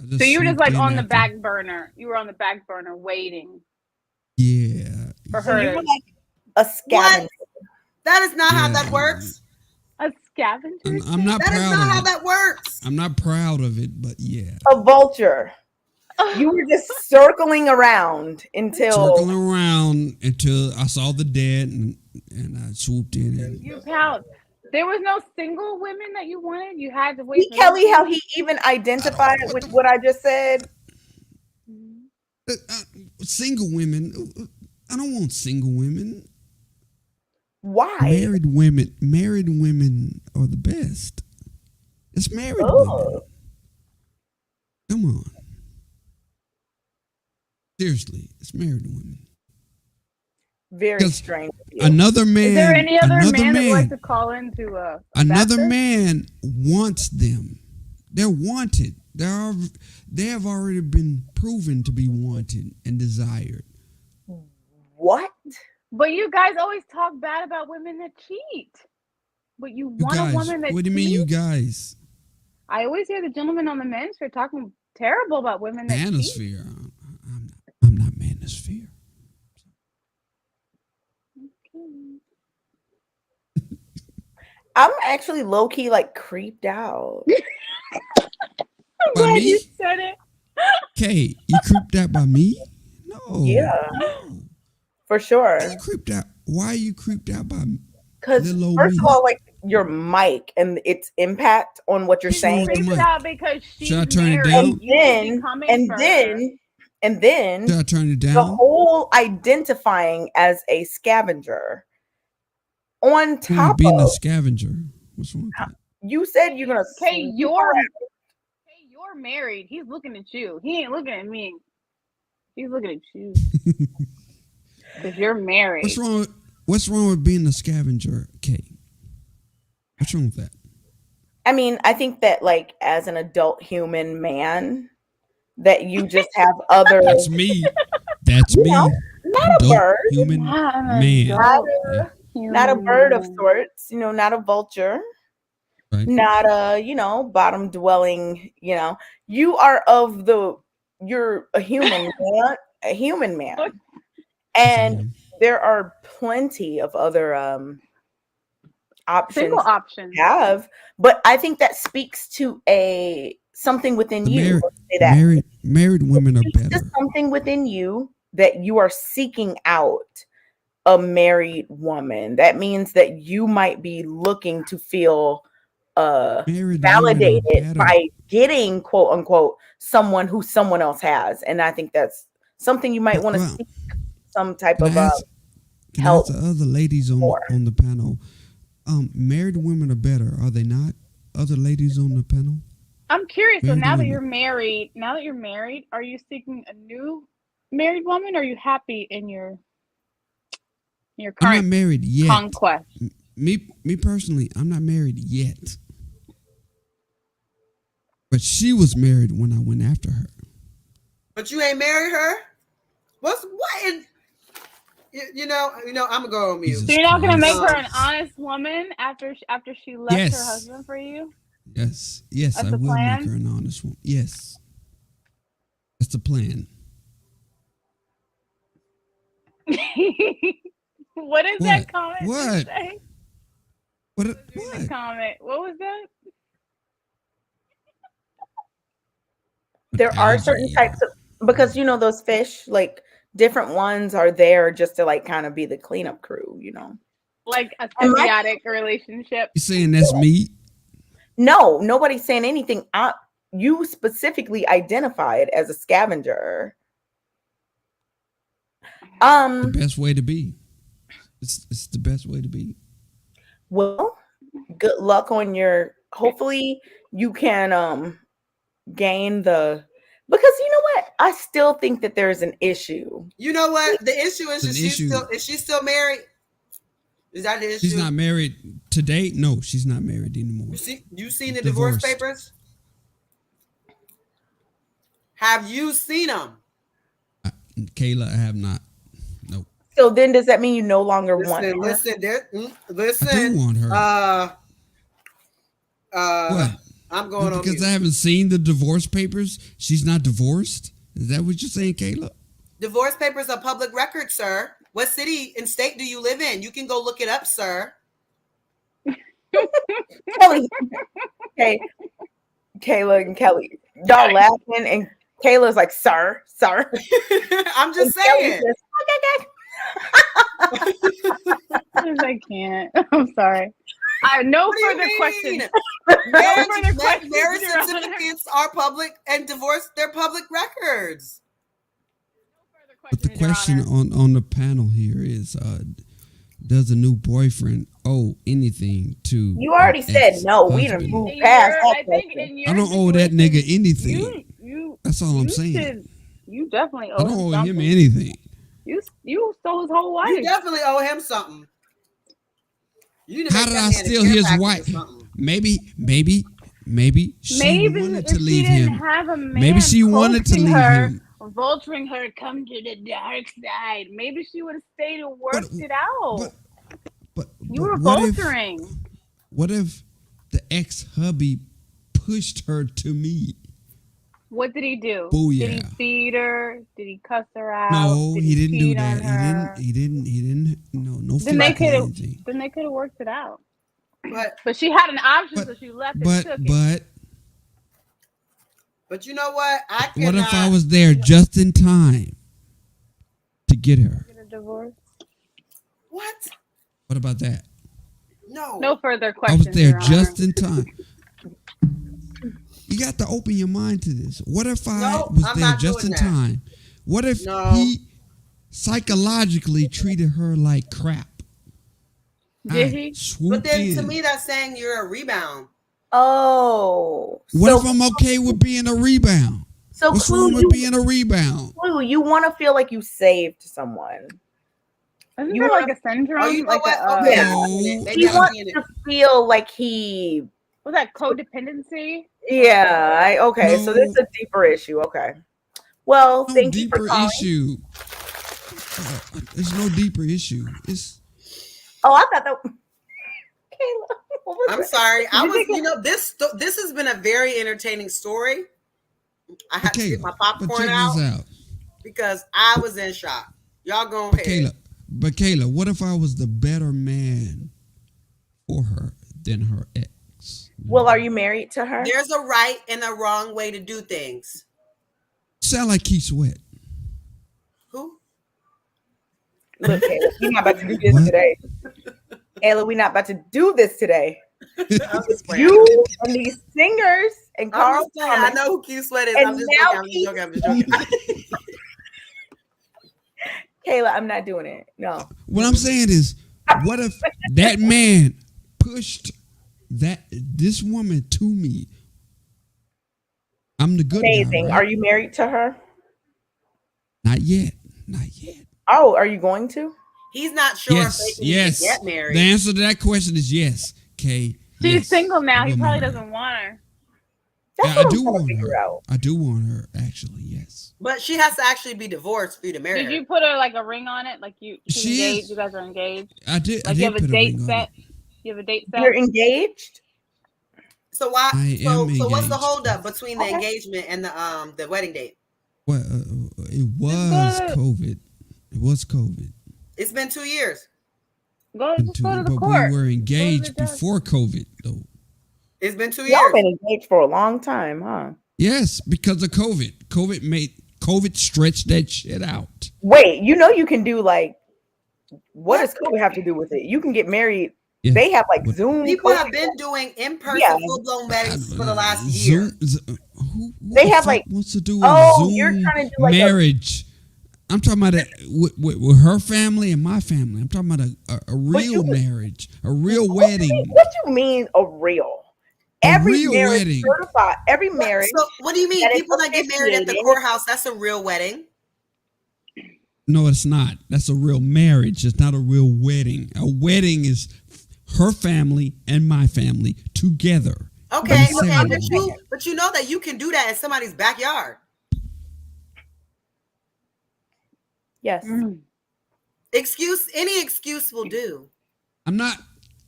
I just So you were just swooped like in on the after- back burner. You were on the back burner waiting Yeah. for So her. you were to- like a scavenger. That is not how that Yeah. works. A scavenger. I'm not That is proud not how of it. that works. I'm not proud of it, but yeah. A vulture. You were just circling around until Circling around until I saw the dead, and I swooped in. And You pounced. There was no single women that you wanted. You had to wait. see for Kelly them. how he even identified it with what I just said. Single women. I don't want single women. Why? Married women are the best. It's married women. Oh. Come on. Seriously, it's married women. Very 'Cause strange. Another man. Is there any other another man that would man, like to call into a another bachelor? man wants them. They're wanted. They have already been proven to be wanted and desired. What? But you guys always talk bad about women that cheat. But you You want guys, a woman that what do you mean, you cheats? guys? I always hear the gentleman on the manosphere talking terrible about women that cheat. Manosphere. I'm not manosphere. I'm actually low key like creeped out. I'm By glad me? you said it. Kay, you creeped out by me? No. Yeah. No. For sure. You creeped out. Why are you creeped out by me? Because Little old first me. of all, like your mic and its impact on what you're What's wrong saying. with the Freaked mic? out because she's Should I turn it married. down? You should be coming for her. And then Should I turn it the down? whole identifying as a scavenger. On Who top being a of scavenger? What's wrong with that? you said you're gonna Okay, sweep you're around. married. He's looking at you. He ain't looking at me. He's looking at you because you're married. What's wrong with being a scavenger, Kay? What's wrong with that? I mean, I think that like as an adult human man, that you just have other That's me. That's You me. know, not a Adult bird. human Not an man. adult Yeah, not a bird of human. sorts, not a vulture, right. not a, bottom dwelling, you are you're a human, man. a human man. And there are plenty of other options Single options. have, but I think that speaks to something within you. Married women are better. Just something within you that you are seeking out a married woman. That means that you might be looking to feel validated by getting quote unquote someone who someone else has. And I think that's something you might want to seek some type of help. The other ladies on the panel, married women are better, are they not? Other ladies on the panel. I'm curious. So now that you're married, are you seeking a new married woman? Or are you happy in your current I'm not married yet. conquest? Me personally, I'm not married yet. But she was married when I went after her. But you ain't married her? What? You know, I'm gonna go on mute. So you're not gonna make her an honest woman after she left her husband for you? Yes, I will make her an honest woman. Yes, that's the plan. What is that comment? What? Say? What comment? What was that? There are certain types of, because you know those fish, like different ones are there just to like kind of be the cleanup crew, you know, like a symbiotic relationship. You saying that's me? No, nobody's saying anything. You specifically identified as a scavenger. The best way to be. It's the best way to be. Well, good luck on your. Hopefully, you can gain the. Because you know what, I still think that there's an issue. You know what, the issue is she's still married. Is that the issue? She's not married to date. No, she's not married anymore. You seen the divorce papers? Have you seen them? Kayla, I have not. Nope. So then, does that mean you no longer want her? Listen. I do want her. What? I'm going on because I haven't seen the divorce papers. She's not divorced. Is that what you're saying, Kayla? Divorce papers are public record, sir. What city and state do you live in? You can go look it up, sir. Kelly, okay, Kayla and Kelly, y'all laughing, and Kayla's like, "Sir." I'm just saying. I can't. I'm sorry. I no further questions. Marriage certificates are public, and divorce, they're public records. But the question on the panel here is, does a new boyfriend owe anything to? You already said no. We done moved past that question. I don't owe that nigga anything. That's all I'm saying. You definitely owe. I don't owe him anything. You stole his whole wife. You definitely owe him something. How did I steal his wife? Maybe she wanted to leave him. Maybe she wanted to leave him. Vulturing her, come to the dark side. Maybe she would have stayed and worked it out. But you were vulturing. What if the ex-hubby pushed her to me? What did he do? Booyah. Did he feed her? Did he cuss her out? No, he didn't do that. He didn't. No. Then they could have worked it out. But she had an option, so she left and took it. But you know what? What if I was there just in time to get her? Get a divorce? What? What about that? No further questions. I was there just in time. You got to open your mind to this. What if I was there just in time? What if he psychologically treated her like crap? Did he? But then to me, that's saying you're a rebound. Oh. What if I'm okay with being a rebound? So what's wrong with being a rebound? Clue, you want to feel like you saved someone. Isn't there like a syndrome? Oh, you know like what? He wants to feel like he... Was that codependency? Yeah. Okay. So this is a deeper issue. Okay. Well, thank you for calling. Issue. There's no deeper issue. It's. Oh, I thought that. Kayla, I'm sorry. This has been a very entertaining story. I have to get my popcorn out. because I was in shock. Y'all go But ahead. Kayla, what if I was the better man for her than her ex? Well, are you married to her? There's a right and a wrong way to do things. Sound like Keith Sweat. Who? Look, Kayla, we're not about to do this What? today. Kayla, we're not about to do this today. I'm just playing. You and these singers and I'm Carl just playing. I Thomas. know who Q Sweat is. And I'm just now joking. I'm just joking. Kayla, I'm not doing it. No. What I'm saying is, what if that man pushed this woman to me? I'm the good guy. Amazing. Right? Are you married to her? Not yet. Not yet. Oh, are you going to? He's not sure Yes. if they can Yes. get married. The answer to that question is yes. Kay. She's yes. single now. He We'll probably marry her. doesn't want her. That's Yeah, what I I'm do trying to want figure her. out. I do want her. Actually, yes. But she has to actually be divorced for you to marry Did her. you put her like a ring on it? Like she's She engaged. is. You guys are engaged. I did. Like I you have did a put a date ring on set. it. You have a date set. You're engaged? So why? I So am what's the engaged. holdup between the Okay. engagement and the wedding date? Well, it was good. COVID. It was COVID. It's been 2 years. Just go to the But court. we were engaged judge. before COVID, though. It's been 2 Y'all years. been engaged for a long time, huh? Yes, because of COVID. COVID stretched that shit out. Wait, you know you can do like, what does COVID have to do with it? You can get married. Yeah. They have like What- Zoom. People COVID. have been doing in-person Yeah. full-blown weddings for the last year. Who They the have, fuck like- wants to do a Oh, Zoom you're trying to do like a- marriage. I'm talking about it with her family and my family. I'm talking about a real marriage, a real wedding. What you mean a real? Every real marriage wedding. certified. Every marriage. So what do you mean? that is People that get married at the officiated. courthouse, that's a real wedding. No, it's not. That's a real marriage. It's not a real wedding. A wedding is her family and my family together. Okay, But but you know that you can do that in somebody's backyard. Yes. Mm. Any excuse will do. I'm not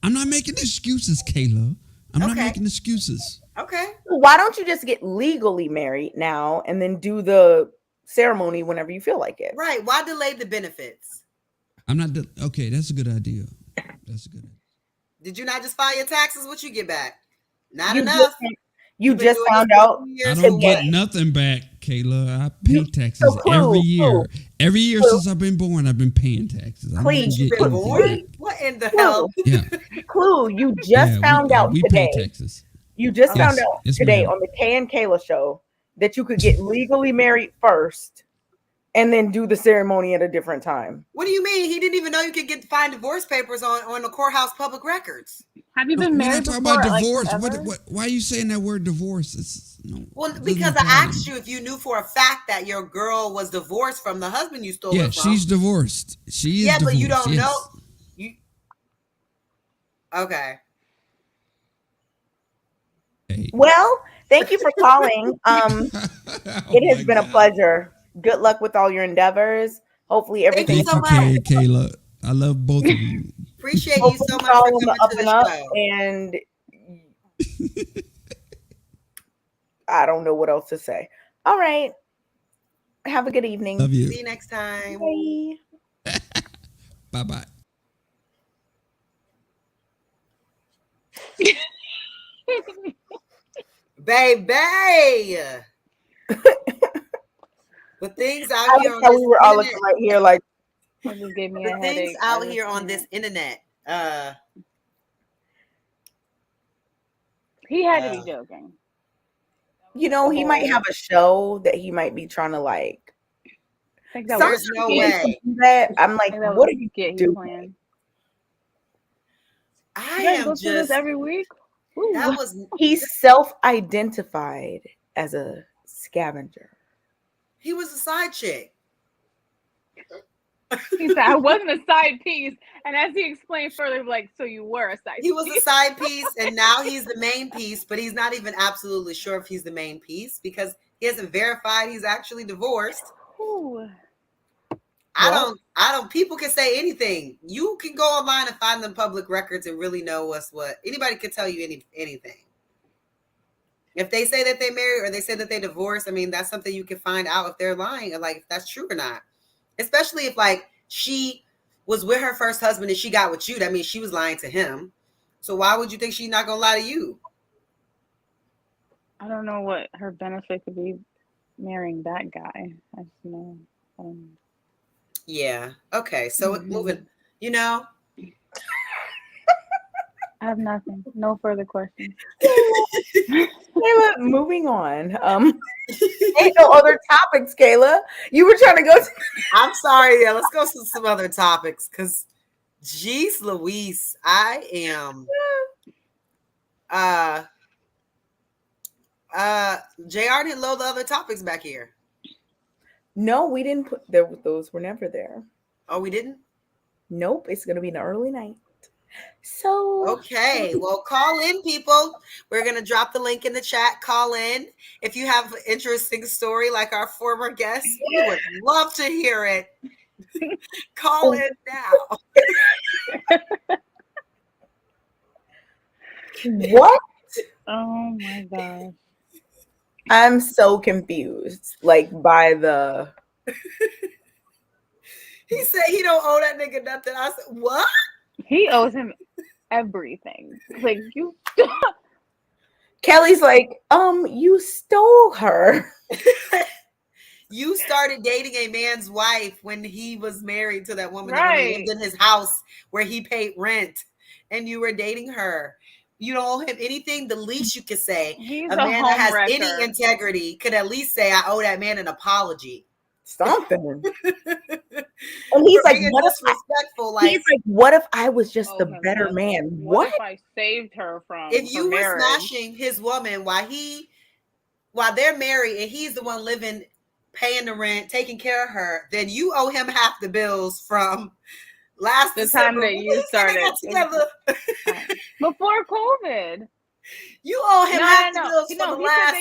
making excuses, Kayla. I'm not Okay. making excuses. Okay. Why don't you just get legally married now and then do the ceremony whenever you feel like it? Right. Why delay the benefits? I'm not. Okay, that's a good idea. That's a good idea. Did you not just file your taxes? What you get back? Not You enough. just, you You've been just doing found this for out. 2 I years don't for get what? nothing back, Kayla. I pay You- taxes so Clue, every year. Clue. Every year Clue. since I've been born, I've been paying taxes. I Please, don't You've get been anything born? back. What in the Clue. hell? Yeah, Clue, you just yeah, found out we today. pay taxes. You just Yes, found out yes, today ma'am. on the Kay and Kayla show that you could get legally married first and then do the ceremony at a different time. What do you mean? He didn't even know you could find divorce papers on the courthouse public records. Have you No, been we're married not talking before? about Like, divorce. forever? Why are you saying that word divorce? Well, it because doesn't I apply to asked me. you if you knew for a fact that your girl was divorced from the husband you stole Yeah, her from. she's divorced. She is Yeah, divorced. but you don't yes. know. You okay? Hey. Well, thank you for calling. Oh It has my been a God. pleasure. Good luck with all your endeavors. Hopefully Thank you everything so Thank you, much. Kayla. I love both of you. Appreciate you hopefully so it's much all for on the coming up to and the up. show. And I don't know what else to say. All right. Have a good evening. Love you. See you next time. Bye. Bye bye. Baby. But things out I here like on how this we were all internet, looking right here like, It just gave me a the things headache. out here on this internet. He had to be joking. you know, he might have a show that he might be trying to like. I think that There's was no skit. way. That I'm I like, think that what was are you skit he doing? planned. I You guys am go through this just every week. Ooh. that was He's self-identified as a scavenger. he was a side chick. He said I wasn't a side piece, and as he explained further, like, so you were a side He was piece. a side piece, and now he's the main piece, but he's not even absolutely sure if he's the main piece because he hasn't verified he's actually divorced. Ooh. I don't people can say anything. You can go online and find them public records and really know what anybody can tell you anything. If they say that they married or they say that they divorced, I mean, that's something you can find out if they're lying or like if that's true or not. Especially if like she was with her first husband and she got with you. That means she was lying to him. So why would you think she's not gonna lie to you? I don't know what her benefit could be marrying that guy. I just know. Yeah. Okay. So moving, you know. I have nothing. No further questions. Kayla, moving on. Ain't no other topics, Kayla. You were trying to go. I'm sorry. Yeah, let's go to some other topics because, geez, Louise, I am. JR didn't load the other topics back here. No, we didn't put there. Those were never there. Oh, we didn't? Nope. It's gonna be in the early night. So okay, well, call in, people. We're gonna drop the link in the chat. Call in if you have an interesting story like our former guest. We would love to hear it. Call in now. What? Oh my gosh. I'm so confused. Like by the. He said he don't owe that nigga nothing. I said, what? He owes him everything. Like you. Kelly's like, you stole her. You started dating a man's wife when he was married to that woman that Right. lived in his house where he paid rent, and you were dating her. You don't owe him anything. The least you could say, He's a a man that has homewrecker. any integrity could at least say, I owe that man an apology. Something. And he's like, being what if disrespectful? Like, he's like, what if I was just the him better nothing. man? What if I saved her from if you her were marriage? smashing his woman while they're married and he's the one living, paying the rent, taking care of her, then you owe him half the bills from last The December. time that you started together. Before COVID. You owe him half the bills for the last.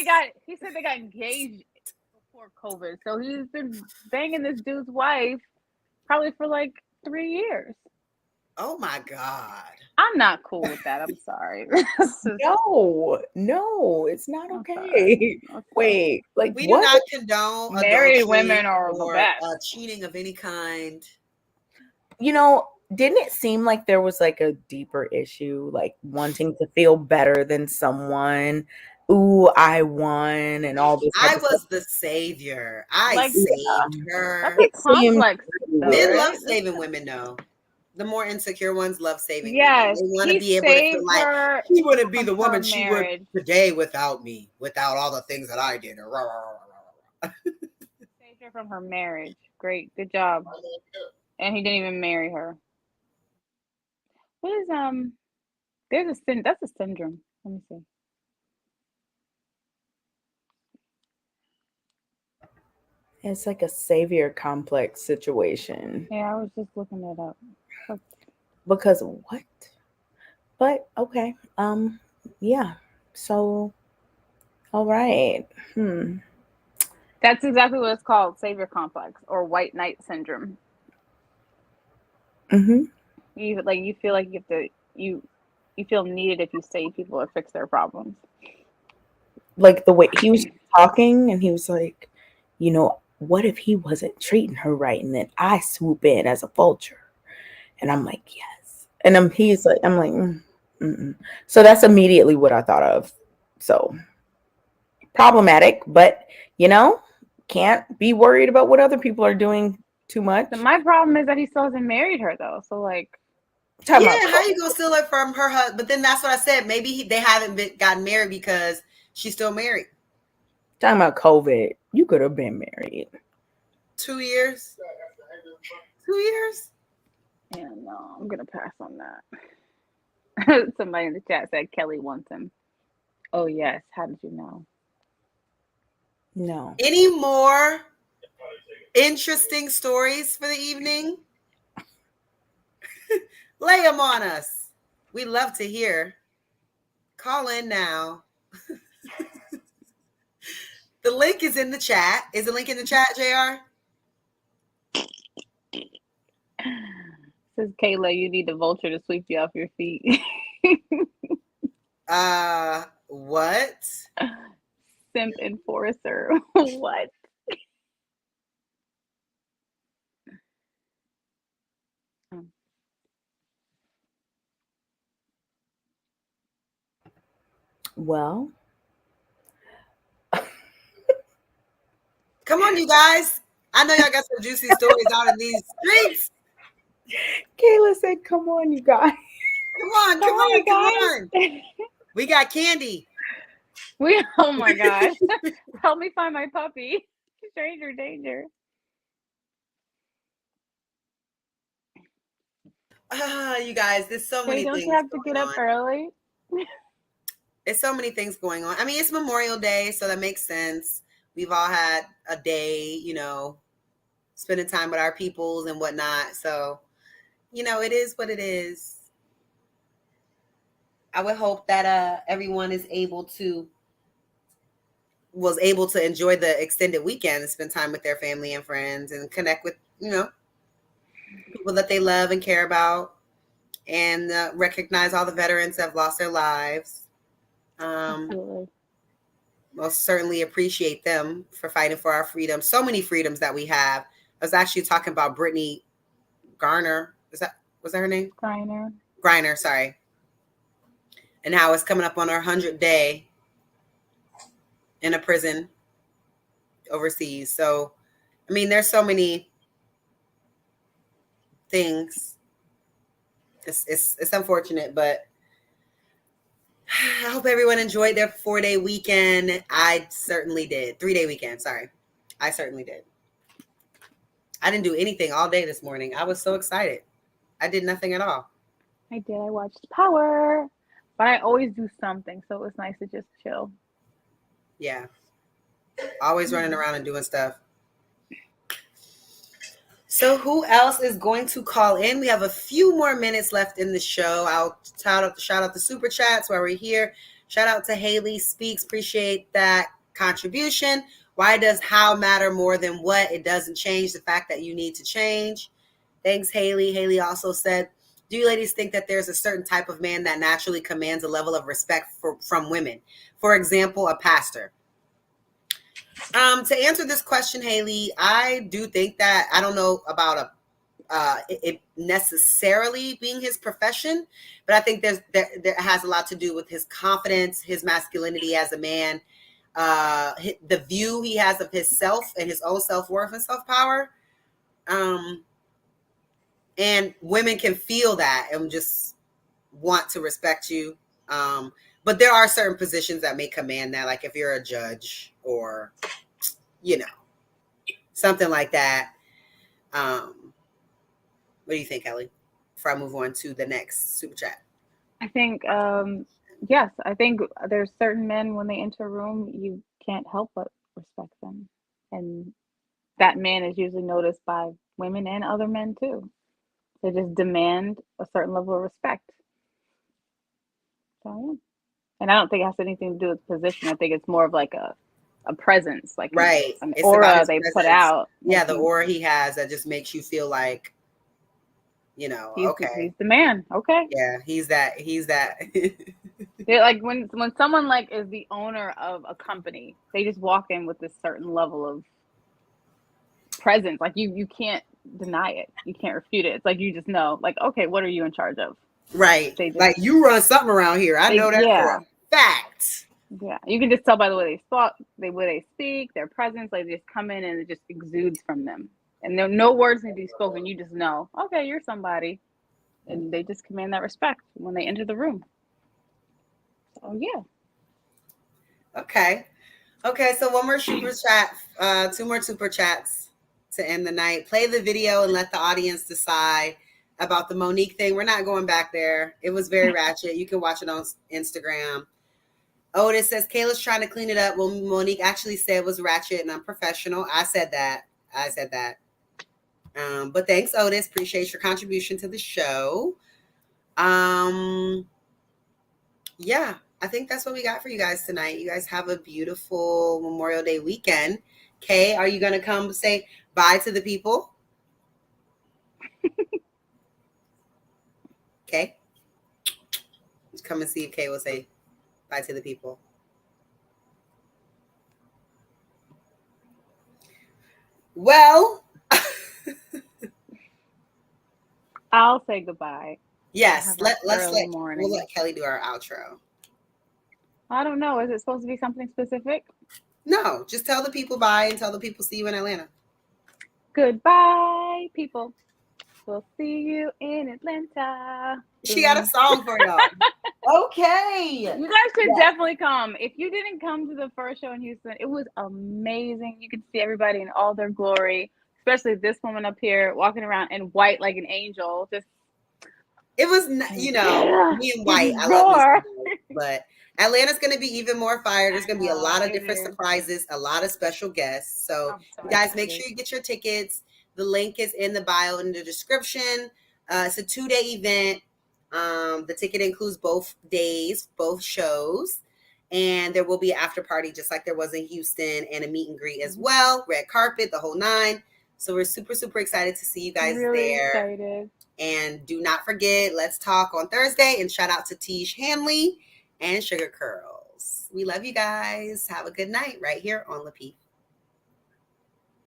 He said they got engaged before COVID. So he's been banging this dude's wife probably for like 3 years. Oh my God. I'm not cool with that. I'm sorry. No, it's not okay. Wait, like we what? do not condone married women are or the best. cheating of any kind. You know, didn't it seem like there was like a deeper issue, like wanting to feel better than someone? Ooh, I won, and all this. I was the savior. I saved her. That's a complex. Men love saving women, though. The more insecure ones love saving. Yes, women. They want to be able to feel like she wouldn't be the woman she would today without me, without all the things that I did. Saved her from her marriage. Great, good job. And he didn't even marry her. What is that's a syndrome. Let me see. It's like a savior complex situation. Yeah, I was just looking it up. Because what? But okay. Yeah. So all right. That's exactly what it's called, savior complex or white knight syndrome. Mm-hmm. You feel like you have to you feel needed if you save people or fix their problems. Like the way he was talking, and he was like, you know, what if he wasn't treating her right, and then I swoop in as a vulture? And I'm like, yes. And I'm like, So that's immediately what I thought of. So problematic, but can't be worried about what other people are doing too much. So my problem is that he still hasn't married her though. So like, how you gonna steal her from her husband? But then that's what I said. Maybe they haven't gotten married because she's still married. Talking about COVID, you could have been married. 2 years. 2 years. Yeah, no, I'm gonna pass on that. Somebody in the chat said Kelly wants him. Oh yes. How did you know? No. Any more interesting stories for the evening? Lay them on us. We love to hear. Call in now. The link is in the chat. Is the link in the chat, JR? Says Kayla, you need the vulture to sweep you off your feet. What? simp enforcer. What? Well, Come on, you guys. I know y'all got some juicy stories out in these streets. Kayla said, "Come on, you guys." Come on, come on, you come guys. on. We got candy. Oh my God. Help me find my puppy. Stranger danger. You guys, there's so many Don't things you have to going get up on. early? There's so many things going on. I mean, it's Memorial Day, so that makes sense. We've all had a day, you know, spending time with our peoples and whatnot. So, you know, it is what it is. I would hope that everyone was able to enjoy the extended weekend and spend time with their family and friends and connect with, you know, people that they love and care about, and recognize all the veterans that have lost their lives. Absolutely. Most certainly appreciate them for fighting for our freedom. So many freedoms that we have. I was actually talking about Brittany Garner. Was that her name? Griner, sorry. And how it's coming up on her 100th day in a prison overseas. So, I mean, there's so many things. It's unfortunate, but I hope everyone enjoyed their 4-day weekend. I certainly did. 3-day weekend, sorry. I certainly did. I didn't do anything all day this morning. I was so excited. I did nothing at all. I did. I watched Power, but I always do something, so it was nice to just chill. Yeah. Always running around and doing stuff. So who else is going to call in? We have a few more minutes left in the show. I'll shout out the super chats while we're here. Shout out to Haley Speaks. Appreciate that contribution. Why does how matter more than what? It doesn't change the fact that you need to change. Thanks, Haley. Haley also said, do you ladies think that there's a certain type of man that naturally commands a level of respect from women? For example, a pastor. To answer this question, Haley, I do think that I don't know about it necessarily being his profession, but I think there has a lot to do with his confidence, his masculinity as a man, the view he has of himself and his own self-worth and self-power. And women can feel that and just want to respect you. But there are certain positions that may command that, like if you're a judge or, you know, something like that. What do you think, Ellie? Before I move on to the next super chat. I think, yes, I think there's certain men, when they enter a room, you can't help but respect them. And that man is usually noticed by women and other men too. They just demand a certain level of respect. So, yeah. And I don't think it has anything to do with position. I think it's more of like a presence, like right. an It's aura they put out. Yeah, the aura he has that just makes you feel like, you know, he's okay. the man. Okay. Yeah, he's that. Yeah, like when someone like is the owner of a company, they just walk in with this certain level of presence. Like you can't deny it. You can't refute it. It's like you just know, like, okay, what are you in charge of? Right. Like you run something around here. I know that for a fact. Yeah. You can just tell by the way they speak, their presence, like they just come in and it just exudes from them. And no words need to be spoken. You just know, okay, you're somebody. And they just command that respect when they enter the room. So yeah. Okay, so one more super chat, 2 more super chats to end the night. Play the video and let the audience decide about the Monique thing. We're not going back there. It was very ratchet. You can watch it on Instagram. Otis says, Kayla's trying to clean it up. Well, Monique actually said it was ratchet and unprofessional. I said that. But thanks, Otis. Appreciate your contribution to the show. Yeah, I think that's what we got for you guys tonight. You guys have a beautiful Memorial Day weekend. Kay, are you going to come say bye to the people? Kay? Let's come and see if Kay will say bye to the people. Well, I'll say goodbye. yes. We'll Morning. let Kelly do our outro. I don't know. Is it supposed to be something specific? No, just tell the people bye and tell the people see you in Atlanta. Goodbye, people. We'll see you in Atlanta. She got a song for y'all. Okay. You guys should definitely come. If you didn't come to the first show in Houston, it was amazing. You could see everybody in all their glory, especially this woman up here walking around in white like an angel. Just it was, me and white. I love this, but Atlanta's going to be even more fire. There's going to be a lot of different surprises, a lot of special guests. So you guys, make sure you get your tickets. The link is in the bio in the description. It's a 2-day event. The ticket includes both days, both shows, and there will be an after party just like there was in Houston, and a meet and greet as well. Red carpet, the whole 9. So we're super, super excited to see you guys there. Excited. And do not forget, let's talk on Thursday. And shout out to Tiege Hanley and Sugar Curls. We love you guys. Have a good night right here on Lapeef.